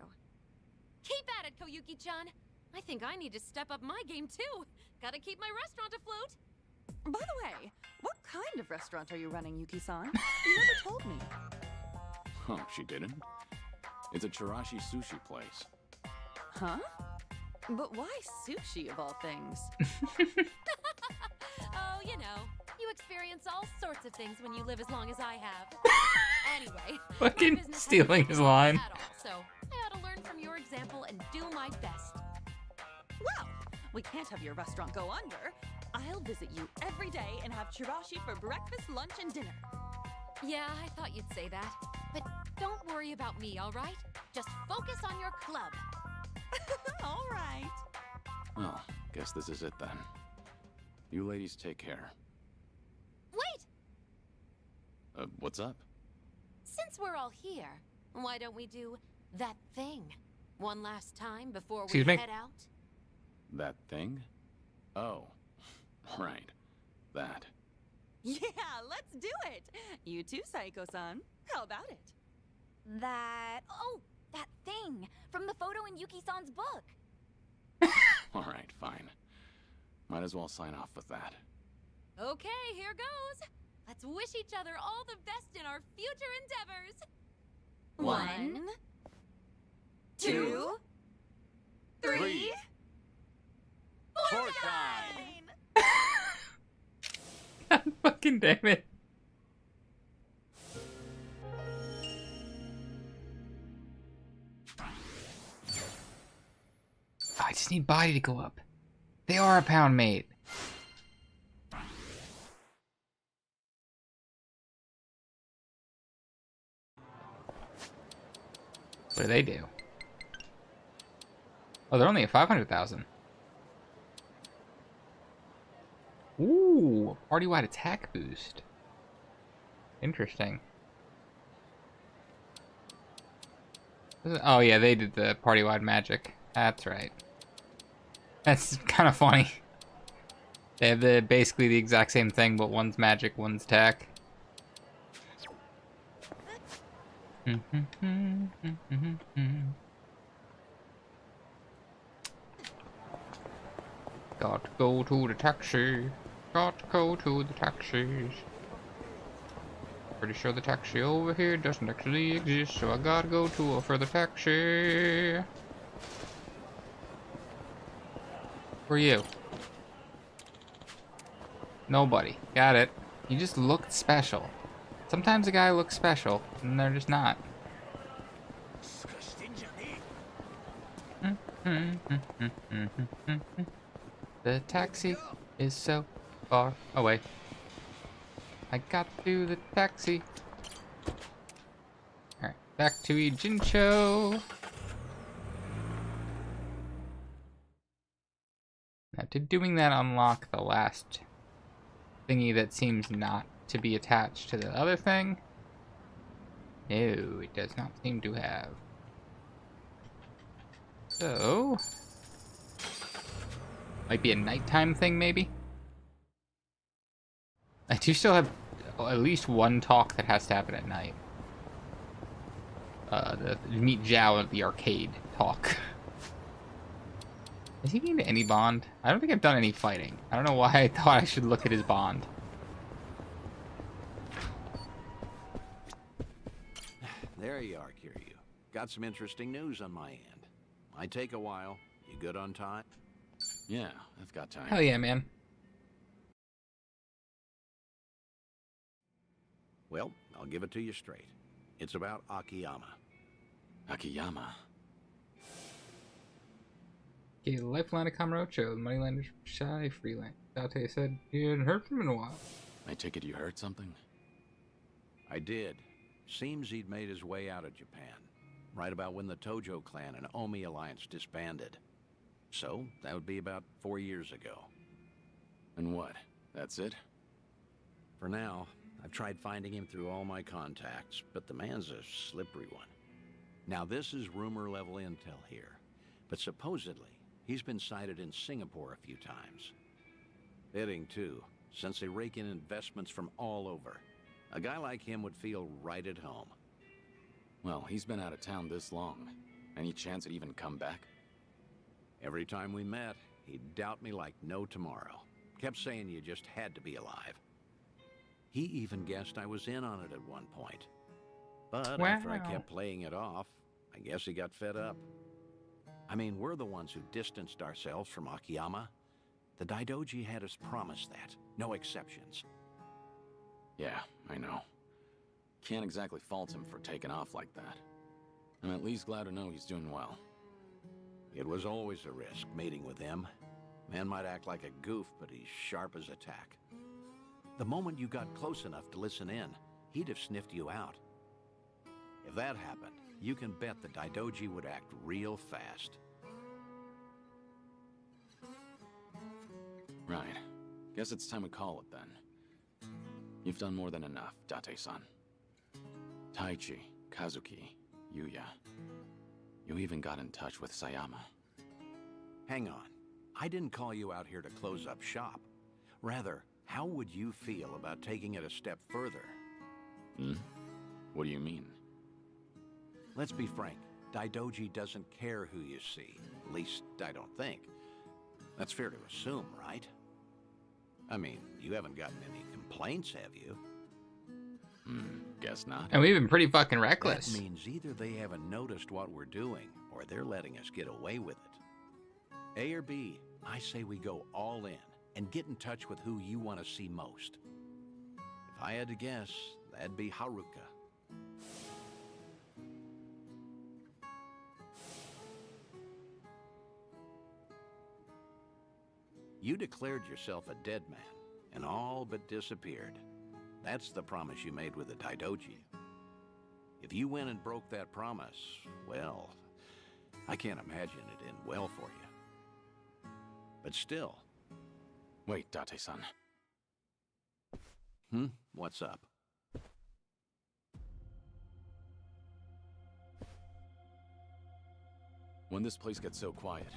Keep at it, Koyuki-chan. I think I need to step up my game too. Gotta keep my restaurant afloat. By the way, what kind of restaurant are you running, Yuki-san? You never told me. Oh, she didn't? It's a Chirashi sushi place. Huh? But why sushi of all things? Oh, you know, you experience all sorts of things when you live as long as I have. Anyway, Fucking my business stealing hasn't his changed line. at all, so I ought to learn from your example and do my best. Well, we can't have your restaurant go under. I'll visit you every day and have chirashi for breakfast, lunch, and dinner. Yeah, I thought you'd say that. But don't worry about me, all right? Just focus on your club. All right. Well, guess this is it then. You ladies take care. Wait! What's up? Since we're all here, why don't we do that thing one last time before we Excuse me? head out? That thing? Oh, right. That. Yeah, let's do it. You too, Psycho-san. How about it? Oh, that thing from the photo in Yuki-san's book. All right, fine. Might as well sign off with that. Okay, here goes. Let's wish each other all the best in our future endeavors. 1, 2, 3. God fucking damn it. I just need body to go up. They are a pound mate. What do they do? Oh, they're only at 500,000. Ooh, party-wide attack boost. Interesting. Oh yeah, they did the party-wide magic. That's right. That's kind of funny. They have basically the exact same thing, but one's magic, one's attack. Got to go to the taxi. Got to go to the taxis. Pretty sure the taxi over here doesn't actually exist, so I gotta go to a further taxi. Where are you? Nobody. Got it. You just looked special. Sometimes a guy looks special, and they're just not. The taxi is so far away. I got to the taxi. Alright, back to Ijincho. Now, did doing that unlock the last thingy that seems not to be attached to the other thing? No, it does not seem to have. So, might be a nighttime thing, maybe? I do still have at least one talk that has to happen at night. The meet Zhao at the arcade talk. Is he getting to any bond? I don't think I've done any fighting. I don't know why I thought I should look at his bond. There you are, Kiryu. Got some interesting news on my end. Might take a while. You good on time? Yeah, I've got time. Hell yeah, man. Well, I'll give it to you straight. It's about Akiyama. Akiyama? Okay, Lifeline of Kamurocho, Moneylander Shy, Freelance. Date said you hadn't heard from him in a while. I take it you heard something? I did. Seems he'd made his way out of Japan, right about when the Tojo clan and Omi alliance disbanded. So, that would be about 4 years ago. And what? That's it? For now, I've tried finding him through all my contacts, but the man's a slippery one. Now, this is rumor-level intel here, but supposedly, he's been sighted in Singapore a few times. Fitting, too, since they rake in investments from all over. A guy like him would feel right at home. Well, he's been out of town this long. Any chance he'd even come back? Every time we met, he'd doubt me like no tomorrow. Kept saying you just had to be alive. He even guessed I was in on it at one point. But after I kept playing it off, I guess he got fed up. I mean, we're the ones who distanced ourselves from Akiyama. The Daidoji had us promise that. No exceptions. Yeah, I know. Can't exactly fault him for taking off like that. I'm at least glad to know he's doing well. It was always a risk, meeting with him. Man might act like a goof, but he's sharp as a tack. The moment you got close enough to listen in, he'd have sniffed you out. If that happened, you can bet the Daidoji would act real fast. Right. Guess it's time we call it then. You've done more than enough, Date-san. Taichi, Kazuki, Yuya. You even got in touch with Sayama. Hang on. I didn't call you out here to close up shop. Rather, how would you feel about taking it a step further? What do you mean? Let's be frank. Daidoji doesn't care who you see. At least, I don't think. That's fair to assume, right? I mean, you haven't gotten any complaints, have you? Guess not. And we've been pretty fucking reckless. That means either they haven't noticed what we're doing, or they're letting us get away with it. A or B, I say we go all in, and get in touch with who you want to see most. If I had to guess, that'd be Haruka. You declared yourself a dead man, and all but disappeared. That's the promise you made with the Daidoji. If you went and broke that promise, well, I can't imagine it end well for you. But still. Wait, Date-san. What's up? When this place gets so quiet,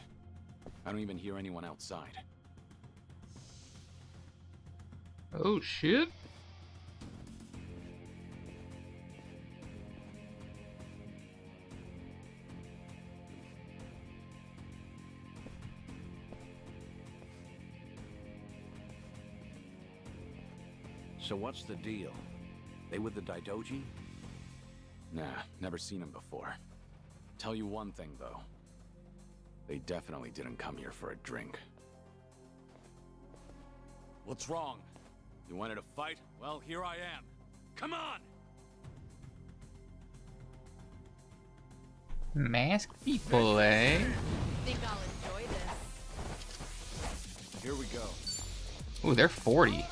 I don't even hear anyone outside. Oh, shit. So what's the deal? They with the Daidoji? Nah, never seen him before. Tell you one thing, though. They definitely didn't come here for a drink. What's wrong? You wanted to fight? Well, here I am. Come on! Masked people, eh? Think I'll enjoy this. Here we go. Ooh, they're 40.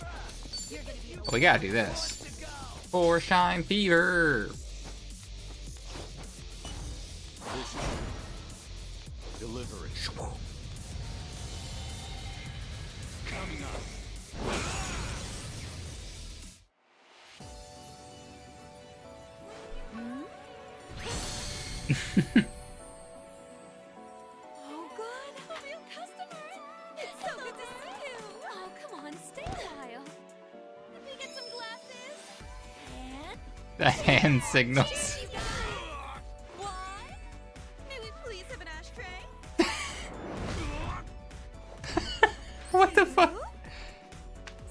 Well, we gotta do this. For Shine Fever. Delivery. Coming up. Oh, good. A real customer. It's so good to see you. Oh, come on, stay a while. Can we get some glasses? And The hand signals. what? May we please have an ashtray? What the fuck?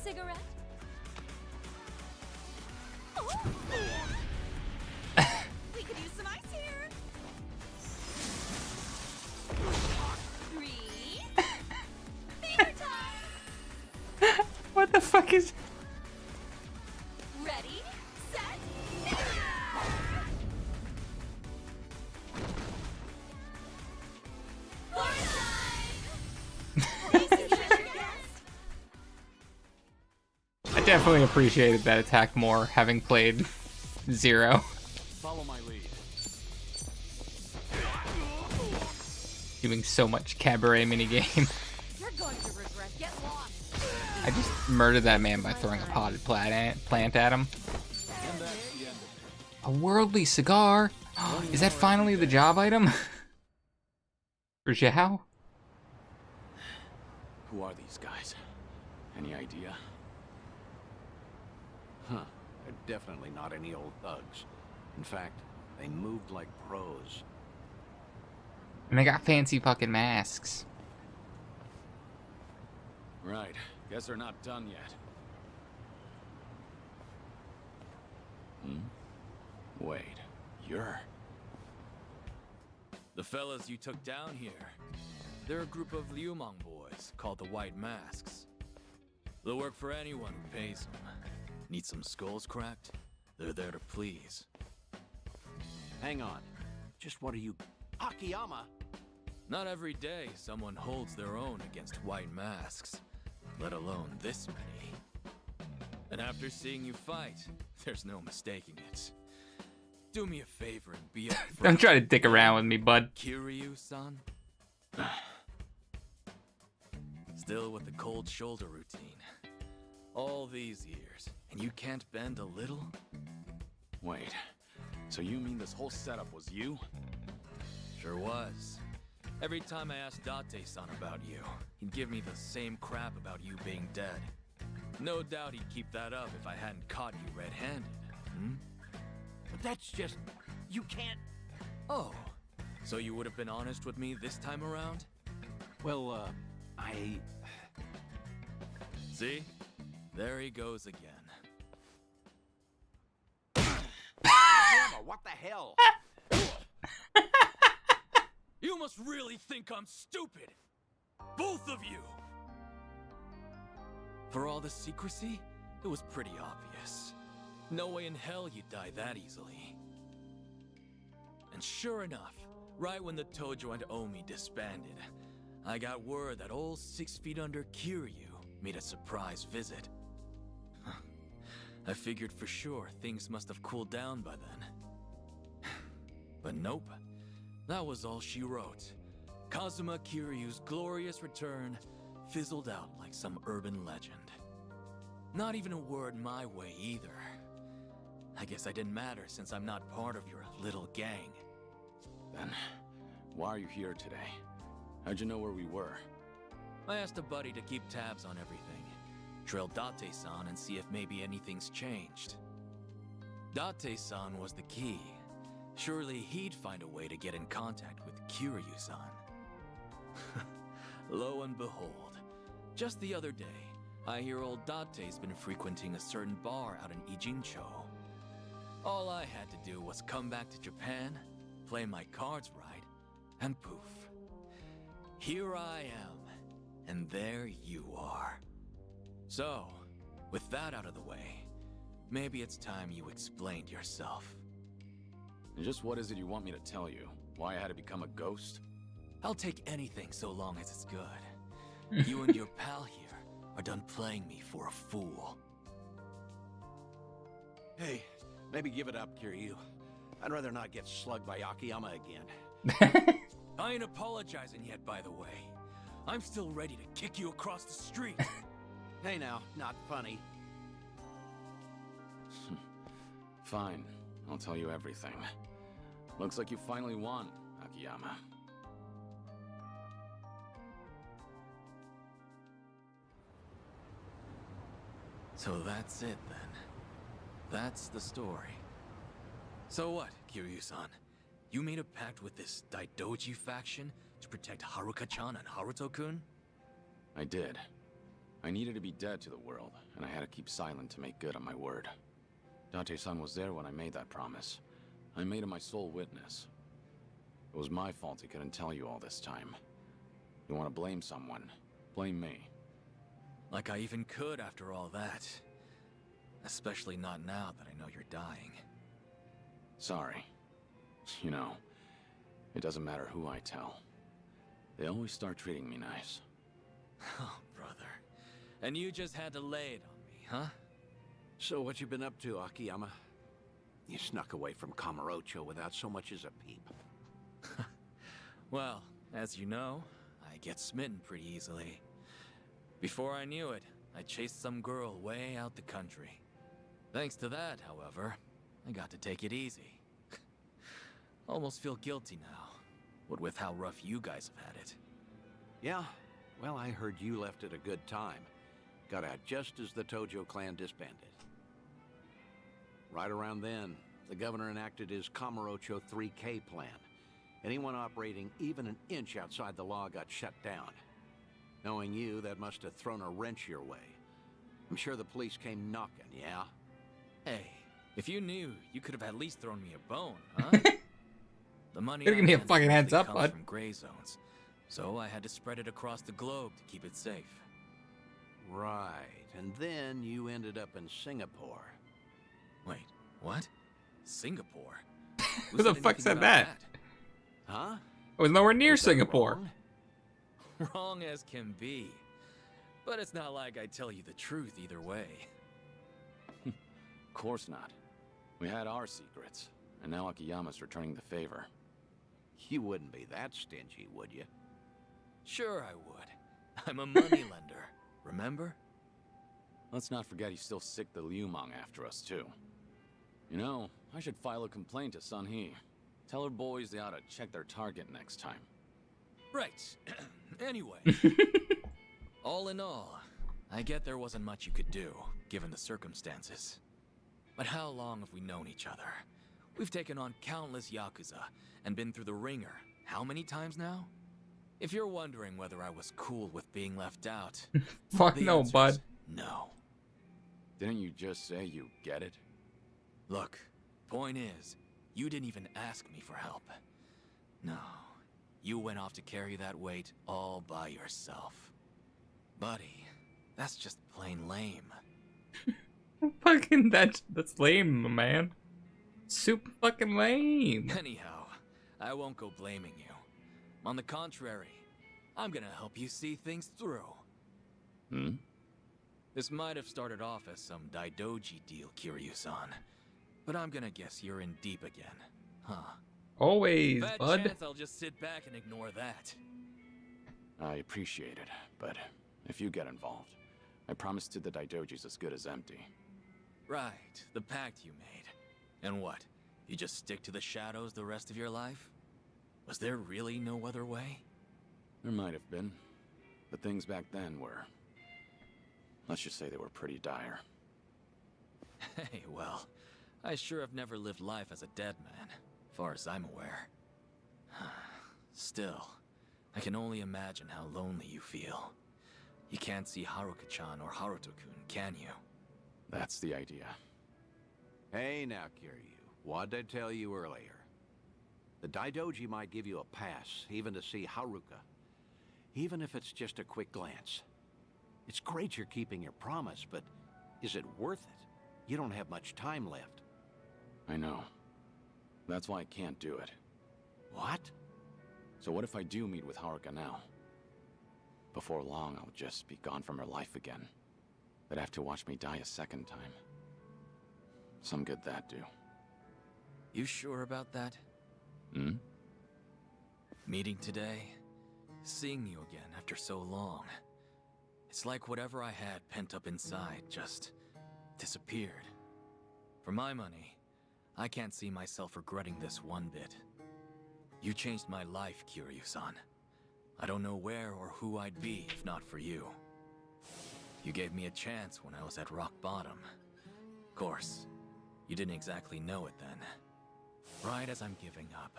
Cigarette? We could use some ice here. definitely appreciated that attack more, having played Zero. Follow my lead. Doing so much cabaret minigame. You're going to regret. Get lost. I just murdered that man by throwing a potted plant at him. A worldly cigar? Is that finally the job item? For Zhao? Who are these guys? Any idea? Huh. They're definitely not any old thugs. In fact, they moved like pros. And they got fancy fucking masks. Right. Guess they're not done yet. Wait. You're... The fellas you took down here. They're a group of Liumang boys called the White Masks. They'll work for anyone who pays them. Need some skulls cracked? They're there to please. Hang on. Just what are you... Akiyama? Not every day someone holds their own against White Masks, let alone this many. And after seeing you fight, there's no mistaking it. Do me a favor and be up front. Don't try to dick around with me, bud. Kiryu-san? Still with the cold shoulder routine. All these years, and you can't bend a little? Wait. So you mean this whole setup was you? Sure was. Every time I asked Date-san about you, he'd give me the same crap about you being dead. No doubt he'd keep that up if I hadn't caught you red-handed. But that's just... You can't... Oh, so you would have been honest with me this time around? Well, I... See? There he goes again. Akiyama, what the hell? You must really think I'm stupid! Both of you! For all the secrecy, it was pretty obvious. No way in hell you'd die that easily. And sure enough, right when the Tojo and Omi disbanded, I got word that old 6 feet under Kiryu made a surprise visit. I figured for sure things must have cooled down by then. But nope. That was all she wrote. Kazuma Kiryu's glorious return fizzled out like some urban legend. Not even a word my way either. I guess I didn't matter since I'm not part of your little gang. Then, why are you here today? How'd you know where we were? I asked a buddy to keep tabs on everything. Trail Date-san and see if maybe anything's changed. Date-san was the key. Surely he'd find a way to get in contact with Kiryu-san. Lo and behold, just the other day, I hear old Date's been frequenting a certain bar out in Ijincho. All I had to do was come back to Japan, play my cards right, and poof. Here I am, and there you are. So, with that out of the way, maybe it's time you explained yourself. And just what is it you want me to tell you? Why I had to become a ghost? I'll take anything so long as it's good. You and your pal here are done playing me for a fool. Hey, maybe give it up, Kiryu. I'd rather not get slugged by Akiyama again. I ain't apologizing yet, by the way. I'm still ready to kick you across the street. Hey now, not funny. Fine, I'll tell you everything. Looks like you finally won, Akiyama. So that's it then. That's the story. So what, Kiryu-san? You made a pact with this Daidoji faction to protect Haruka-chan and Haruto-kun? I did. I needed to be dead to the world, and I had to keep silent to make good on my word. Date-san was there when I made that promise. I made him my sole witness. It was my fault he couldn't tell you all this time. You want to blame someone? Blame me. Like I even could after all that. Especially not now that I know you're dying. Sorry. You know, it doesn't matter who I tell. They always start treating me nice. Oh, brother. And you just had to lay it on me, huh? So what you been up to, Akiyama? You snuck away from Kamurocho without so much as a peep. Well, as you know, I get smitten pretty easily. Before I knew it, I chased some girl way out the country. Thanks to that, however, I got to take it easy. Almost feel guilty now, what with how rough you guys have had it. Yeah, well, I heard you left at a good time. Got out just as the Tojo clan disbanded. Right around then, the governor enacted his Kamurocho 3K plan. Anyone operating even an inch outside the law got shut down. Knowing you, that must have thrown a wrench your way. I'm sure the police came knocking, yeah? Hey, if you knew, you could have at least thrown me a bone, huh? The money Give me a spent fucking heads mostly up, comes bud. from gray zones, so I had to spread it across the globe to keep it safe. Right, and then you ended up in Singapore. Wait, what? Singapore? Who the fuck said that? Huh? I was nowhere near Was that Singapore. wrong? Wrong as can be. But it's not like I tell you the truth either way. Of course not. We had our secrets, and now Akiyama's returning the favor. You wouldn't be that stingy, would you? Sure I would. I'm a moneylender, remember? Let's not forget he's still sick the Liumang after us, too. You know, I should file a complaint to Sun Hee. Tell her boys they ought to check their target next time. Right. Anyway. All in all, I get there wasn't much you could do, given the circumstances. But how long have we known each other? We've taken on countless Yakuza, and been through the ringer. How many times now? If you're wondering whether I was cool with being left out... Fuck the no, answer's bud. No. Didn't you just say you get it? Look, point is, you didn't even ask me for help. No, you went off to carry that weight all by yourself. Buddy, that's just plain lame. Fucking that's lame, man. Super fucking lame. Anyhow, I won't go blaming you. On the contrary, I'm gonna help you see things through. Hmm? This might have started off as some Daidoji deal, Kiryu-san. But I'm gonna guess you're in deep again, huh? Always, Bad bud. chance I'll just sit back and ignore that. I appreciate it, but if you get involved, I promise to the Daidoji's as good as empty. Right, the pact you made. And what? You just stick to the shadows the rest of your life? Was there really no other way? There might have been, but things back then were... let's just say they were pretty dire. Hey, well, I sure have never lived life as a dead man, far as I'm aware. Still, I can only imagine how lonely you feel. You can't see Haruka-chan or Haruto-kun, can you? That's the idea. Hey now, Kiryu. What'd I tell you earlier? The Daidoji might give you a pass, even to see Haruka. Even if it's just a quick glance. It's great you're keeping your promise, but is it worth it? You don't have much time left. I know. That's why I can't do it. What? So what if I do meet with Haruka now? Before long, I'll just be gone from her life again. They'd have to watch me die a second time. Some good that do. You sure about that? Hmm? Meeting today, seeing you again after so long. It's like whatever I had pent up inside just disappeared. For my money, I can't see myself regretting this one bit. You changed my life, Kiryu-san. I don't know where or who I'd be if not for you. You gave me a chance when I was at rock bottom. Of course, you didn't exactly know it then. Right as I'm giving up,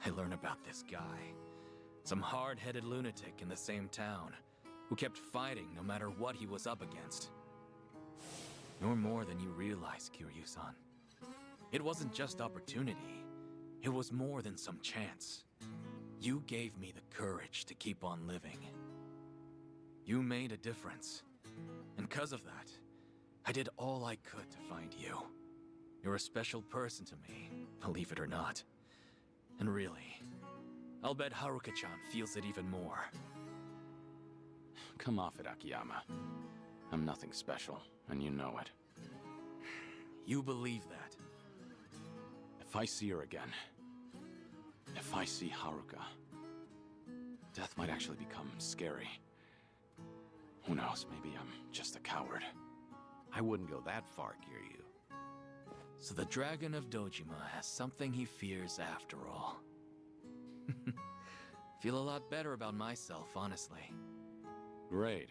I learn about this guy. Some hard-headed lunatic in the same town, who kept fighting no matter what he was up against. You're more than you realize, Kiryu-san. It wasn't just opportunity. It was more than some chance. You gave me the courage to keep on living. You made a difference. And because of that, I did all I could to find you. You're a special person to me, believe it or not. And really, I'll bet Haruka-chan feels it even more. Come off it, Akiyama. I'm nothing special, and you know it. You believe that? If I see her again, if I see Haruka, death might actually become scary. Who knows, maybe I'm just a coward. I wouldn't go that far, Kiryu. So the Dragon of Dojima has something he fears after all. Feel a lot better about myself, honestly. Great.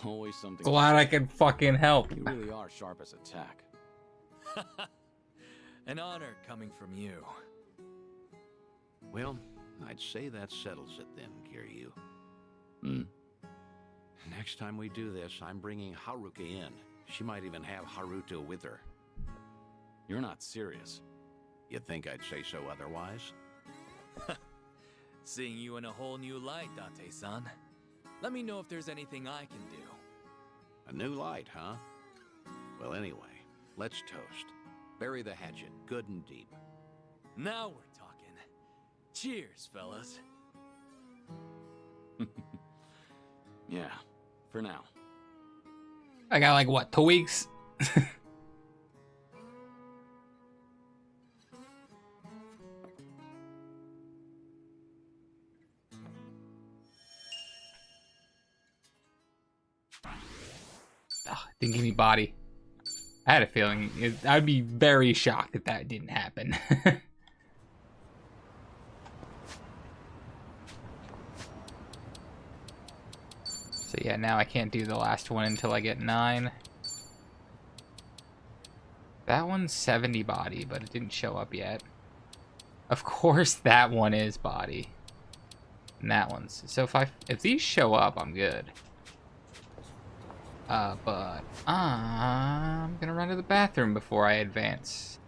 Always something. Glad I can fucking help. You really are sharp as a tack. An honor coming from you. Well, I'd say that settles it then, Kiryu. Hmm. Next time we do this, I'm bringing Haruka in. She might even have Haruto with her. You're not serious. You'd think I'd say so otherwise? Seeing you in a whole new light, Date-san. Let me know if there's anything I can do. A new light, huh? Well, anyway, let's toast. Bury the hatchet good and deep. Now we're talking. Cheers, fellas. Yeah, for now. I got like, what, 2 weeks? Didn't give me body. I had a feeling I'd be very shocked if that didn't happen. So yeah, now I can't do the last one until I get 9. That one's 70 body, but it didn't show up yet. Of course that one is body. And that one's... So if these show up, I'm good. But I'm gonna run to the bathroom before I advance.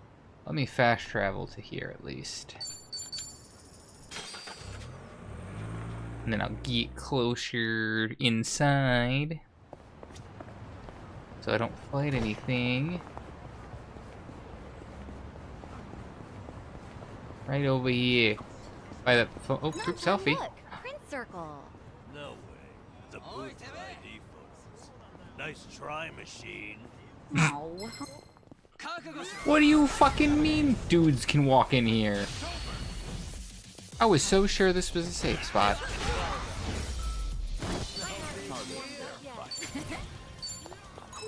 Let me fast travel to here at least. And then I'll get closer inside. So I don't fight anything. Right over here. By the phone. Oh, group selfie. Look, print circle. No way. It's a booth for ID folks. Nice try, machine. No. What do you fucking mean dudes can walk in here? I was so sure this was a safe spot.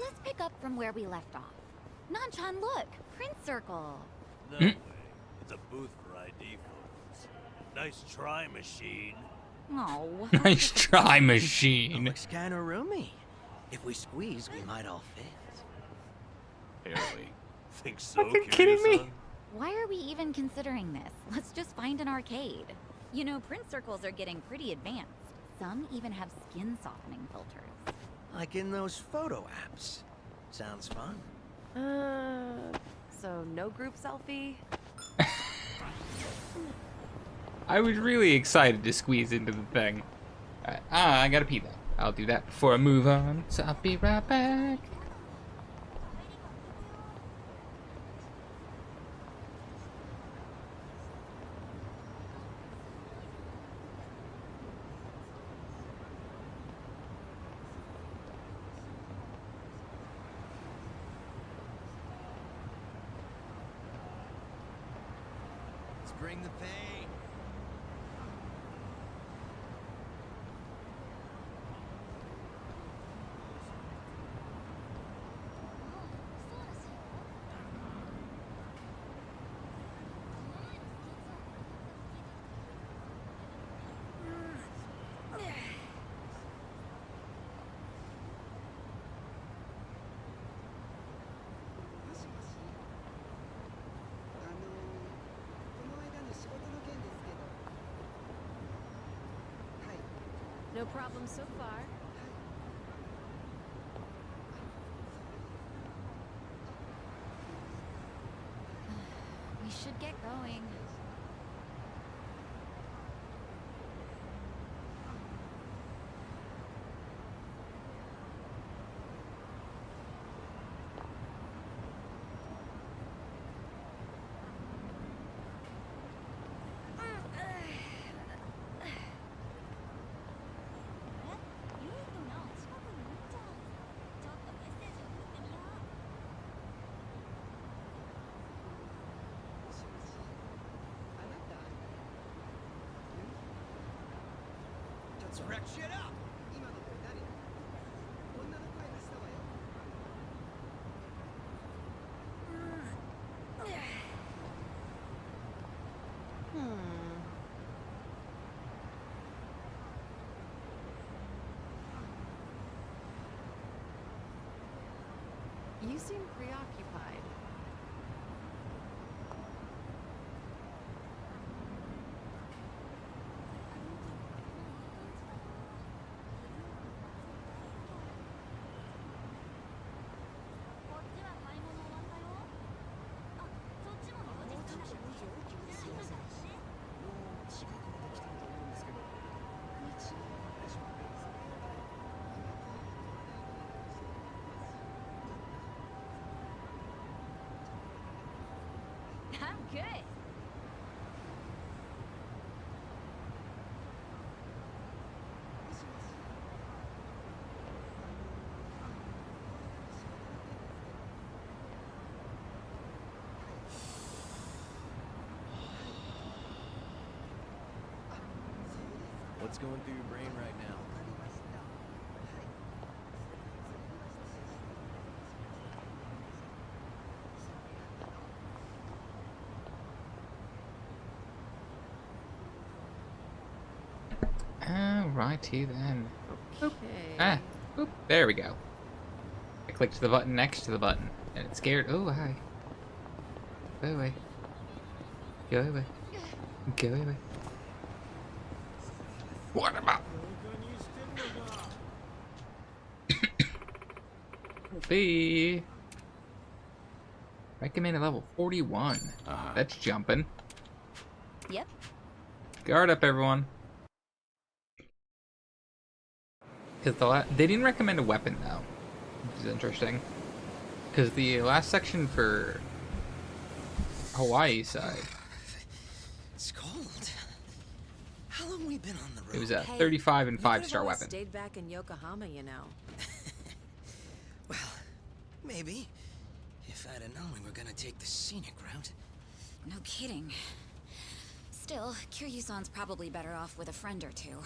Let's pick up from where we left off. Nanchan, look, print circle. No way. It's a booth for ID folks. Nice try, machine. No. Nice try, machine. Looks kind of roomy. If we squeeze, we might all fit. Barely. Think so? Fucking kidding me? Why are we even considering this? Let's just find an arcade. You know, print circles are getting pretty advanced. Some even have skin softening filters. Like in those photo apps. Sounds fun. So no group selfie? I was really excited to squeeze into the thing. Alright, I gotta pee though. I'll do that before I move on, so I'll be right back. Let's bring the pain. No problem so far. We should get going. Let's wreck shit up! You seem preoccupied. I'm good. What's going through your brain right now? Alrighty then. Okay. Ah, oop, there we go. I clicked the button next to the button, and it scared. Oh, hi. Go away. Go away. Go away. What about? B. Recommended level 41. That's jumping. Yep. Guard up, everyone. Because they didn't recommend a weapon, though, which is interesting. Because the last section for Hawaii side, It's cold. How long we been on the road? it was a 35 and You could've 5-star always weapon. Stayed back in Yokohama, you know. Maybe. If I'd have known we were gonna take the scenic route. No kidding. Still, Kiryu-san's probably better off with a friend or two.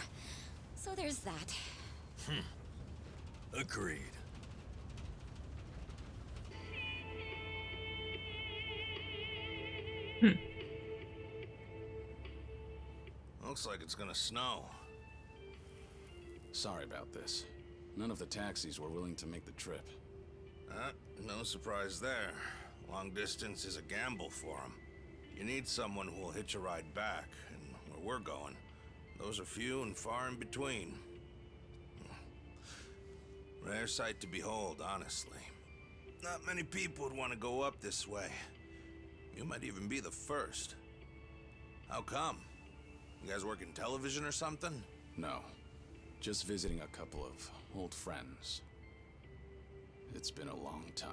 So there's that. Agreed. Looks like it's gonna snow. Sorry about this. None of the taxis were willing to make the trip. No surprise there. Long distance is a gamble for them. You need someone who will hitch a ride back, and where we're going, those are few and far in between. Rare sight to behold, honestly. Not many people would want to go up this way. You might even be the first. How come? You guys work in television or something? No. Just visiting a couple of old friends. It's been a long time.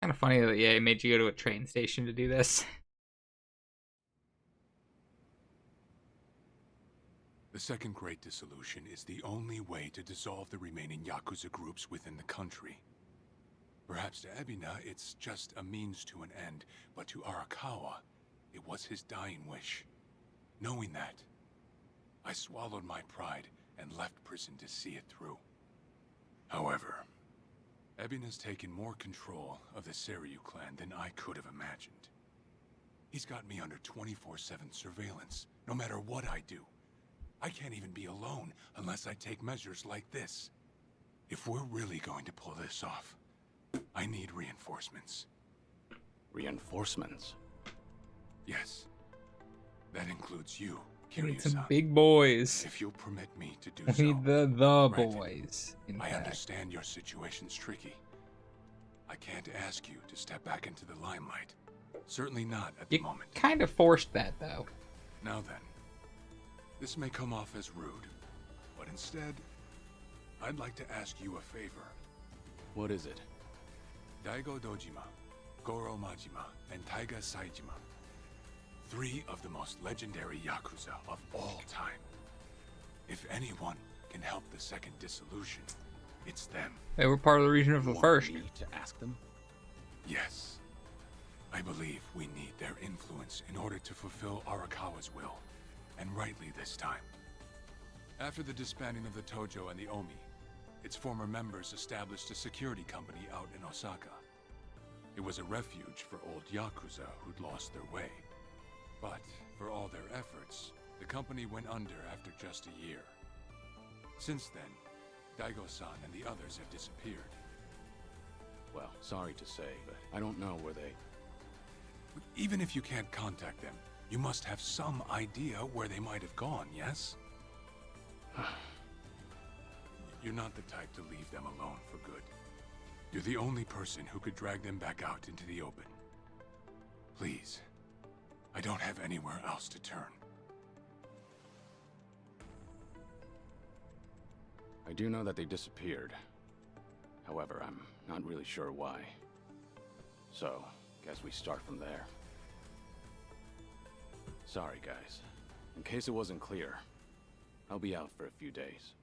Kind of funny that it made you go to a train station to do this. The Second Great Dissolution is the only way to dissolve the remaining Yakuza groups within the country. Perhaps to Ebina, it's just a means to an end, but to Arakawa, it was his dying wish. Knowing that, I swallowed my pride and left prison to see it through. However, Ebina's taken more control of the Seiryu clan than I could have imagined. He's got me under 24/7 surveillance, no matter what I do. I can't even be alone unless I take measures like this. If we're really going to pull this off, I need reinforcements. Reinforcements? Yes. That includes you, We need some Kiryu-san. big boys. If you'll permit me to do We so. need the Granted, boys. In I fact. understand your situation's tricky. I can't ask you to step back into the limelight. Certainly not at the You moment. kind of forced that, though. Now then, this may come off as rude, but instead, I'd like to ask you a favor. What is it? Daigo Dojima, Goro Majima, and Taiga Saijima. 3 of the most legendary Yakuza of all time. If anyone can help the second dissolution, it's them. They were part of the reason of the first. Me to ask them? Yes. I believe we need their influence in order to fulfill Arakawa's will, and rightly this time. After the disbanding of the Tojo and the Omi, its former members established a security company out in Osaka. It was a refuge for old Yakuza who'd lost their way. But for all their efforts, the company went under after just a year. Since then, Daigo-san and the others have disappeared. Well, sorry to say, but I don't know where they... But even if you can't contact them, you must have some idea where they might have gone, yes? You're not the type to leave them alone for good. You're the only person who could drag them back out into the open. Please, I don't have anywhere else to turn. I do know that they disappeared. However, I'm not really sure why. So, guess we start from there. Sorry, guys. In case it wasn't clear, I'll be out for a few days.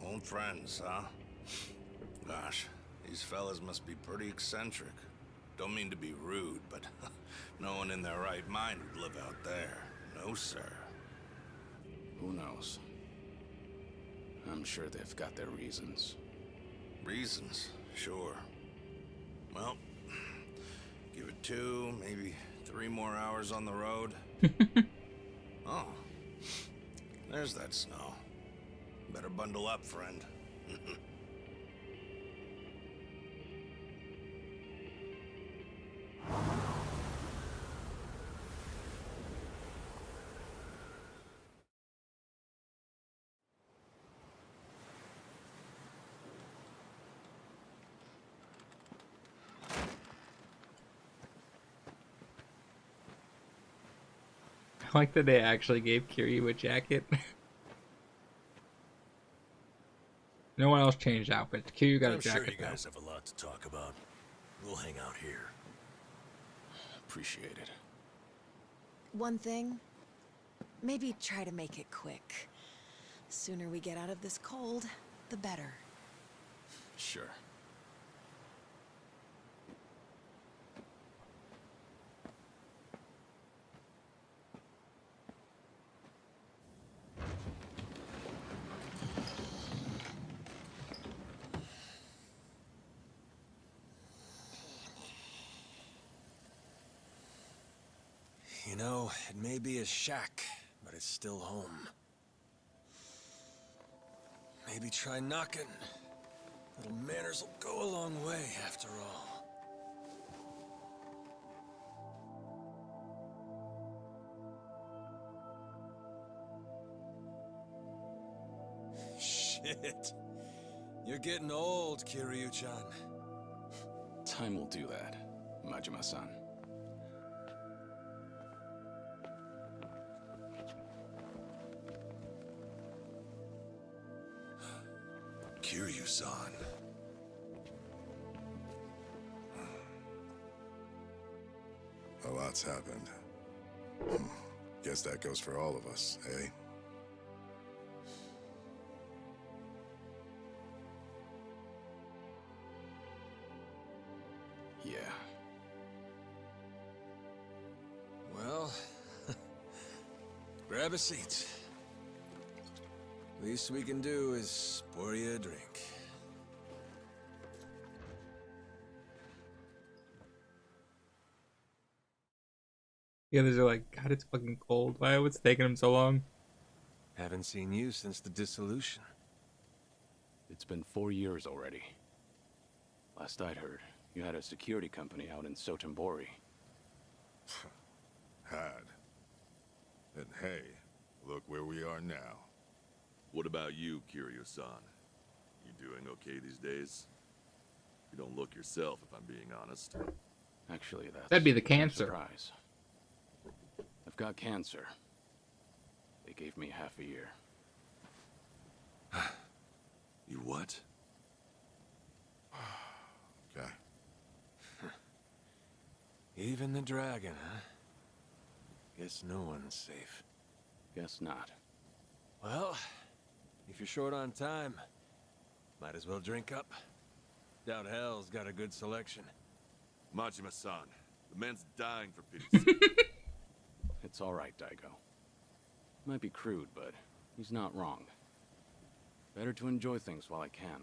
Old friends, huh? Gosh, these fellas must be pretty eccentric. Don't mean to be rude, but no one in their right mind would live out there. No, sir. Who knows? I'm sure they've got their reasons. Reasons? Sure. Well, give it 2, maybe 3 more hours on the road. Oh, there's that snow. Better bundle up, friend. I like that they actually gave Kiryu a jacket. No one else changed outfits. Kiryu got a jacket. I'm sure you guys have a lot to talk about. We'll hang out here. Appreciate it. One thing, maybe try to make it quick. The sooner we get out of this cold, the better. Sure. You know, it may be a shack, but it's still home. Maybe try knocking. Little manners will go a long way, after all. Shit. You're getting old, Kiryu-chan. Time will do that, Majima-san. Kiryu-san. A lot's happened. Guess that goes for all of us, eh? Yeah. Well, grab a seat. Least we can do is pour you a drink. The others are like, God, it's fucking cold. Why was it taking him so long? Haven't seen you since the dissolution. It's been 4 years already. Last I'd heard, you had a security company out in Sotenbori. Had. And hey, look where we are now. What about you, Kiryu-san? You doing okay these days? You don't look yourself, if I'm being honest. Actually, That'd be the no cancer. surprise. I've got cancer. They gave me half a year. You what? Okay. Even the dragon, huh? Guess no one's safe. Guess not. Well, if you're short on time, might as well drink up. Doubt Hell's got a good selection. Majima-san, the man's dying for pity's sake. It's all right, Daigo. Might be crude, but he's not wrong. Better to enjoy things while I can.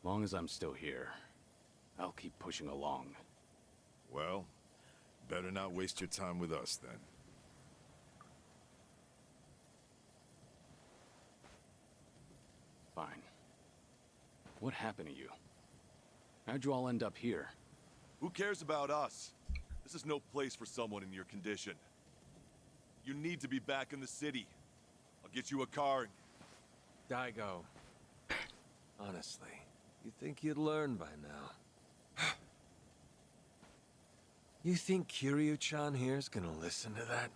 Long as I'm still here, I'll keep pushing along. Well, better not waste your time with us, then. Fine. What happened to you? How'd you all end up here? Who cares about us? This is no place for someone in your condition. You need to be back in the city. I'll get you a car. Daigo. Honestly, you'd think you'd learn by now. You think Kiryu-chan here's gonna listen to that?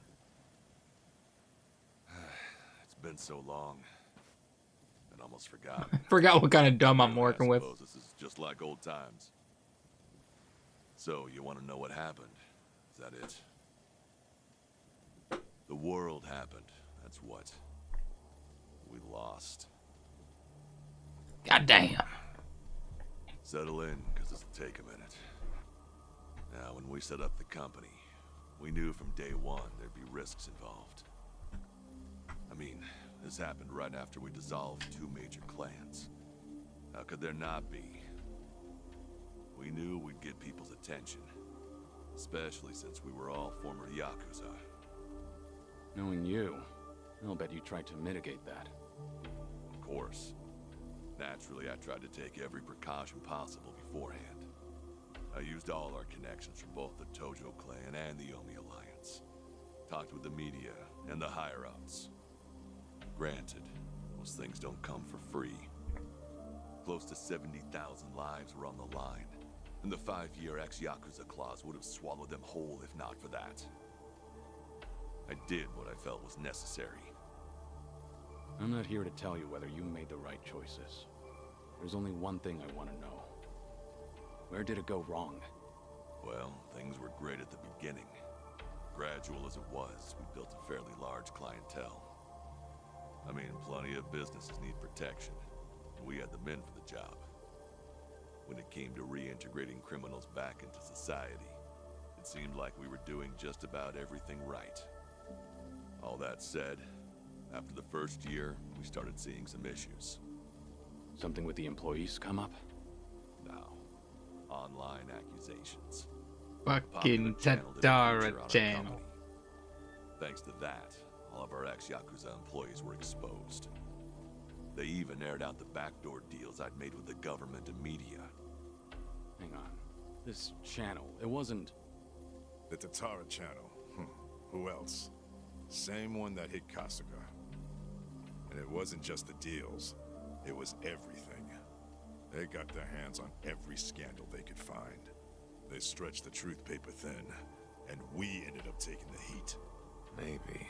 It's been so long. I almost forgot. Forgot what kind of dumb I'm working with. I suppose this is just like old times. So, you want to know what happened? Is that it? The world happened. That's what. We lost. Goddamn. Settle in, because this'll take a minute. Now, when we set up the company, we knew from day one there'd be risks involved. I mean, this happened right after we dissolved 2 major clans. How could there not be? We knew we'd get people's attention, especially since we were all former Yakuza. Knowing you, I'll bet you tried to mitigate that. Of course. Naturally, I tried to take every precaution possible beforehand. I used all our connections from both the Tojo clan and the Omi Alliance. Talked with the media and the higher-ups. Granted, those things don't come for free. Close to 70,000 lives were on the line, and the 5-year ex-Yakuza clause would have swallowed them whole if not for that. I did what I felt was necessary. I'm not here to tell you whether you made the right choices. There's only one thing I want to know. Where did it go wrong? Well, things were great at the beginning. Gradual as it was, we built a fairly large clientele. I mean, plenty of businesses need protection, and we had the men for the job. When it came to reintegrating criminals back into society, it seemed like we were doing just about everything right. All that said, after the first year, we started seeing some issues. Something with the employees come up? No. Online accusations. Fucking Tatara channel. Thanks to that, all of our ex-Yakuza employees were exposed. They even aired out the backdoor deals I'd made with the government and media. Hang on. This channel, it wasn't... The Tatara channel. Who else? Same one that hit Kasuga. And it wasn't just the deals. It was everything. They got their hands on every scandal they could find. They stretched the truth paper thin, and we ended up taking the heat. Maybe.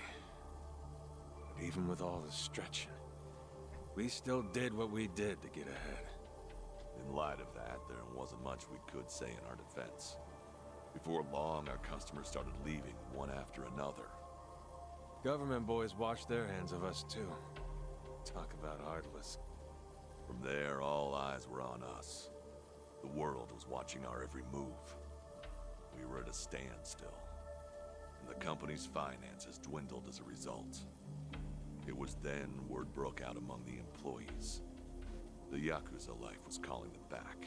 But even with all the stretching, we still did what we did to get ahead. In light of that, there wasn't much we could say in our defense. Before long, our customers started leaving, one after another. Government boys washed their hands of us, too. Talk about heartless. From there, all eyes were on us. The world was watching our every move. We were at a standstill, and the company's finances dwindled as a result. It was then word broke out among the employees. The Yakuza life was calling them back.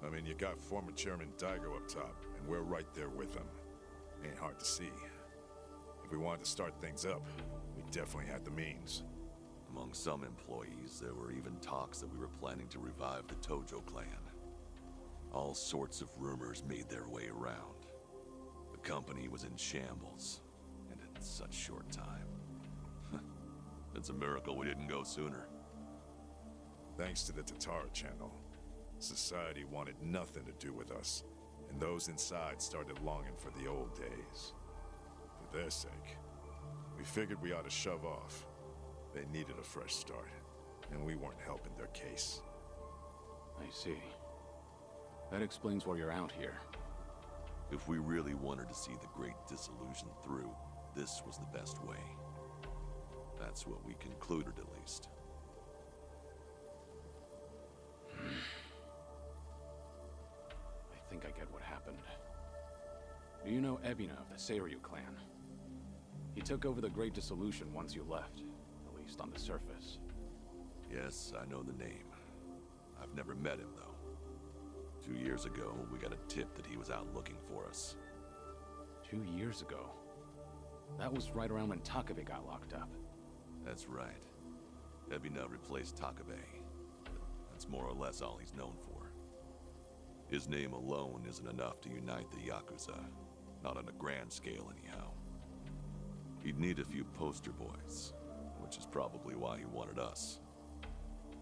I mean, you got former Chairman Daigo up top, and we're right there with him. Ain't hard to see. If we wanted to start things up, we definitely had the means. Among some employees, there were even talks that we were planning to revive the Tojo clan. All sorts of rumors made their way around. The company was in shambles, and in such short time. It's a miracle we didn't go sooner. Thanks to the Tatara channel, society wanted nothing to do with us, and those inside started longing for the old days. For their sake, we figured we ought to shove off. They needed a fresh start, and we weren't helping their case. I see. That explains why you're out here. If we really wanted to see the Great Dissolution through, this was the best way. That's what we concluded, at least. I think I get what happened. Do you know Ebina of the Seiryu clan? He took over the Great Dissolution once you left, at least on the surface. Yes, I know the name. I've never met him, though. 2 years ago, we got a tip that he was out looking for us. 2 years ago? That was right around when Takabe got locked up. That's right. Ebina replaced Takabe. That's more or less all he's known for. His name alone isn't enough to unite the Yakuza. Not on a grand scale, anyhow. He'd need a few poster boys, which is probably why he wanted us.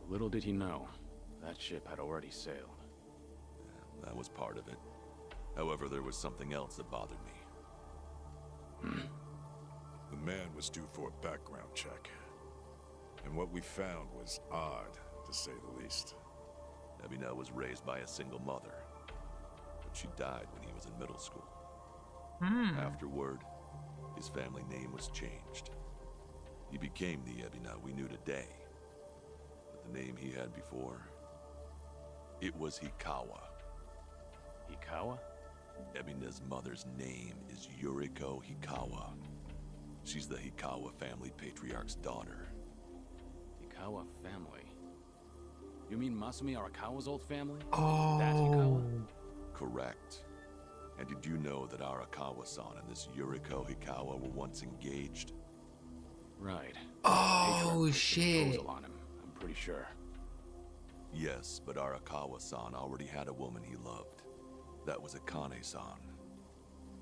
Little did he know, that ship had already sailed. Yeah, that was part of it. However, there was something else that bothered me. The man was due for a background check. And what we found was odd, to say the least. Ebina was raised by a single mother, but she died when he was in middle school. Afterward, his family name was changed. He became the Ebina we knew today. But the name he had before, it was Hikawa. Hikawa? Ebina's mother's name is Yuriko Hikawa. She's the Hikawa family patriarch's daughter. Hikawa family? You mean Masumi Arakawa's old family? Oh. That Hikawa? Correct. And did you know that Arakawa-san and this Yuriko Hikawa were once engaged? Right. Oh, shit. On him, I'm pretty sure. Yes, but Arakawa-san already had a woman he loved. That was Akane-san.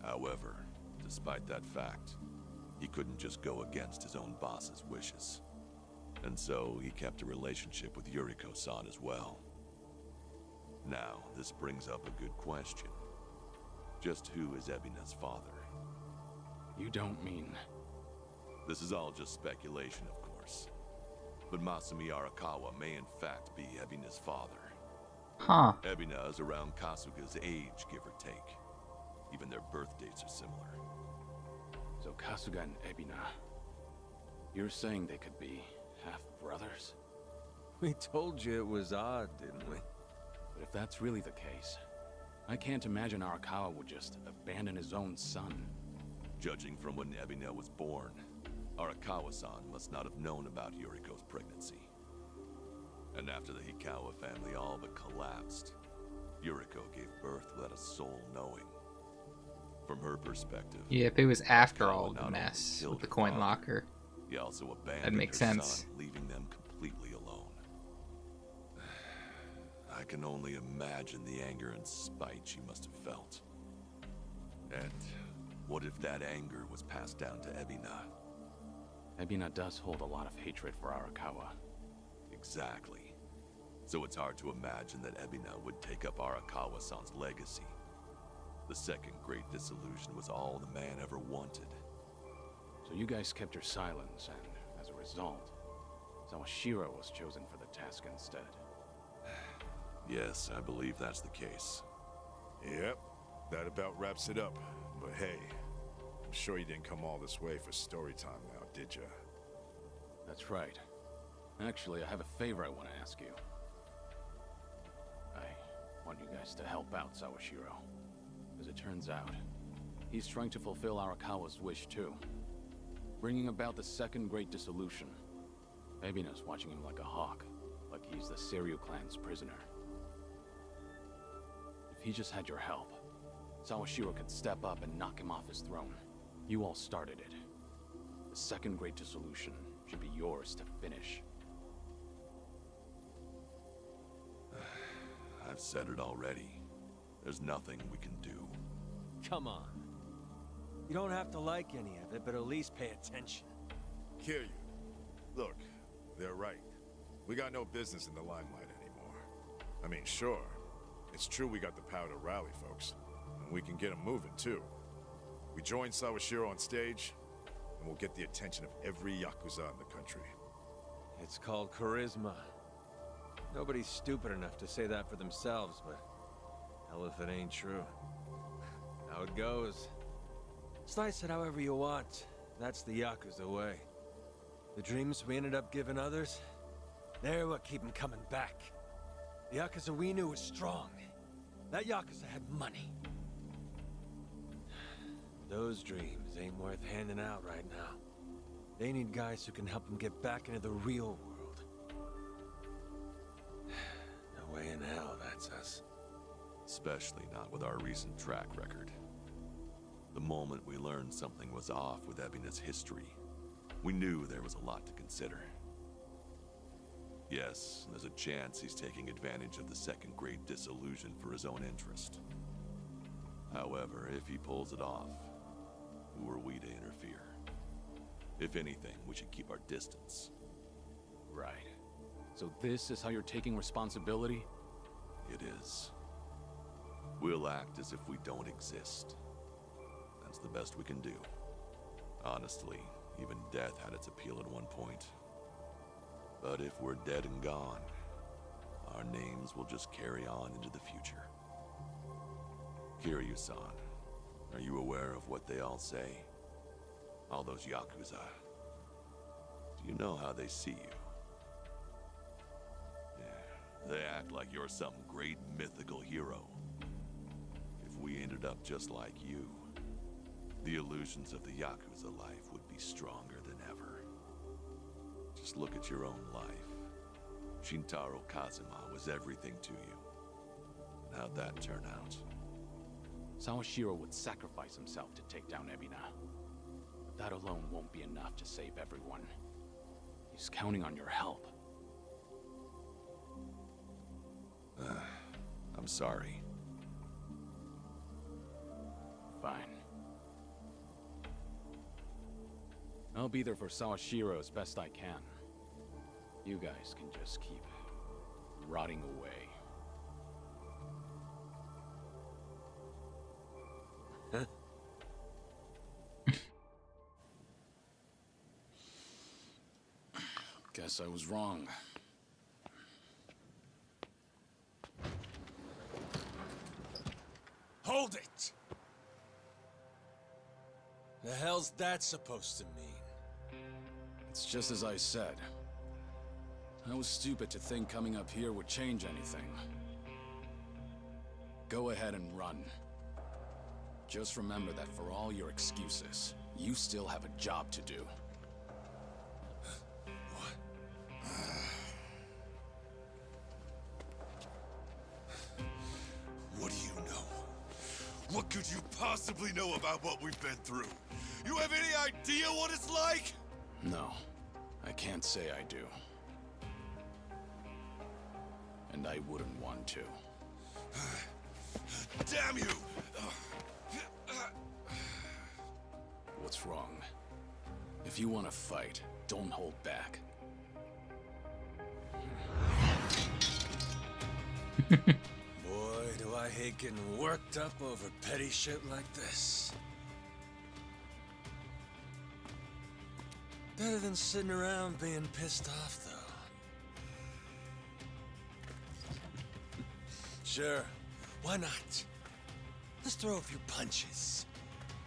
However, despite that fact, he couldn't just go against his own boss's wishes. And so he kept a relationship with Yuriko-san as well. Now, this brings up a good question. Just who is Ebina's father? You don't mean... This is all just speculation, of course. But Masumi Arakawa may in fact be Ebina's father. Huh. Ebina is around Kasuga's age, give or take. Even their birth dates are similar. So Kasuga and Ebina... You're saying they could be half-brothers? We told you it was odd, didn't we? But if that's really the case, I can't imagine Arakawa would just abandon his own son. Judging from when Ebina was born, Arakawa-san must not have known about Yuriko's pregnancy. And after the Hikawa family all but collapsed, Yuriko gave birth without a soul knowing. From her perspective... Yep, it was after Hikawa all the not mess only with the killed coin her locker. He also abandoned That makes her sense. son, leaving them completely alone. I can only imagine the anger and spite she must have felt. And what if that anger was passed down to Ebina? Ebina does hold a lot of hatred for Arakawa. Exactly. So it's hard to imagine that Ebina would take up Arakawa-san's legacy. The second Great Dissolution was all the man ever wanted. So you guys kept your silence, and as a result, Sawashiro was chosen for the task instead. Yes, I believe that's the case. Yep, that about wraps it up. But hey, I'm sure you didn't come all this way for story time now, did ya? That's right. Actually, I have a favor I want to ask you. I want you guys to help out Sawashiro. As it turns out, he's trying to fulfill Arakawa's wish too. Bringing about the second Great Dissolution. Ebina's watching him like a hawk, like he's the Seiryu clan's prisoner. If he just had your help, Sawashiro could step up and knock him off his throne. You all started it. The second Great Dissolution should be yours to finish. I've said it already. There's nothing we can do. Come on. You don't have to like any of it, but at least pay attention. Kiryu, look, they're right. We got no business in the limelight anymore. I mean, sure, it's true we got the power to rally folks, and we can get them moving too. We join Sawashiro on stage, and we'll get the attention of every Yakuza in the country. It's called charisma. Nobody's stupid enough to say that for themselves, but hell if it ain't true. How it goes. Slice it however you want. That's the Yakuza way. The dreams we ended up giving others, they're what keep them coming back. The Yakuza we knew was strong. That Yakuza had money. Those dreams ain't worth handing out right now. They need guys who can help them get back into the real world. No way in hell that's us. Especially not with our recent track record. The moment we learned something was off with Ebina's history, we knew there was a lot to consider. Yes, there's a chance he's taking advantage of the second great disillusion for his own interest. However, if he pulls it off, who are we to interfere? If anything, we should keep our distance. Right. So this is how you're taking responsibility? It is. We'll act as if we don't exist. That's the best we can do. Honestly, even death had its appeal at one point. But if we're dead and gone, our names will just carry on into the future. Kiryu-san, are you aware of what they all say? All those Yakuza. Do you know how they see you? Yeah, they act like you're some great mythical hero. If we ended up just like you, the illusions of the Yakuza life would be stronger than ever. Just look at your own life. Shintaro Kazuma was everything to you. How'd that turn out? Sawashiro would sacrifice himself to take down Ebina. But that alone won't be enough to save everyone. He's counting on your help. I'm sorry. Fine. I'll be there for Sawashiro as best I can. You guys can just keep rotting away. Guess I was wrong. Hold it! The hell's that supposed to mean? It's just as I said. I was stupid to think coming up here would change anything. Go ahead and run. Just remember that for all your excuses, you still have a job to do. What do you know? What could you possibly know about what we've been through? You have any idea what it's like? No, I can't say I do. And I wouldn't want to. Damn you! What's wrong? If you want to fight, don't hold back. Boy, do I hate getting worked up over petty shit like this. Better than sitting around being pissed off, though. Sure, why not? Let's throw a few punches.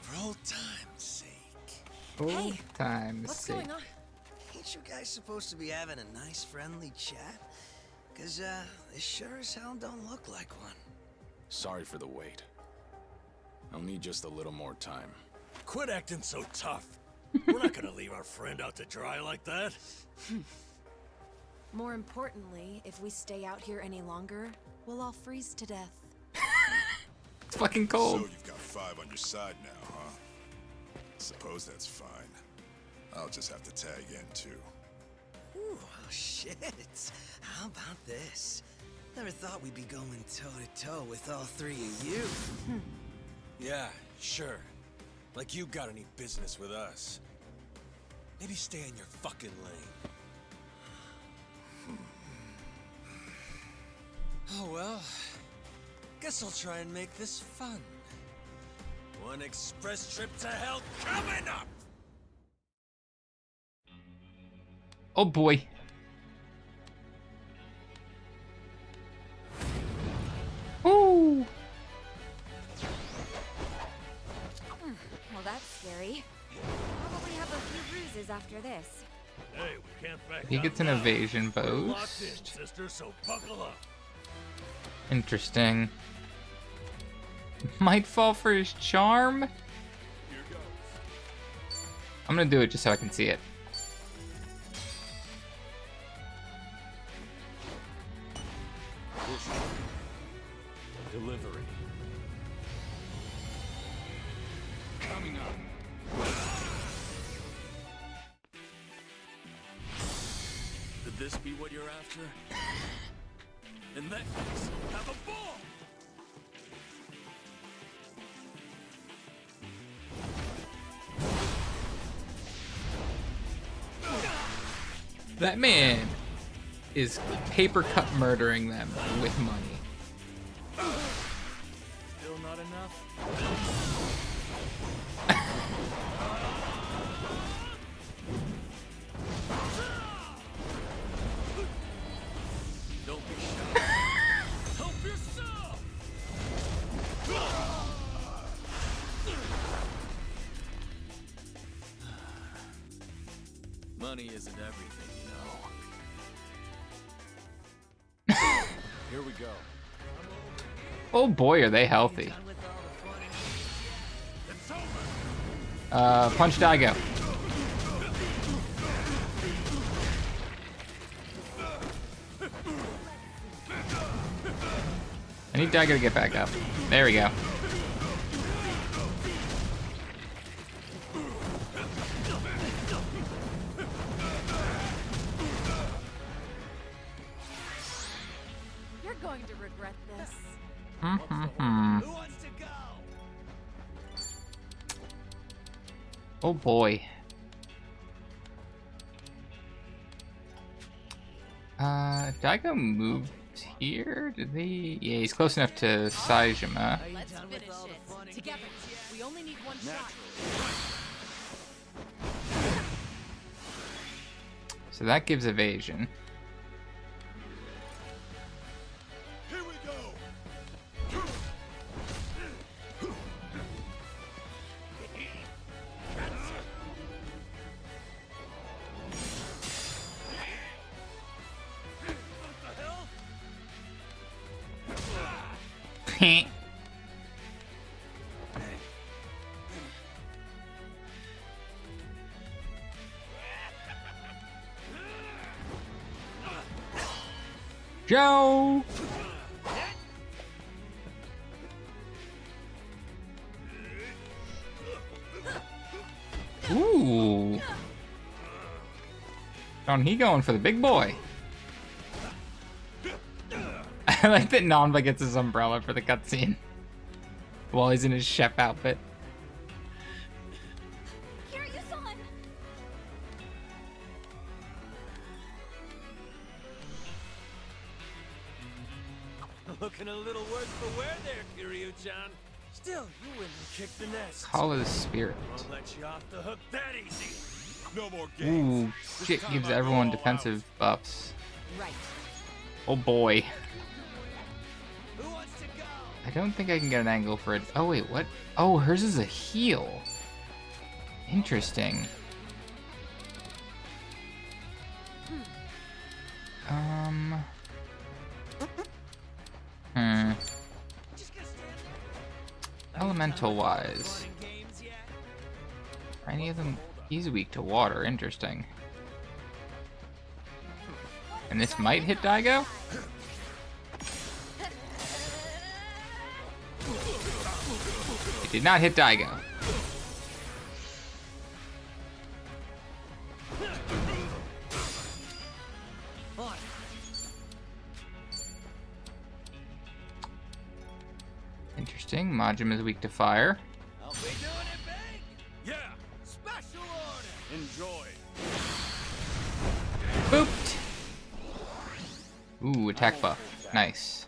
For old time's sake. Old time's What's sake. going on? Ain't you guys supposed to be having a nice, friendly chat? Cause, this sure as hell don't look like one. Sorry for the wait. I'll need just a little more time. Quit acting so tough. We're not gonna leave our friend out to dry like that. More importantly, if we stay out here any longer, we'll all freeze to death. It's fucking cold. So you've got 5 on your side now, huh? Suppose that's fine. I'll just have to tag in, too. Ooh, oh shit. How about this? Never thought we'd be going toe-to-toe with all three of you. Yeah, sure. Like you got any business with us. Maybe stay in your fucking lane. Oh well. Guess I'll try and make this fun. One express trip to hell coming up! Oh boy. Ooh. after this. Hey, we can't back He gets an evasion boost. sister, so buckle up. Interesting. Might fall for his charm. I'm gonna do it just so I can see it. Delivery. Coming up. Could this be what you're after? In that case, have a ball! That man is paper cut murdering them with money. Still not enough? Don't be shy. Help yourself! Money isn't everything, you know. Here we go. Oh boy, are they healthy. Punch Daigo. I need Daigo to get back up. There we go. You're going to regret this. Who wants to go? Oh boy. Daigo moved here? Did he? Yeah, he's close enough to Saejima. Let's finish it. Together. We only need one shot. So that gives evasion. Here we go. Joe! Ooh. Oh, he going for the big boy. I like that Nanba gets his umbrella for the cutscene while he's in his chef outfit. Looking a little worse for wear there, Kiryu-chan. Still, you wouldn't kick the nest. Call of the Spirit. Won't let you off the hook that easy. No more Ooh, shit gives everyone defensive buffs. Right. Oh boy. I don't think I can get an angle for it. Oh wait, what? Oh, hers is a heal. Interesting. Elemental wise. Are any of them? He's weak to water. Interesting. And this might hit Daigo? It did not hit Daigo. Interesting. Majima is weak to fire. I'll be doing it big. Yeah. Special order. Enjoy. Booped. Ooh, attack buff. Nice.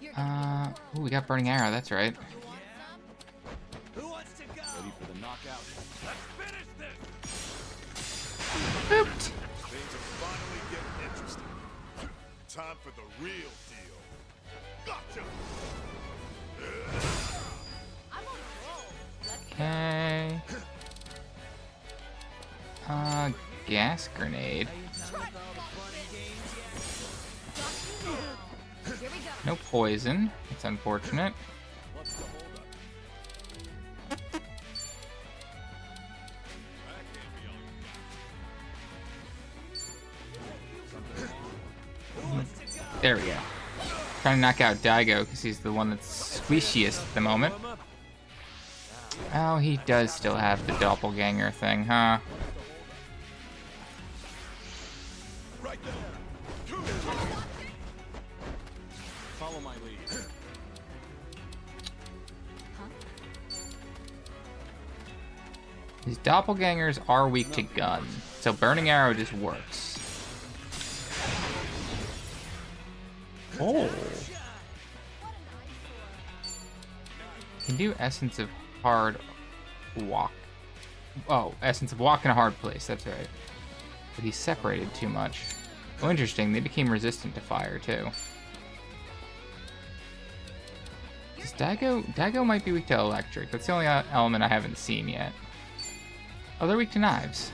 Ooh, we got burning arrow. That's right. Who wants to go? Ready for the knockout. Let's finish this. Booped. Things are finally getting interesting. Time for the real deal. Gotcha. Okay. Gas grenade. No poison. It's unfortunate. There we go. Trying to knock out Daigo because he's the one that's squishiest at the moment. Oh, he does still have the doppelganger thing, huh? Follow my lead. These doppelgangers are weak to gun, so Burning Arrow just works. Oh. Can do Essence of Hard Walk. Oh, Essence of Walk in a Hard Place, that's right. But he's separated too much. Oh, interesting, they became resistant to fire, too. Does Daigo might be weak to electric. That's the only element I haven't seen yet. Oh, they're weak to knives.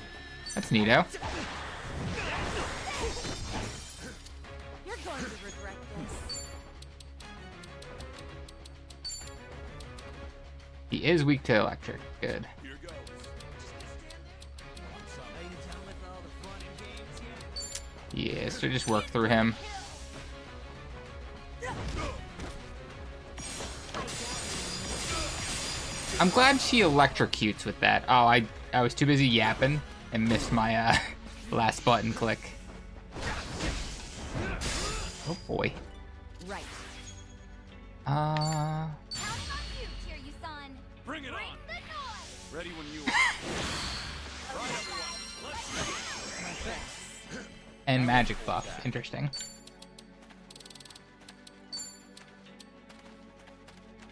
That's neato. You're going to regret this. He is weak to electric. Good. Yeah, so just work through him. I'm glad she electrocutes with that. Oh, I was too busy yapping and missed my last button click. Oh boy. Right. Bring it on. Ready when you And magic buff. Interesting.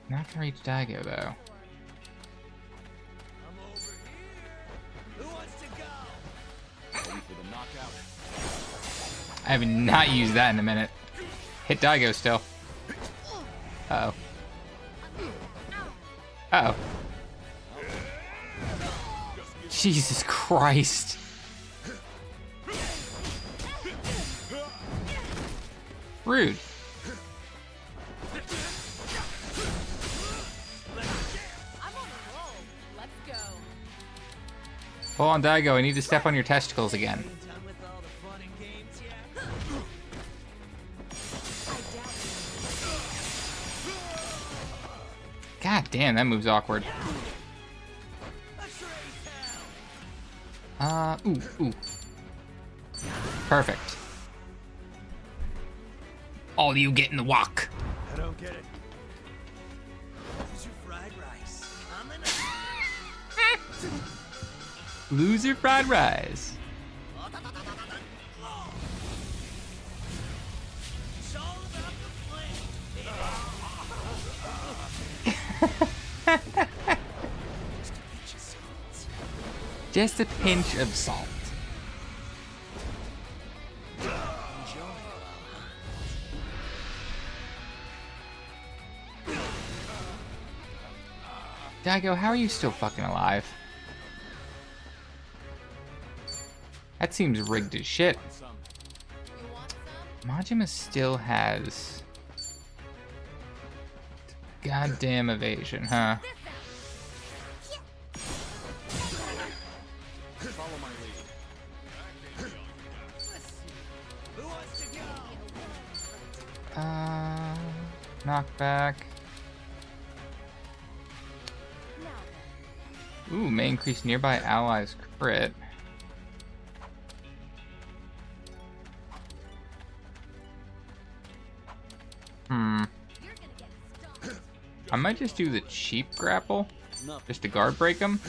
Not gonna reach Daigo though. I have not used that in a minute. Hit Daigo still. Uh-oh. Uh-oh. Jesus Christ. Rude. Hold on, Daigo. I need to step on your testicles again. God damn, that move's awkward. Ooh. Perfect. All you get in the walk. I don't get it. Where's your fried rice? Loser fried rice. Just a pinch of salt. Daigo, how are you still fucking alive? That seems rigged as shit. Majima still has goddamn evasion, huh? follow my lead. Knockback. Ooh, may increase nearby allies' crit. I might just do the cheap grapple, just to guard break him.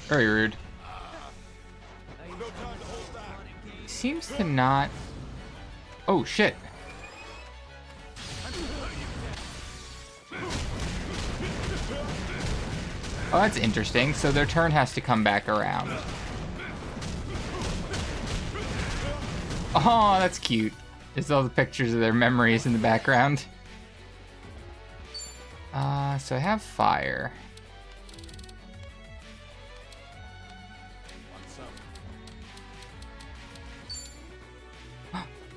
Very rude. Seems to not... Oh, shit. Oh, that's interesting. So their turn has to come back around. Oh, that's cute. There's all the pictures of their memories in the background. So I have fire.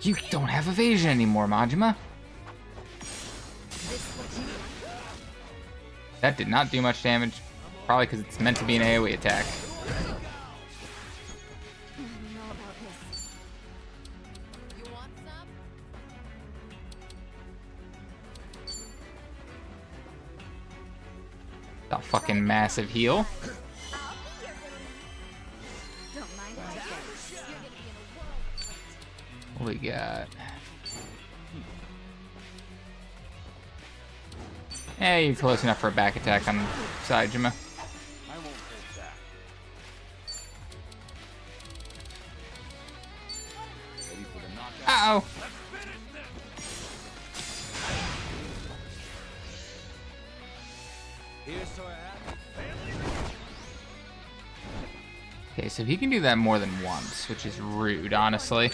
You don't have evasion anymore, Majima. That did not do much damage. Probably because it's meant to be an AoE attack. A fucking massive heal. What we got? Hey, you're close enough for a back attack on Saejima. Uh-oh! Okay, so he can do that more than once, which is rude, honestly.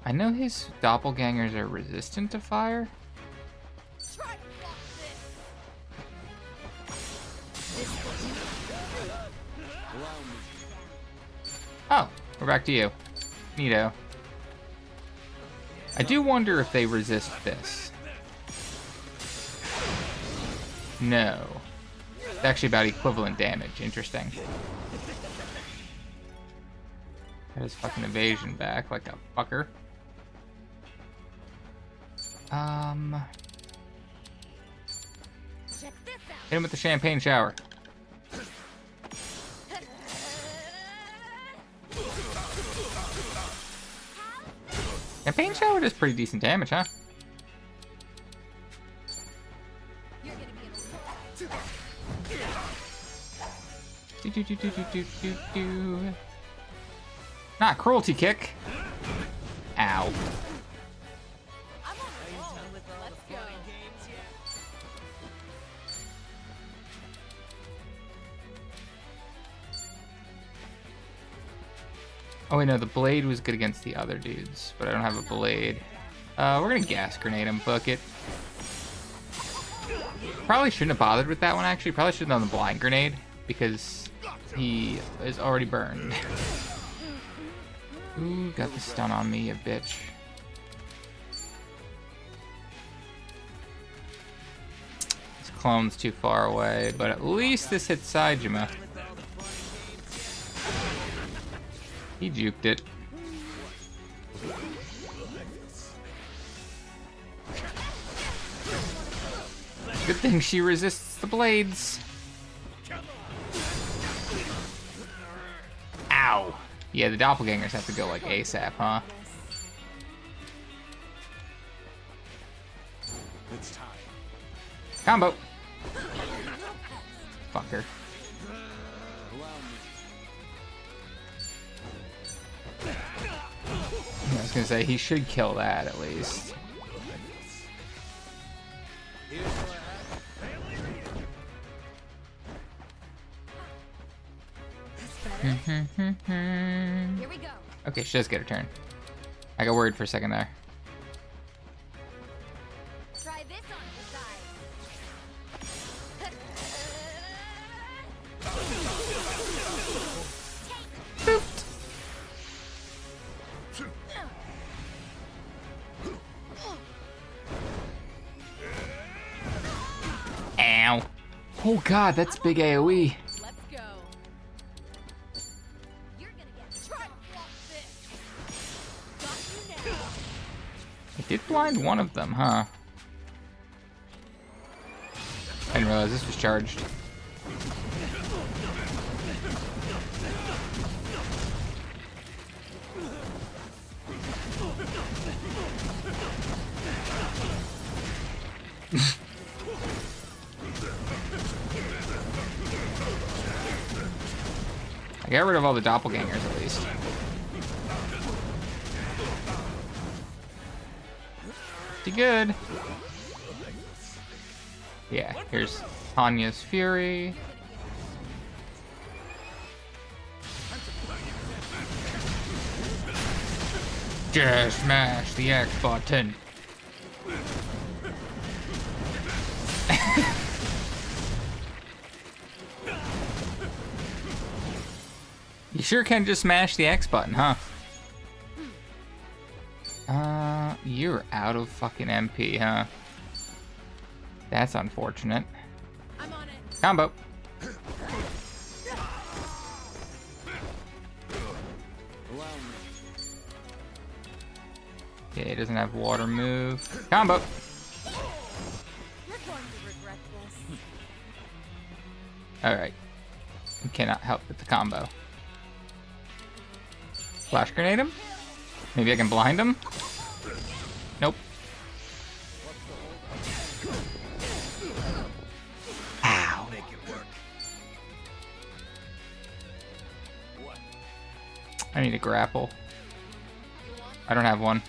I know his doppelgangers are resistant to fire. Oh, we're back to you. Neato. I do wonder if they resist this. No. It's actually about equivalent damage. Interesting. Got his fucking evasion back like a fucker. Hit him with the champagne shower. Champagne shower does pretty decent damage, huh? Not cruelty kick. Ow. Oh wait, no, the blade was good against the other dudes, but I don't have a blade. We're gonna gas grenade him, book it. Probably shouldn't have bothered with that one, actually. Probably should have done the blind grenade, because he is already burned. Ooh, got the stun on me, you bitch. This clone's too far away, but at least this hits Saejima. He juked it. Good thing she resists the blades. Ow. Yeah, the doppelgangers have to go like ASAP, huh? It's time. Combo. Fucker. I was gonna say he should kill that at least. Here we go. Okay, she does get her turn. I got worried for a second there. Try this on the Ow. Oh god, that's big AoE. Let's go. You're gonna get tried off this. Got you now. I did blind one of them, huh? I didn't realize this was charged. I got rid of all the doppelgangers at least. Pretty good. Yeah, here's Tanya's Fury. Just smash the X button. You sure can just smash the X button, huh? You're out of fucking MP, huh? That's unfortunate. I'm on it. Combo. Okay, he doesn't have water move. Combo. You're going to regret this. Alright. We cannot help with the combo. Flash grenade him? Maybe I can blind him? Nope. Ow. Make it work. I need a grapple. I don't have one.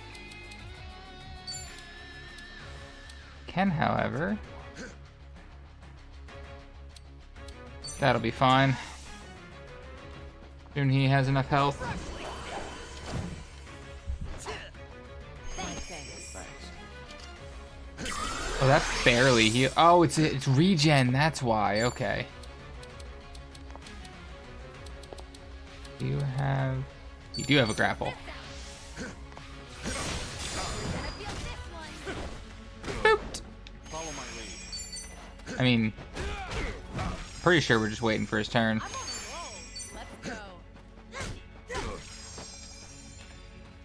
Can, however. That'll be fine. Soon he has enough health. Oh, that barely heal. Oh, it's regen. That's why. Okay. You do have a grapple. Booped. I mean, pretty sure we're just waiting for his turn.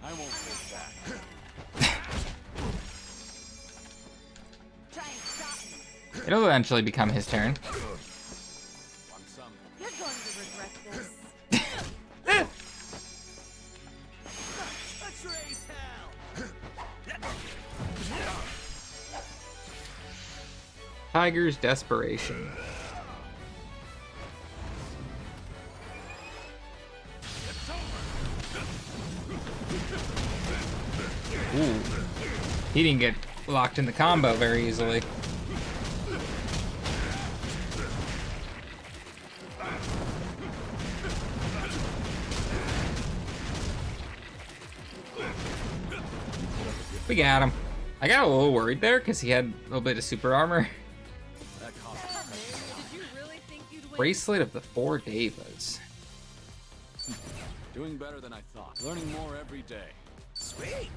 I won't take that. It'll eventually become his turn. You're going to regret this. Let's raise hell. Tiger's desperation. Ooh. He didn't get locked in the combo very easily. We got him. I got a little worried there because he had a little bit of super armor. Bracelet of the 4 Devas. Doing better than I thought. Learning more every day. Sweet.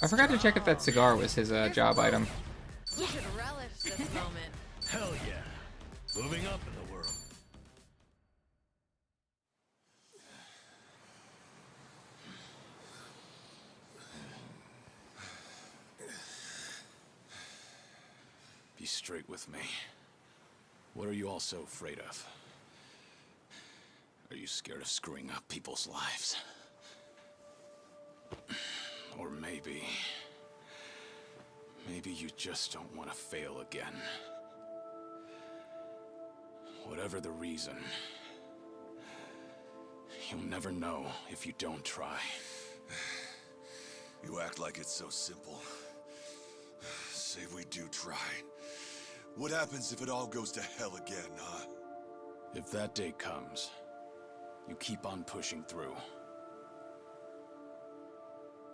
I forgot to check if that cigar was his job item. You should relish this moment. Hell yeah. Moving up in the world. Be straight with me. What are you all so afraid of? Are you scared of screwing up people's lives? Or maybe you just don't want to fail again. Whatever the reason, you'll never know if you don't try. You act like it's so simple. Say we do try. What happens if it all goes to hell again, huh? If that day comes, you keep on pushing through.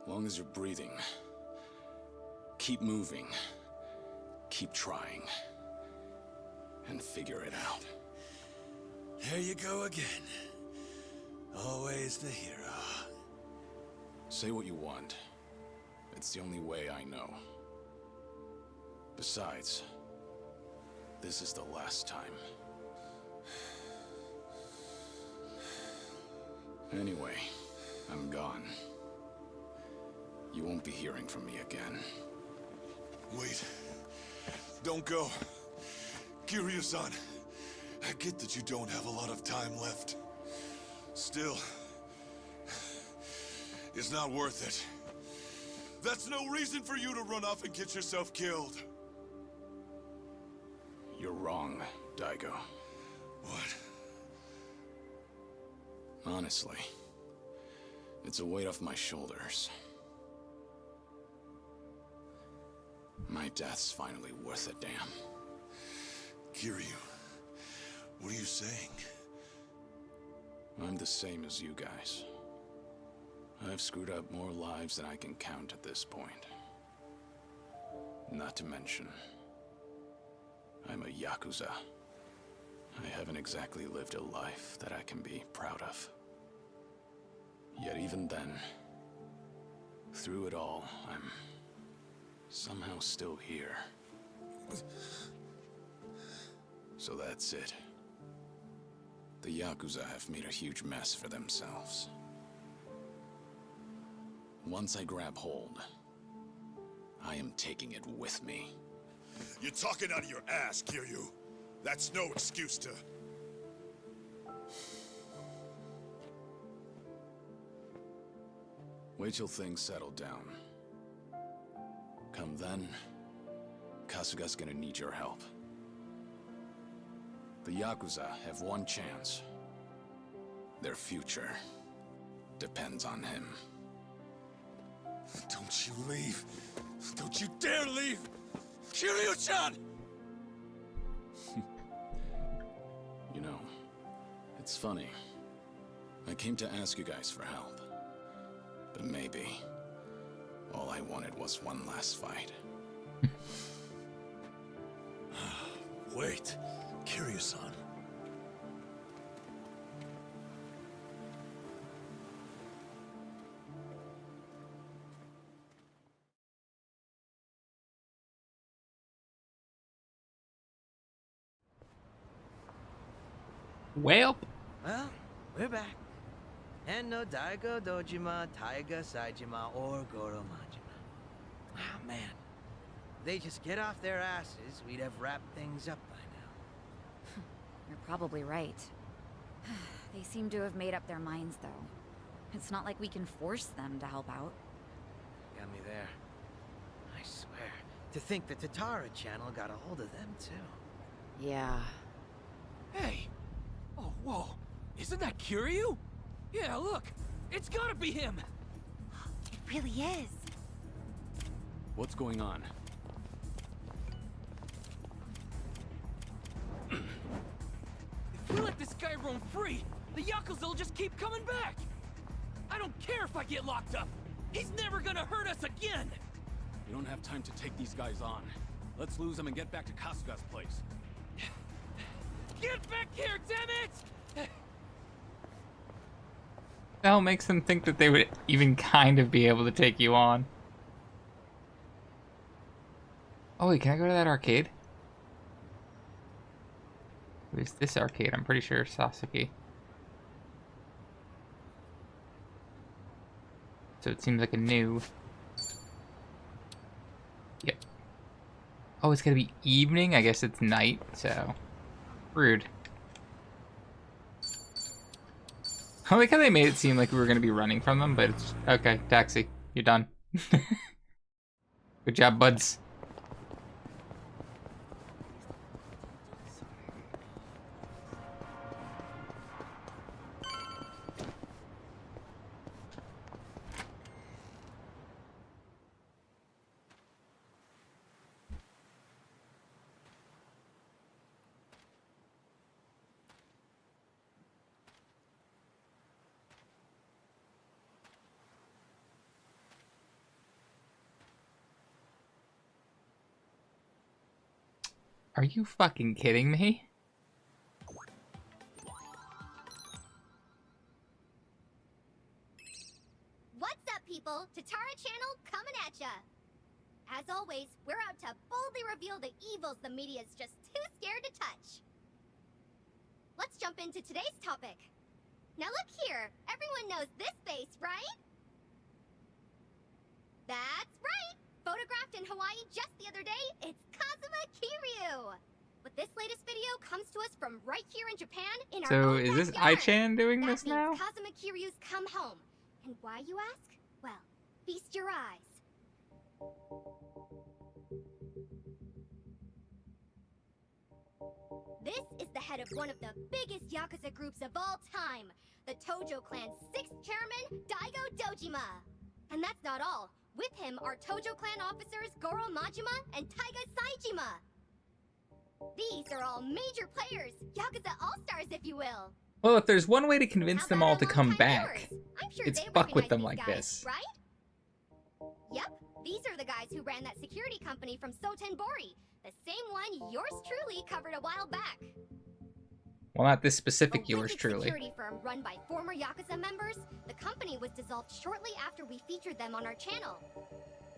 Long as you're breathing, keep moving, keep trying, and figure it out. There you go again. Always the hero. Say what you want. It's the only way I know. Besides, this is the last time. Anyway, I'm gone. You won't be hearing from me again. Wait. Don't go. Kiryu-san, I get that you don't have a lot of time left. Still, it's not worth it. That's no reason for you to run off and get yourself killed. You're wrong, Daigo. What? Honestly, it's a weight off my shoulders. My death's finally worth a damn. Kiryu, what are you saying? I'm the same as you guys. I've screwed up more lives than I can count at this point. Not to mention, I'm a Yakuza. I haven't exactly lived a life that I can be proud of. Yet even then, through it all, I'm somehow still here. So that's it. The Yakuza have made a huge mess for themselves. Once I grab hold, I am taking it with me. You're talking out of your ass, Kiryu. That's no excuse to... Wait till things settle down. Come then, Kasuga's gonna need your help. The Yakuza have one chance. Their future depends on him. Don't you leave. Don't you dare leave! Kiryu-chan! You know, it's funny. I came to ask you guys for help. But maybe all I wanted was one last fight. Wait, Kiryu-san. Well, we're back. And no Daigo Dojima, Taiga Saijima, or Goro Majima. Ah, man. If they just get off their asses, we'd have wrapped things up by now. You're probably right. They seem to have made up their minds, though. It's not like we can force them to help out. Got me there. I swear. To think the Tatara channel got a hold of them, too. Yeah. Hey! Oh, whoa. Isn't that Kiryu? Yeah, look. It's gotta be him. It really is. What's going on? If we let this guy roam free, the Yakuza will just keep coming back. I don't care if I get locked up. He's never gonna hurt us again. We don't have time to take these guys on. Let's lose them and get back to Kasuga's place. Get back here, damn it! the hell makes them think that they would even kind of be able to take you on? Oh wait, can I go to that arcade? Who's this arcade? I'm pretty sure Sasuke. So it seems like a new... Yep. Oh, it's gonna be evening? I guess it's night, so... Rude. I like how they made it seem like we were gonna be running from them, but it's... Okay, taxi. You're done. Good job, buds. Are you fucking kidding me? What's up, people? Tatara Channel coming at ya! As always, we're out to boldly reveal the evils the media's just too scared to touch. Let's jump into today's topic. Now look here, everyone knows this face, right? That's right! Photographed in Hawaii just the other day, it's Kazuma Kiryu! But this latest video comes to us from right here in Japan in our So own is this backyard. I-chan doing That this means now? Kazuma Kiryu's come home. And why, you ask? Well, feast your eyes. This is the head of one of the biggest Yakuza groups of all time, the Tojo Clan's 6th chairman, Daigo Dojima. And that's not all. With him are Tojo Clan officers Goro Majima and Taiga Saijima. These are all major players, Yakuza all-stars if you will. Well, if there's one way to convince them all to come back, I'm sure it's they fuck with recognize them these like guys, this. Right? Yep, these are the guys who ran that security company from Sotenbori. The same one yours truly covered a while back. Well, not this specific A yours wicked truly. security firm run by former Yakuza members, the company was dissolved shortly after we featured them on our channel.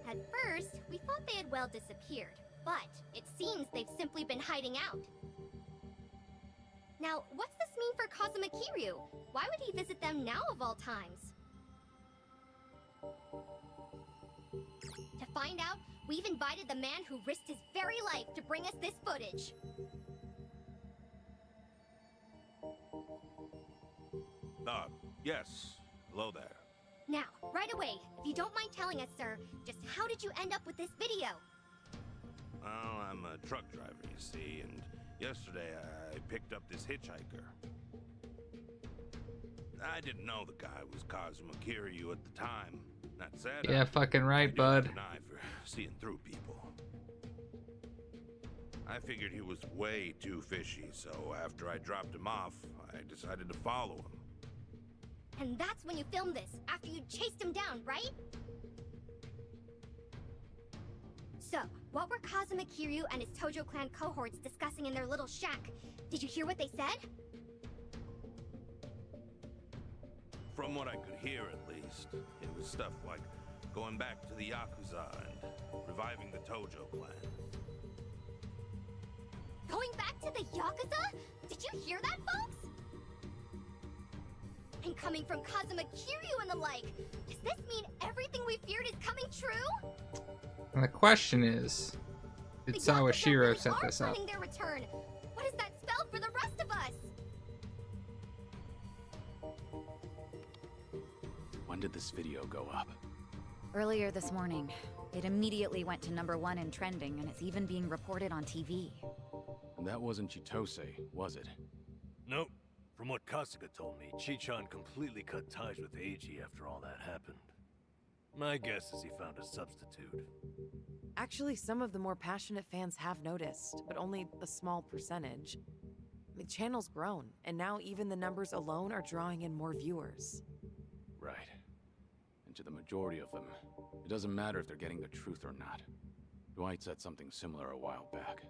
At first, we thought they had well disappeared, but it seems they've simply been hiding out. Now, what's this mean for Kazuma Kiryu? Why would he visit them now of all times? To find out, we've invited the man who risked his very life to bring us this footage. Yes. Hello there. Now, right away, if you don't mind telling us, sir, just how did you end up with this video? Well, I'm a truck driver, you see, and yesterday I picked up this hitchhiker. I didn't know the guy was Kazuma Kiryu at the time. That said, Yeah, fucking right, bud. an eye for seeing through people. I figured he was way too fishy, so after I dropped him off, I decided to follow him. And that's when you filmed this, after you chased him down, right? So, what were Kazuma Kiryu and his Tojo clan cohorts discussing in their little shack? Did you hear what they said? From what I could hear, at least, it was stuff like going back to the Yakuza and reviving the Tojo clan. Going back to the Yakuza? Did you hear that, folks? And coming from Kazuma Kiryu and the like, does this mean everything we feared is coming true? And the question is, did Sawashiro set this up? Their return. What does that spell for the rest of us? When did this video go up? Earlier this morning. It immediately went to #1 in trending, and it's even being reported on TV. And that wasn't Chitose, was it? Nope. From what Kasuga told me, Chichan completely cut ties with Eiji after all that happened. My guess is he found a substitute. Actually, some of the more passionate fans have noticed, but only a small percentage. The channel's grown, and now even the numbers alone are drawing in more viewers. Right. And to the majority of them, it doesn't matter if they're getting the truth or not. Dwight said something similar a while back.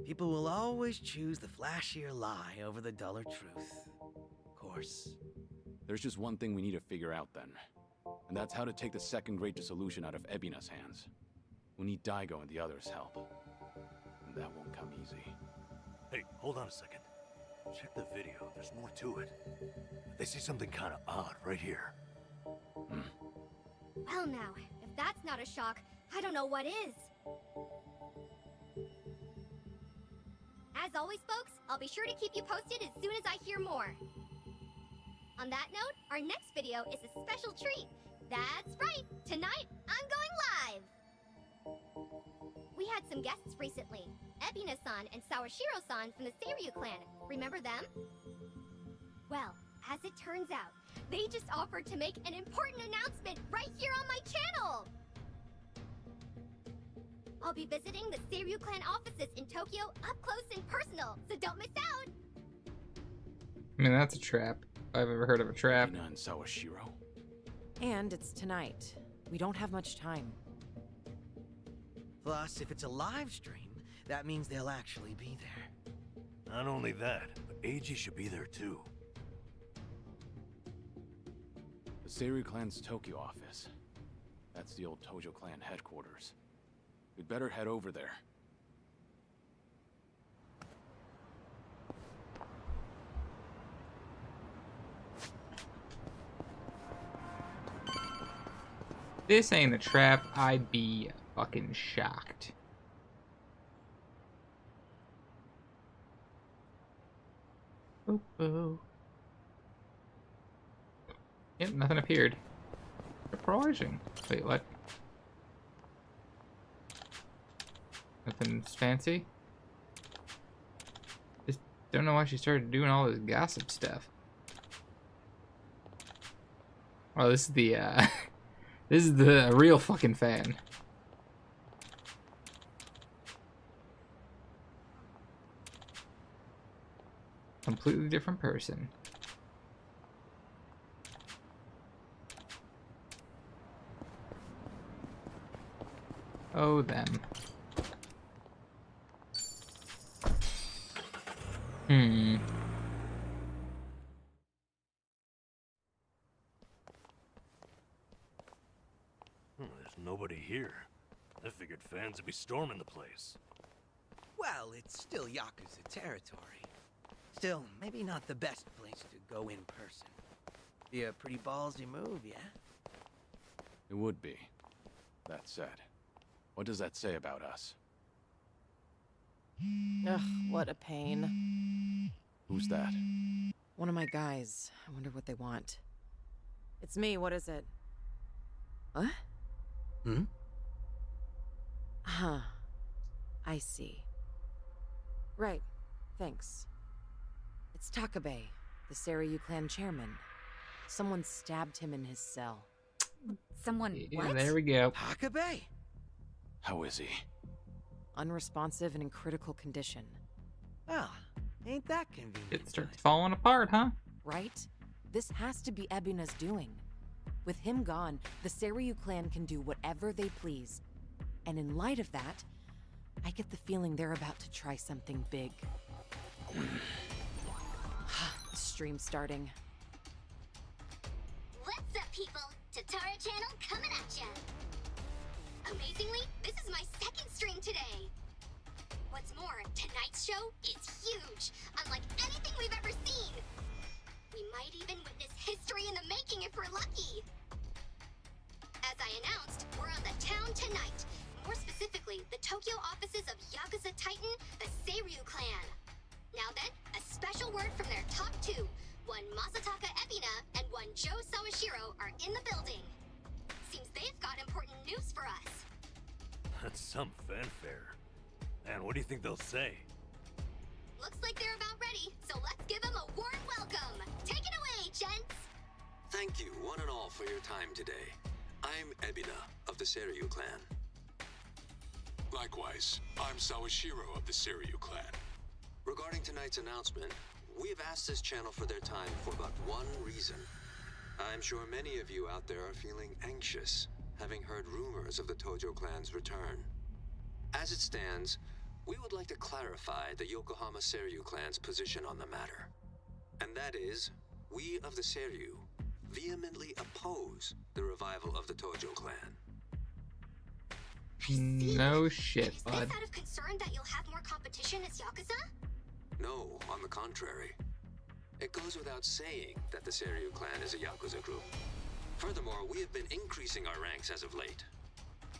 People will always choose the flashier lie over the duller truth. Of course. There's just one thing we need to figure out then. And that's how to take the second Great Dissolution out of Ebina's hands. We need Daigo and the others' help. And that won't come easy. Hey, hold on a second. Check the video, there's more to it. They say something kind of odd right here. Well now, if that's not a shock, I don't know what is. As always, folks, I'll be sure to keep you posted as soon as I hear more. On that note, our next video is a special treat. That's right, tonight I'm going live! We had some guests recently, Ebina-san and Sawashiro-san from the Seiryu clan. Remember them? Well, as it turns out, they just offered to make an important announcement right here on my channel! I'll be visiting the Seiryu clan offices in Tokyo up close and personal, so don't miss out! I mean, that's a trap. If I've ever heard of a trap. Ebina and Sawashiro. And it's tonight. We don't have much time. Plus, if it's a live stream, that means they'll actually be there. Not only that, but Eiji should be there too. The Seiryu clan's Tokyo office. That's the old Tojo clan headquarters. We'd better head over there. This ain't a trap, I'd be fucking shocked. Oh, oh. Yep, nothing appeared. Surprising. Wait, what? Nothing fancy? Just don't know why she started doing all this gossip stuff. Oh, this is the, this is the real fucking fan. Completely different person. Oh, them. There's nobody here. I figured fans would be storming the place. Well, it's still Yakuza territory. Still, maybe not the best place to go in person. Be a pretty ballsy move, yeah? It would be. That said, what does that say about us? Ugh, what a pain. Who's that? One of my guys. I wonder what they want. It's me, what is it? What? Hmm? Huh. I see. Right. Thanks. It's Takabe, the Seiryu clan chairman. Someone stabbed him in his cell. Someone Yeah, there we go. Takabe? How is he? Unresponsive and in critical condition. Well, ain't that convenient? It starts falling apart, huh? Right? This has to be Ebina's doing. With him gone, the Seiryu clan can do whatever they please. And in light of that, I get the feeling they're about to try something big. Stream starting. What's up, people? Tatara Channel coming at ya! Amazingly, this is my second stream today! What's more, tonight's show is huge, unlike anything we've ever seen! We might even witness history in the making if we're lucky! As I announced, we're on the town tonight. More specifically, the Tokyo offices of Yakuza Titan, the Seiryu clan. Now then, a special word from their top two. One Masataka Ebina and one Joe Sawashiro are in the building. Seems they've got important news for us. That's some fanfare. Man, what do you think they'll say? Looks like they're about ready, so let's give them a warm welcome. Take it away, gents! Thank you, one and all, for your time today. I'm Ebina of the Seiryu clan. Likewise, I'm Sawashiro of the Seiryu clan. Regarding tonight's announcement, we have asked this channel for their time for but one reason. I'm sure many of you out there are feeling anxious, having heard rumors of the Tojo clan's return. As it stands, we would like to clarify the Yokohama Seiryu clan's position on the matter. And that is, we of the Seiryu vehemently oppose the revival of the Tojo clan. No shit, Is bud. this out of concern that you'll have more competition as Yakuza? No, on the contrary. It goes without saying that the Seiryu clan is a Yakuza group. Furthermore, we have been increasing our ranks as of late.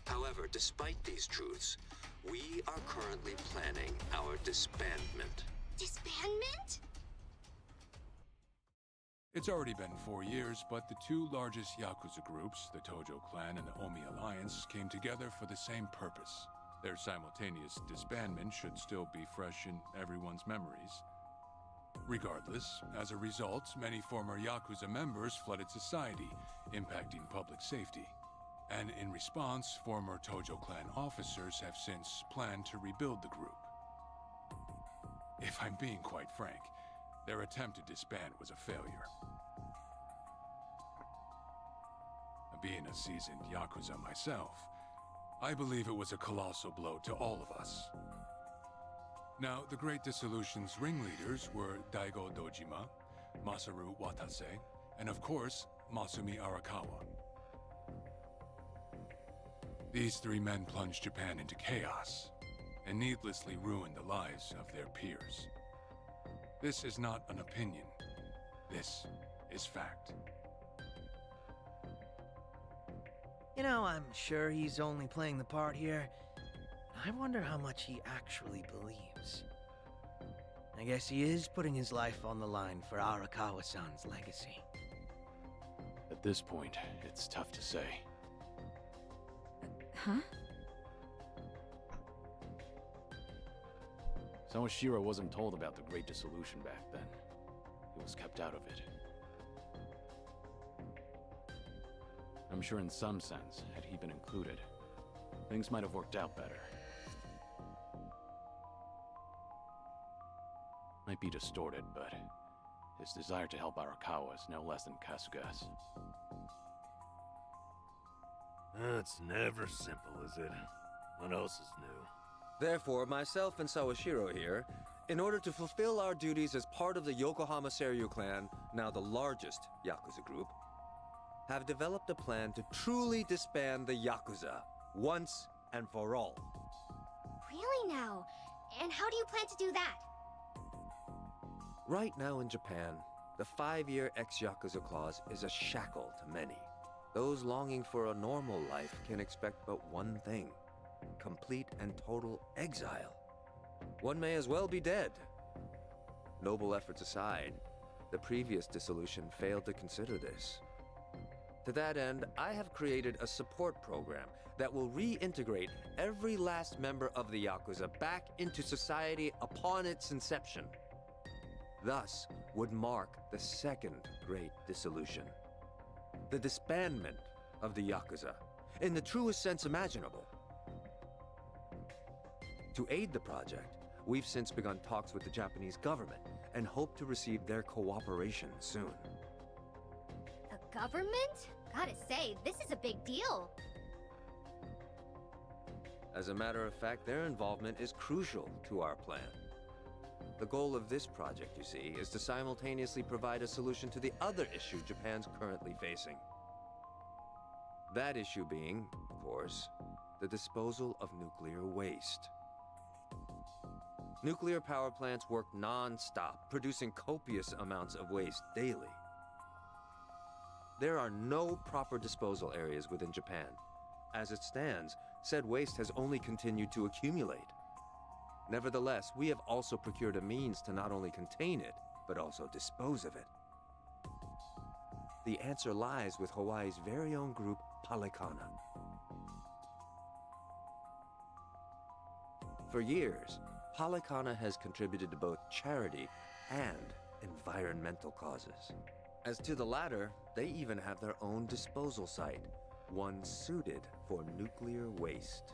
However, despite these truths, we are currently planning our disbandment. Disbandment? It's already been 4 years, but the two largest Yakuza groups, the Tojo clan and the Omi Alliance, came together for the same purpose. Their simultaneous disbandment should still be fresh in everyone's memories. Regardless, as a result, many former Yakuza members flooded society, impacting public safety. And in response, former Tojo clan officers have since planned to rebuild the group. If I'm being quite frank, their attempt to disband was a failure. Being a seasoned Yakuza myself, I believe it was a colossal blow to all of us. Now, the Great Dissolution's ringleaders were Daigo Dojima, Masaru Watase, and of course, Masumi Arakawa. These three men plunged Japan into chaos, and needlessly ruined the lives of their peers. This is not an opinion. This is fact. You know, I'm sure he's only playing the part here. I wonder how much he actually believes. I guess he is putting his life on the line for Arakawa-san's legacy. At this point, it's tough to say. Huh? Sawashiro wasn't told about the Great Dissolution back then. He was kept out of it. I'm sure in some sense, had he been included, things might have worked out better. Might be distorted, but his desire to help Arakawa is no less than Kasuga's. It's never simple, is it? What else is new? Therefore, myself and Sawashiro here, in order to fulfill our duties as part of the Yokohama Seiryu clan, now the largest Yakuza group, have developed a plan to truly disband the Yakuza, once and for all. Really now? And how do you plan to do that? Right now in Japan, the 5-year ex-Yakuza clause is a shackle to many. Those longing for a normal life can expect but one thing: complete and total exile. One may as well be dead. Noble efforts aside, the previous dissolution failed to consider this. To that end, I have created a support program that will reintegrate every last member of the Yakuza back into society upon its inception. Thus would mark the second great dissolution. The disbandment of the Yakuza, in the truest sense imaginable. To aid the project, we've since begun talks with the Japanese government and hope to receive their cooperation soon. The government? Gotta say, this is a big deal. As a matter of fact, their involvement is crucial to our plan. The goal of this project, you see, is to simultaneously provide a solution to the other issue Japan's currently facing. That issue being, of course, the disposal of nuclear waste. Nuclear power plants work non-stop, producing copious amounts of waste daily. There are no proper disposal areas within Japan. As it stands, said waste has only continued to accumulate. Nevertheless, we have also procured a means to not only contain it, but also dispose of it. The answer lies with Hawaii's very own group, Palekana. For years, Palekana has contributed to both charity and environmental causes. As to the latter, they even have their own disposal site, one suited for nuclear waste.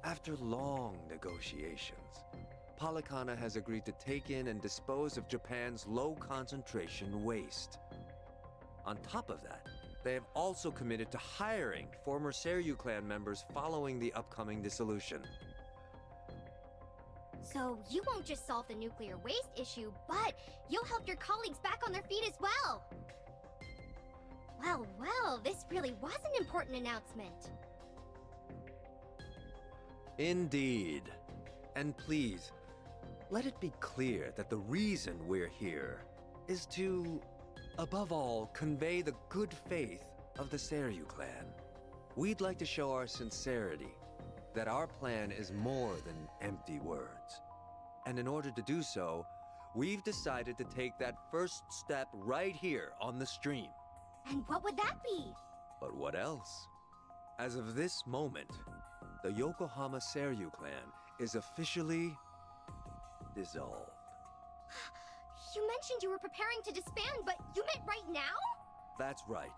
After long negotiations, Palekana has agreed to take in and dispose of Japan's low-concentration waste. On top of that, they have also committed to hiring former Seiryu clan members following the upcoming dissolution. So you won't just solve the nuclear waste issue, but you'll help your colleagues back on their feet as well. Well, this really was an important announcement. Indeed. And please, let it be clear that the reason we're here is to, above all, convey the good faith of the Seiryu clan. We'd like to show our sincerity, that our plan is more than empty words. And in order to do so, we've decided to take that first step right here on the stream. And what would that be? But what else? As of this moment, the Yokohama Seiryu clan is officially dissolved. You mentioned you were preparing to disband, but you meant right now? That's right.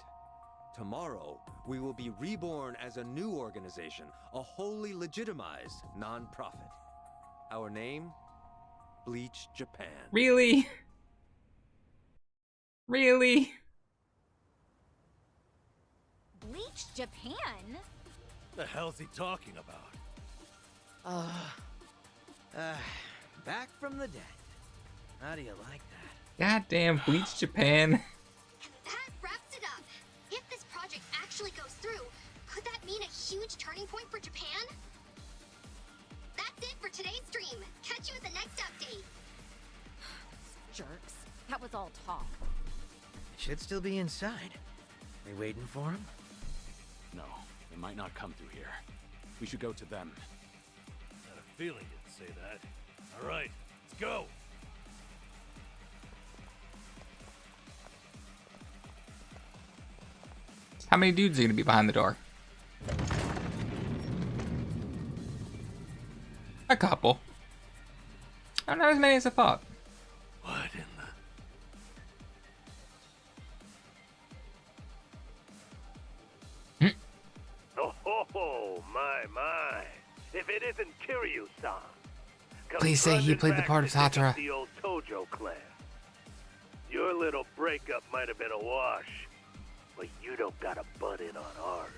Tomorrow, we will be reborn as a new organization, a wholly legitimized non-profit. Our name? Bleach Japan. Really? Really? Bleach Japan? The hell's he talking about? Back from the dead. How do you like that? Goddamn Bleach Japan. That wraps it up. If this project actually goes through, could that mean a huge turning point for Japan? That's it for today's stream. Catch you at the next update. Jerks. That was all talk. Should still be inside. They waiting for him? No, they might not come through here. We should go to them. Had a feeling you'd say that. All right, let's go. How many dudes are gonna be behind the door? A couple. Not as many as I thought. What in the... Oh, my. If it isn't Kiryu-san. Please say he played the part of Tatara. The old Tojo clan. Your little breakup might have been a wash, but you don't gotta butt in on ours.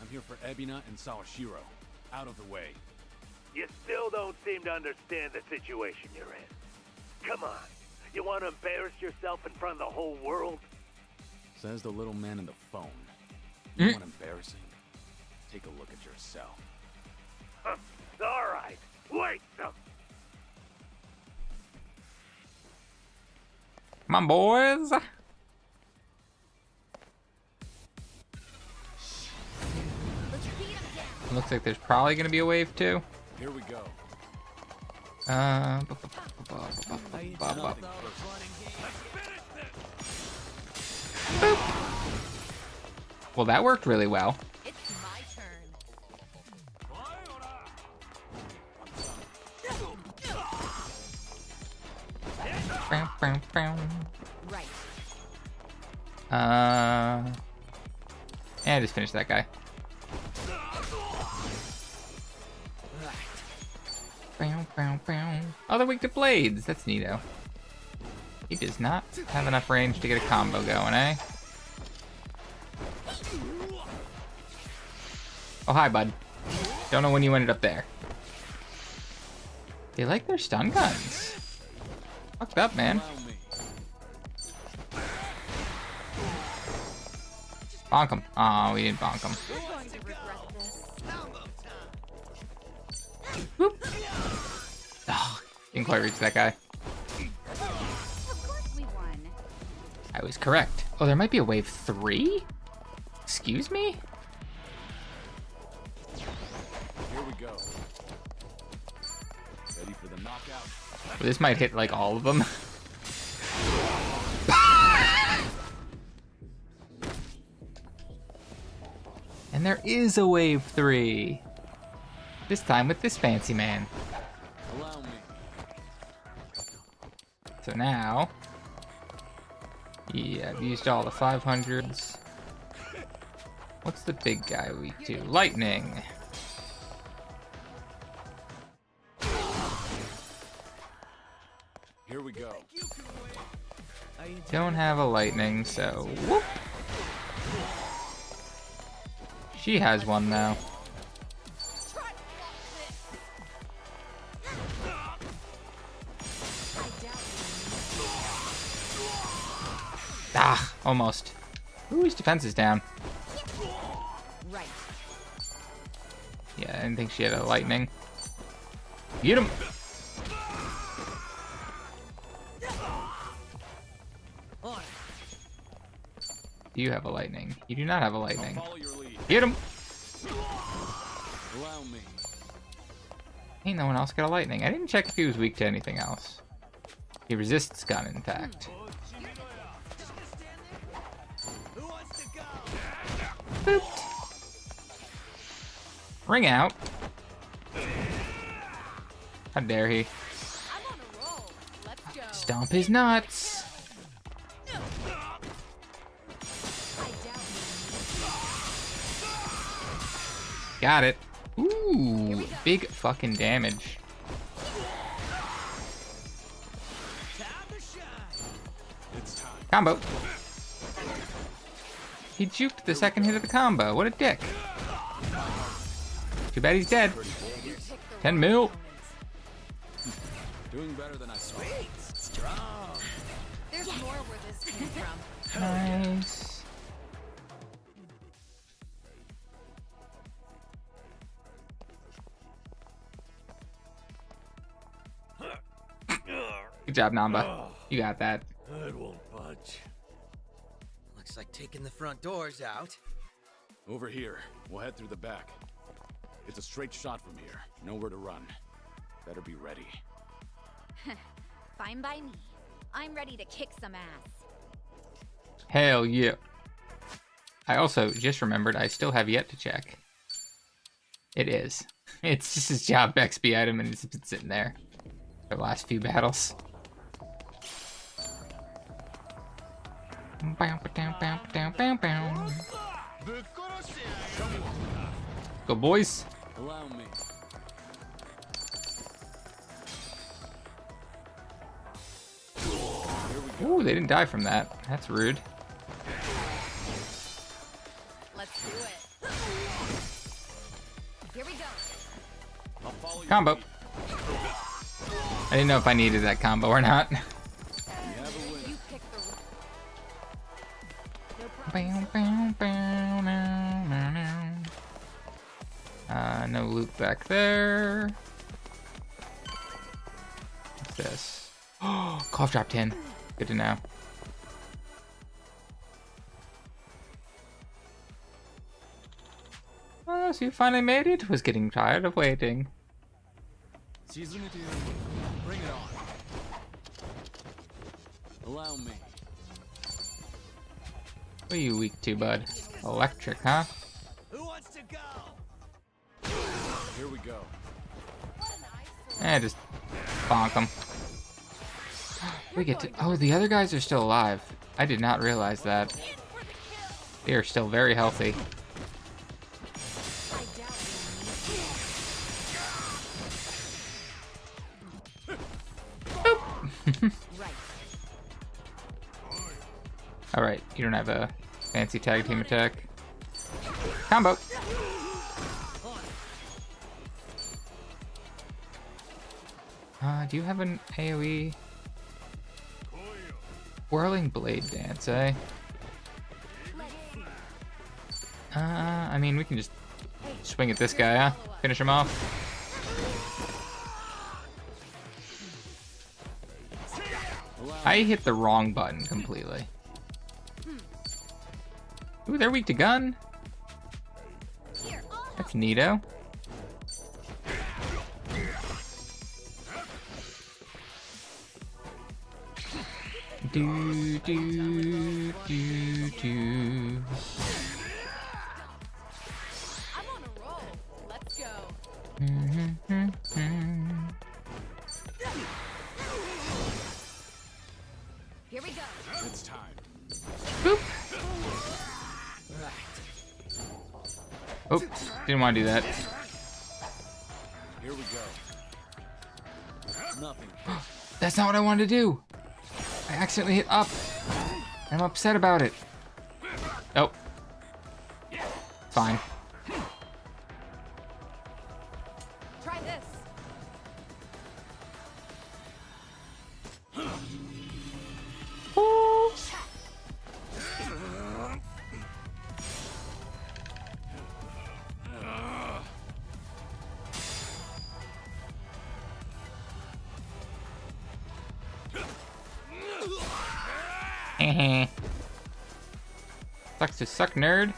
I'm here for Ebina and Sawashiro. Out of the way. You still don't seem to understand the situation you're in. Come on, you want to embarrass yourself in front of the whole world? Says the little man in the phone. You want embarrassing? Take a look at yourself. Huh. All right, wait some. Come on, boys. Looks like there's probably gonna be a wave too. Here we go. Well, that worked really well. It's my turn. Right. Yeah, just finish that guy. Oh, they're weak to blades. That's neato. He does not have enough range to get a combo going, eh? Oh, hi, bud. Don't know when you ended up there. They like their stun guns. Fucked up, man. Bonk him. Oh, we didn't bonk him. Whoop. Oh, didn't quite reach that guy. Of course we won. I was correct. Oh, there might be a wave 3? Excuse me? Here we go. Ready for the knockout? Well, this might hit like all of them. And there is a wave 3. This time with this fancy man. Allow me. So now, yeah, I've used all the 500s. What's the big guy weak to? Lightning. Here we go. Don't have a lightning, so whoop. She has one though. Ah, almost. Ooh, his defense is down. Right. Yeah, I didn't think she had a lightning. Get him! Do you have a lightning? You do not have a lightning. Get him! Allow me. Ain't no one else got a lightning. I didn't check if he was weak to anything else. He resists gun, in fact. Boop. Ring out. How dare he? Stomp his nuts. Got it. Ooh, big fucking damage. Combo. He juked the second hit of the combo. What a dick. Too bad he's dead. 10 mil. Doing better than I thought. Strong. There's more where this came from. Nice. Good job, Namba. You got that. That won't budge. Looks like taking the front doors out. Over here. We'll head through the back. It's a straight shot from here. Nowhere to run. Better be ready. Fine by me. I'm ready to kick some ass. Hell yeah. I also just remembered I still have yet to check. It is. It's just his job XP item and it's been sitting there for the last few battles. Go, boys. Allow me. Ooh, they didn't die from that. That's rude. Let's do it. Here we go. Combo. I didn't know if I needed that combo or not. You pick the No loot back there. What's this? Oh, cough drop 10. Good to know. Oh, so you finally made it? Was getting tired of waiting. Bring it on. Allow me. What are you weak to, bud? Electric, huh? Who wants to go? Here we go. Just bonk them. We get to. Oh, the other guys are still alive. I did not realize that. They are still very healthy. Alright, you don't have a fancy tag team attack. Combo! Do you have an AoE? Whirling Blade Dance, eh? I mean, we can just swing at this guy, huh? Finish him off. I hit the wrong button completely. Ooh, they're weak to gun. That's neato. Do do do do. I'm on a roll. Let's go. Here we go. It's time. Boop. Oh, didn't want to do that. Here we go. Nothing. That's not what I wanted to do. I accidentally hit up. I'm upset about it. Oh. Fine. Try this. Sucks to suck, nerd.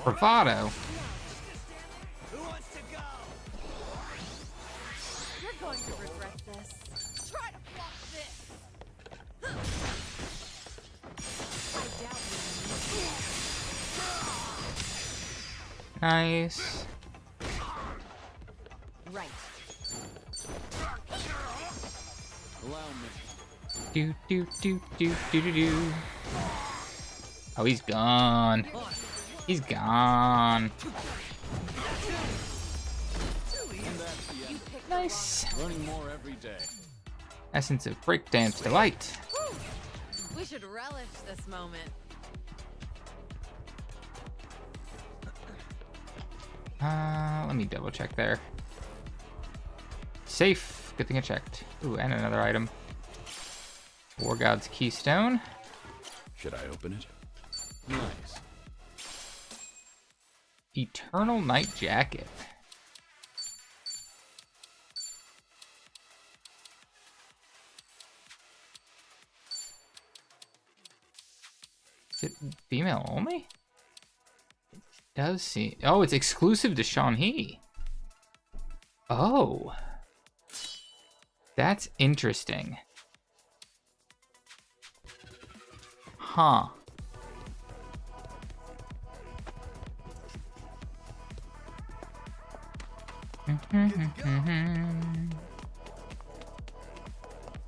Bravado. Who wants to go? You're going to regret this. Try to block this. I doubt you. Nice. Right. Allow me. Do do do do do do do. Oh, he's gone. He's gone. Nice. Learning more every day. Essence of breakdance delight. We should relish this moment. Let me double check there. Safe. Good thing I checked. Ooh, and another item. War God's Keystone. Should I open it? Nice. Eternal Night Jacket. Is it female only? It does seem. Oh, it's exclusive to Shawnhee. Oh. That's interesting. Huh.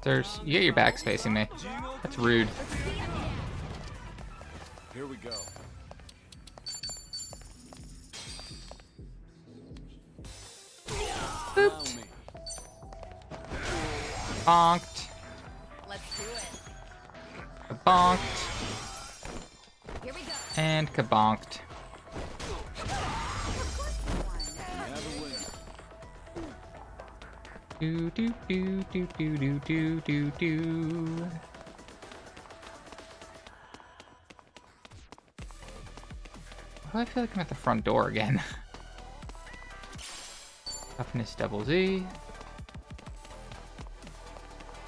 There's. You get your backs facing me. That's rude. Here we go. Allow me. Bonked. Let's do it. Kabonked. Here we go. And kabonked. Do do do do do do do do do. Oh, I feel like I'm at the front door again. Toughness double Z.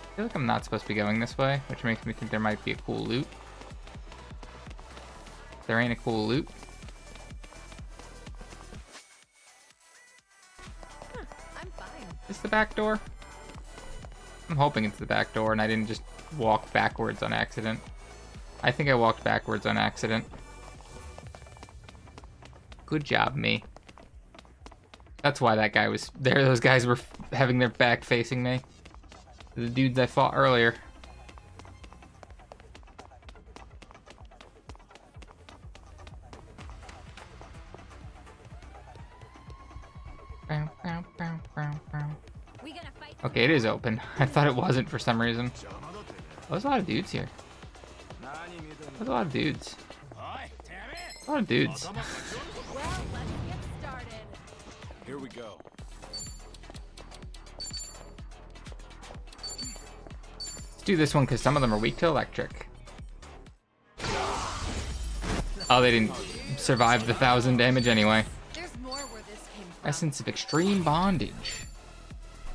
I feel like I'm not supposed to be going this way, which makes me think there might be a cool loot. If there ain't a cool loot. I'm fine. Is the back door? I'm hoping it's the back door and I didn't just walk backwards on accident. I think I walked backwards on accident. Good job, me. That's why that guy was there. Those guys were having their back facing me. The dudes I fought earlier. Okay, it is open. I thought it wasn't for some reason. Oh, there's a lot of dudes here. There's a lot of dudes. A lot of dudes. Well, let's get started. Here we go. Let's do this one because some of them are weak to electric. Oh, they didn't survive the 1,000 damage anyway. There's more where this came from. Essence of extreme bondage.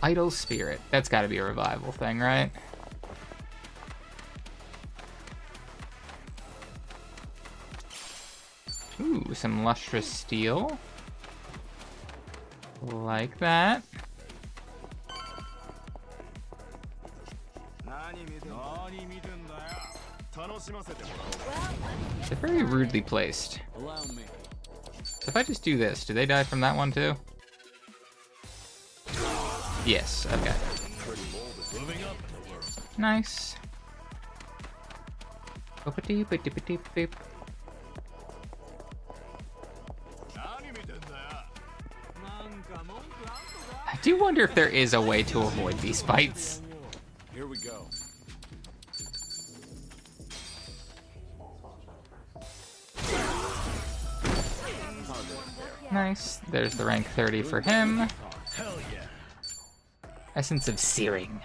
Idle spirit. That's got to be a revival thing, right? Ooh, some lustrous steel. Like that. They're very rudely placed. Allow me. So if I just do this, do they die from that one too? Yes, okay. Nice. Boop-a-dee-boop-dee-boop-dee-boop. I do wonder if there is a way to avoid these fights. Here we go. Nice. There's the rank 30 for him. Hell yeah. Essence of searing.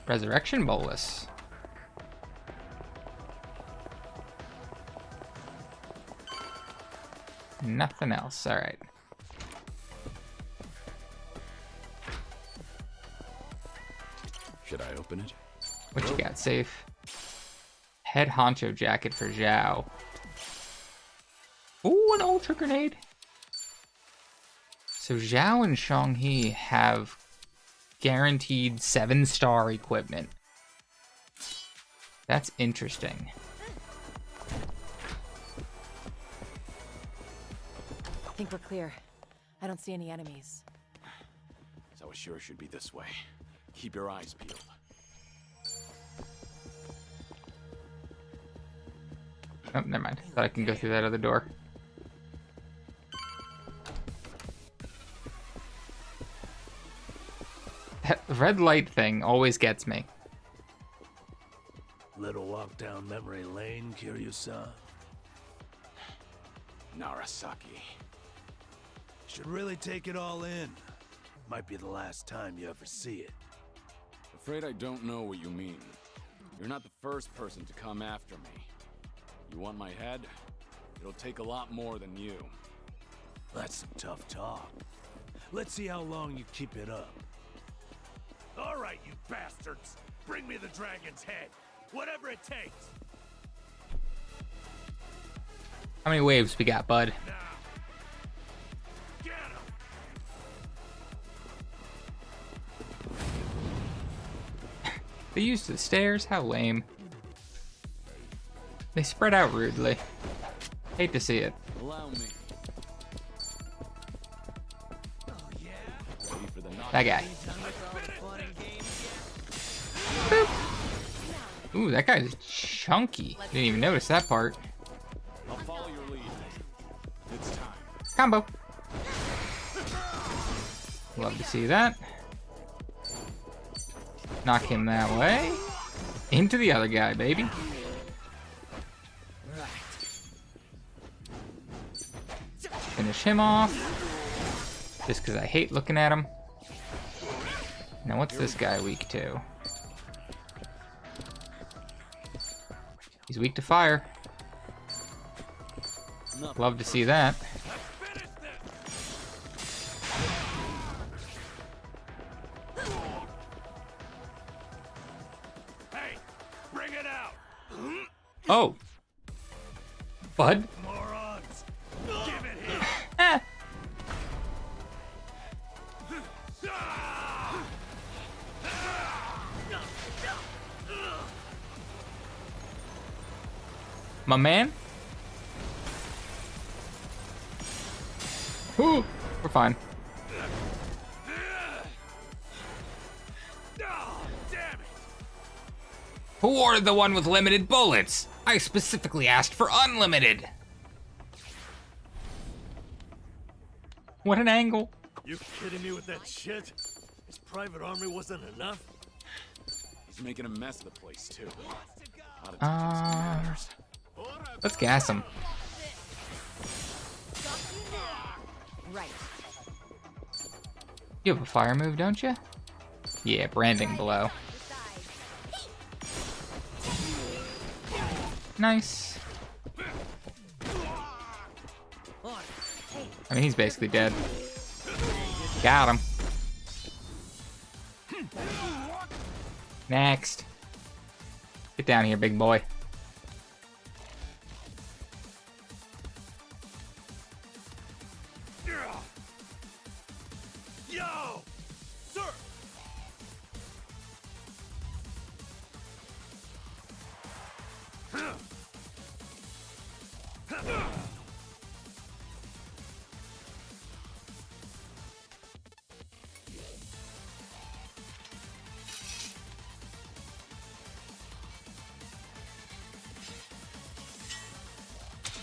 Resurrection bolus. Nothing else. All right. Should I open it? What you got, safe? Head honcho jacket for Zhao. Ooh, an ultra grenade. So Zhao and Shang-He have guaranteed 7-star equipment. That's interesting. I think we're clear. I don't see any enemies. So it sure should be this way. Keep your eyes peeled. Oh, never mind. Thought I can go through that other door. That red light thing always gets me. Little walk down memory lane, Kiryu-san. Narasaki. Should really take it all in. Might be the last time you ever see it. Afraid I don't know what you mean. You're not the first person to come after me. You want my head? It'll take a lot more than you. That's some tough talk. Let's see how long you keep it up. All right, you bastards. Bring me the dragon's head. Whatever it takes. How many waves we got, bud? Now. Get him. They used the stairs? How lame. They spread out rudely. Hate to see it. Allow me. Ready for the That guy. Done with all the fun and games yet? Boop. Ooh, that guy's chunky. Didn't even notice that part. I'll follow your lead. It's time. Combo. Love to see that. Knock him that way. Into the other guy, baby. Finish him off. Just because I hate looking at him. Now what's this guy weak to? He's weak to fire. Love to see that. Hey, bring it out. Oh. Bud? Morons. Give it here. My man? Whew, we're fine. Who ordered the one with limited bullets? I specifically asked for unlimited. What an angle. You kidding me with that shit? His private army wasn't enough? He's making a mess of the place, too. Let's gas him. Right. You have a fire move, don't you? Yeah, branding below. Nice. I mean, he's basically dead. Got him. Next. Get down here, big boy. Yo, sir.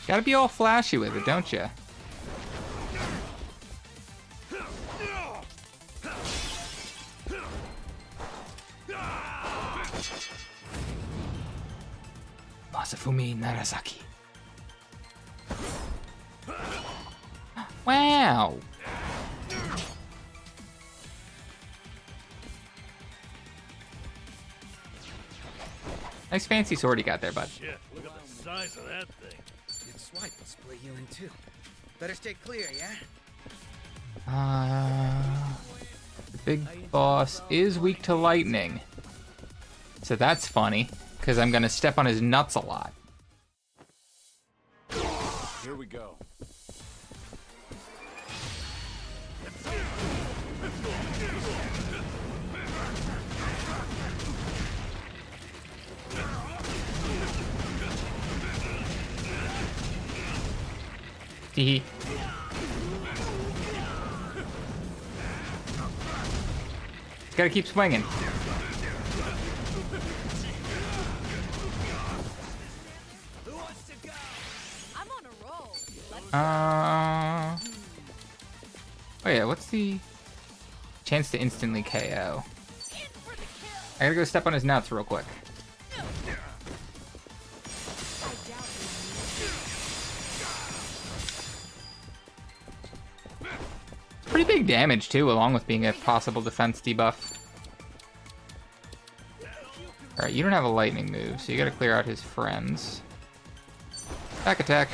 Gotta be all flashy with it, don't you? Masafumi Narasaki. Wow. Nice fancy sword you got there, bud. Shit, look at the size of that thing. Good swipe will split you in two. Better stay clear, yeah? The big boss is weak to lightning. So that's funny, because I'm gonna step on his nuts a lot. Here we go. Hee. Gotta keep swinging. Oh yeah, what's the chance to instantly KO? I gotta go step on his nuts real quick. Pretty big damage too, along with being a possible defense debuff. Alright, you don't have a lightning move, so you gotta clear out his friends. Back attack.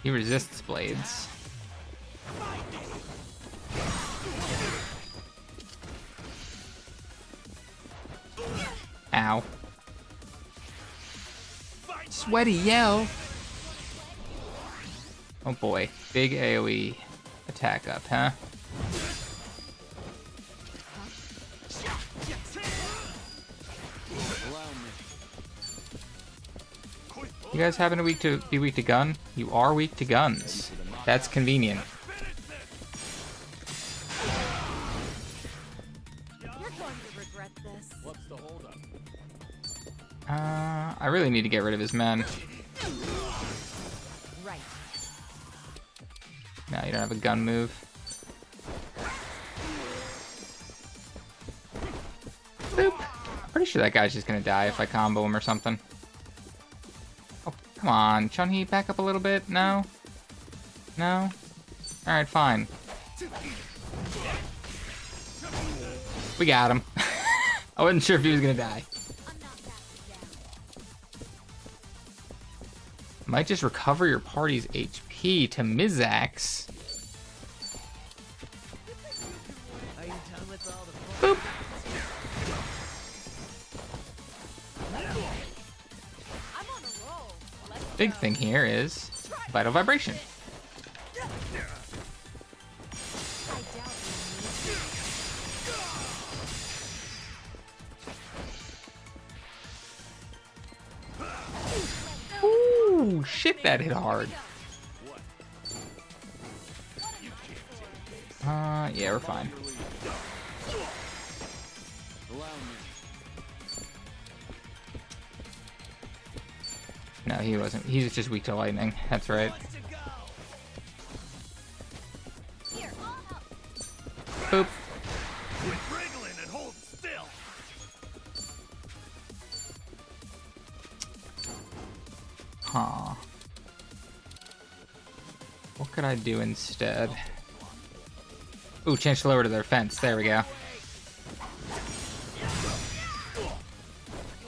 He resists blades. Ow. Sweaty yell. Oh boy. Big AoE attack up, huh? You guys happen to be weak to gun? You are weak to guns. That's convenient. You're going to regret this. What's the holdup? I really need to get rid of his men. Right. No, you don't have a gun move. Boop. I'm pretty sure that guy's just gonna die if I combo him or something. Oh, come on. Chun-Hee, back up a little bit? No? No? Alright, fine. We got him. I wasn't sure if he was gonna die. Might just recover your party's HP to Mizax. Boop. Big thing here is vital vibration. Ooh, shit, that hit hard. Yeah, we're fine. No, he wasn't. He's just weak to lightning. That's right. Boop. Quit wriggling and hold still. Huh. What could I do instead? Ooh, change to lower to their fence. There we go.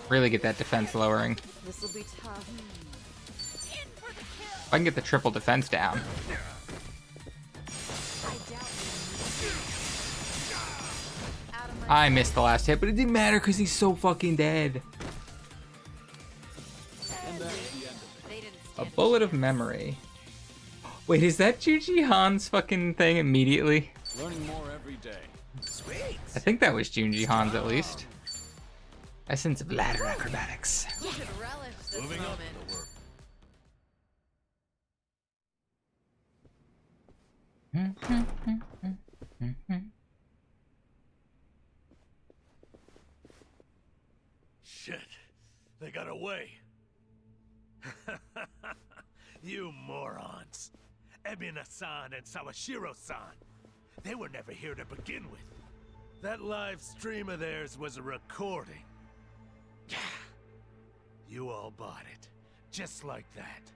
Really get that defense lowering. This'll be tough. If I can get the triple defense down. I missed the last hit, but it didn't matter because he's so fucking dead. A bullet of memory. Wait, is that Junji Han's fucking thing immediately? Learning more every day. Sweet. I think that was Junji Han's at least. Essence of ladder acrobatics. You should relish this moment. Shit, they got away. You morons. Ebina-san and Sawashiro-san. They were never here to begin with. That live stream of theirs was a recording. You all bought it. Just like that.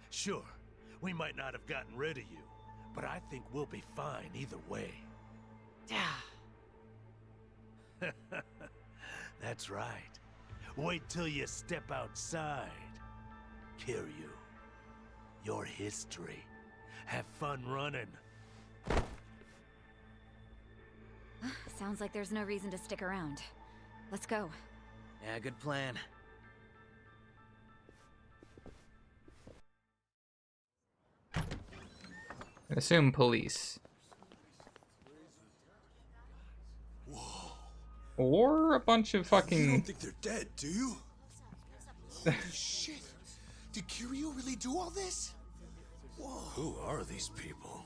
Sure, we might not have gotten rid of you, but I think we'll be fine either way. That's right. Wait till you step outside. Kiryu, your history. Have fun running. Sounds like there's no reason to stick around. Let's go. Yeah, good plan. I assume police. Or a bunch of fucking... You don't think they're dead, do you? Holy shit. Did Kiryu really do all this? Whoa. Who are these people?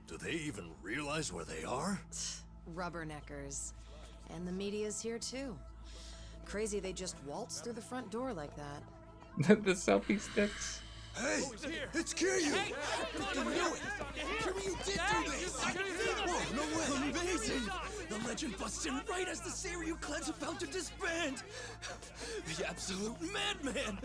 Do they even realize where they are? Rubberneckers. And the media's here too. Crazy they just waltz through the front door like that. The selfie sticks. Hey, it's Kiryu! I freaking knew it! Kiryu did do this! Whoa, no way! Amazing! The legend busts in right as the Seiryu clan's about to disband! The absolute madman!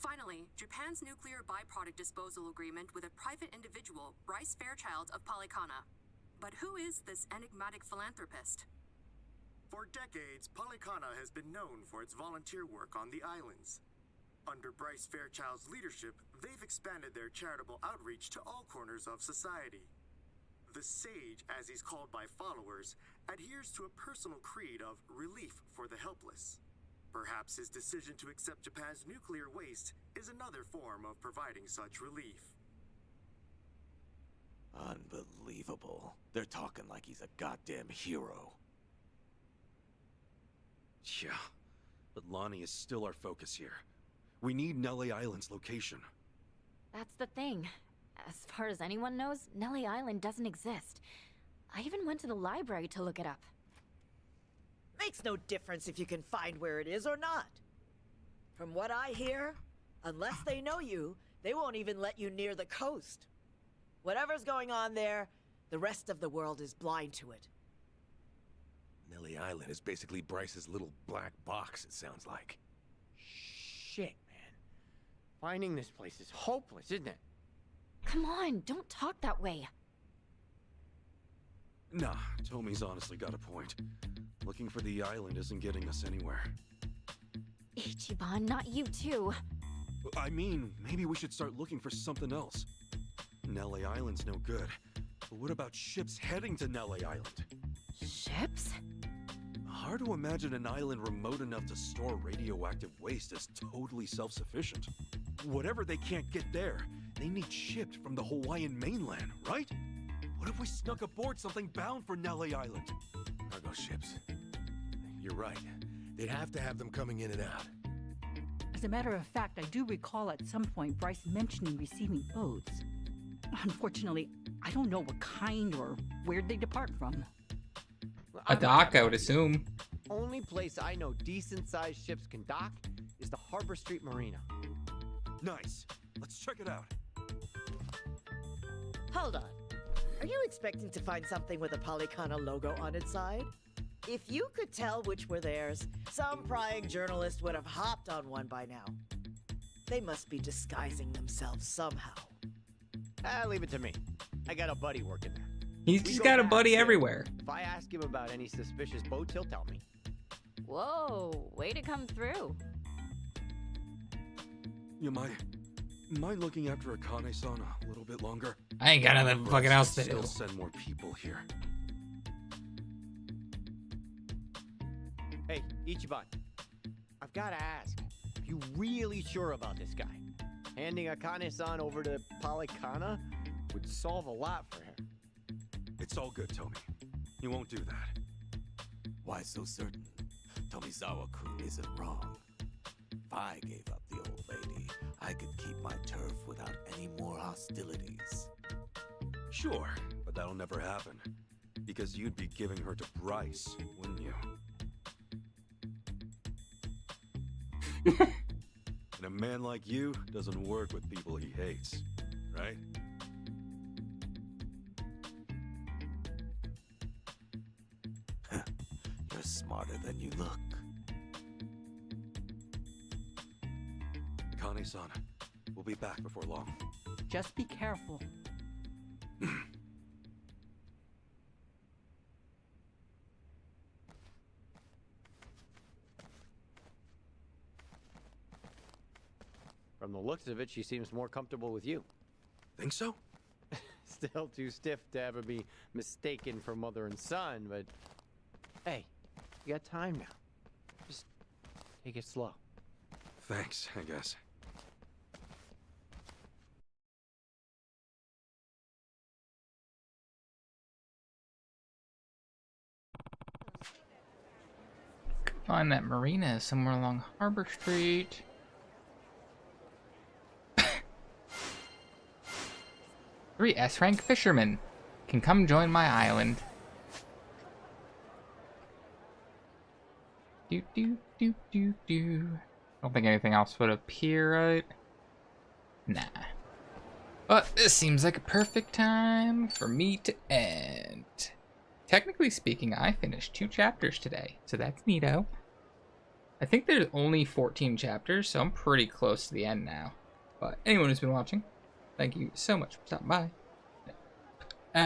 Finally, Japan's nuclear byproduct disposal agreement with a private individual, Bryce Fairchild of Polycana. But who is this enigmatic philanthropist? For decades, Polycana has been known for its volunteer work on the islands. Under Bryce Fairchild's leadership, they've expanded their charitable outreach to all corners of society. The Sage, as he's called by followers, adheres to a personal creed of relief for the helpless. Perhaps his decision to accept Japan's nuclear waste is another form of providing such relief. Unbelievable. They're talking like he's a goddamn hero. Yeah, but Lonnie is still our focus here. We need Nelly Island's location. That's the thing. As far as anyone knows, Nelly Island doesn't exist. I even went to the library to look it up. Makes no difference if you can find where it is or not. From what I hear, unless they know you, they won't even let you near the coast. Whatever's going on there, the rest of the world is blind to it. Nelly Island is basically Bryce's little black box, it sounds like. Shit, man. Finding this place is hopeless, isn't it? Come on, don't talk that way. Nah, Tommy's honestly got a point. Looking for the island isn't getting us anywhere. Ichiban, not you too. I mean, maybe we should start looking for something else. Nelly Island's no good. But what about ships heading to Nelly Island? Ships? Hard to imagine an island remote enough to store radioactive waste as totally self-sufficient. Whatever they can't get there, they need shipped from the Hawaiian mainland, right? What if we snuck aboard something bound for Nelly Island? Cargo ships. You're right. They'd have to have them coming in and out. As a matter of fact, I do recall at some point Bryce mentioning receiving boats. Unfortunately, I don't know what kind or where they depart from. A dock, I would assume. Only place I know decent-sized ships can dock is the Harbor Street Marina. Nice. Let's check it out. Hold on. Are you expecting to find something with a Polycana logo on its side? If you could tell which were theirs, some prying journalist would have hopped on one by now. They must be disguising themselves somehow. Leave it to me. I got a buddy working there. He's got a buddy everywhere. If I ask him about any suspicious boats, he'll tell me. Whoa, way to come through. You mind looking after Akane-san a little bit longer? I ain't got nothing fucking else to do. Still send more people here. Hey, Ichiban. I've got to ask, are you really sure about this guy? Handing Akane-san over to Polycana would solve a lot for him. It's all good, Tommy. He won't do that. Why so certain? Tomizawa-kun isn't wrong. If I gave up the old lady, I could keep my turf without any more hostilities. Sure, but that'll never happen. Because you'd be giving her to Bryce, wouldn't you? And a man like you doesn't work with people he hates, right? You're smarter than you look. Akane-san, we'll be back before long. Just be careful. From the looks of it, she seems more comfortable with you. Think so? Still too stiff to ever be mistaken for mother and son, but hey, you got time now. Just take it slow. Thanks, I guess. Find that marina somewhere along Harbor Street. 3 S-rank fishermen can come join my island. Do. Don't think anything else would appear, right? Nah. But this seems like a perfect time for me to end. Technically speaking, I finished 2 chapters today, so that's neato. I think there's only 14 chapters, so I'm pretty close to the end now. But anyone who's been watching, thank you so much for stopping by. Ow.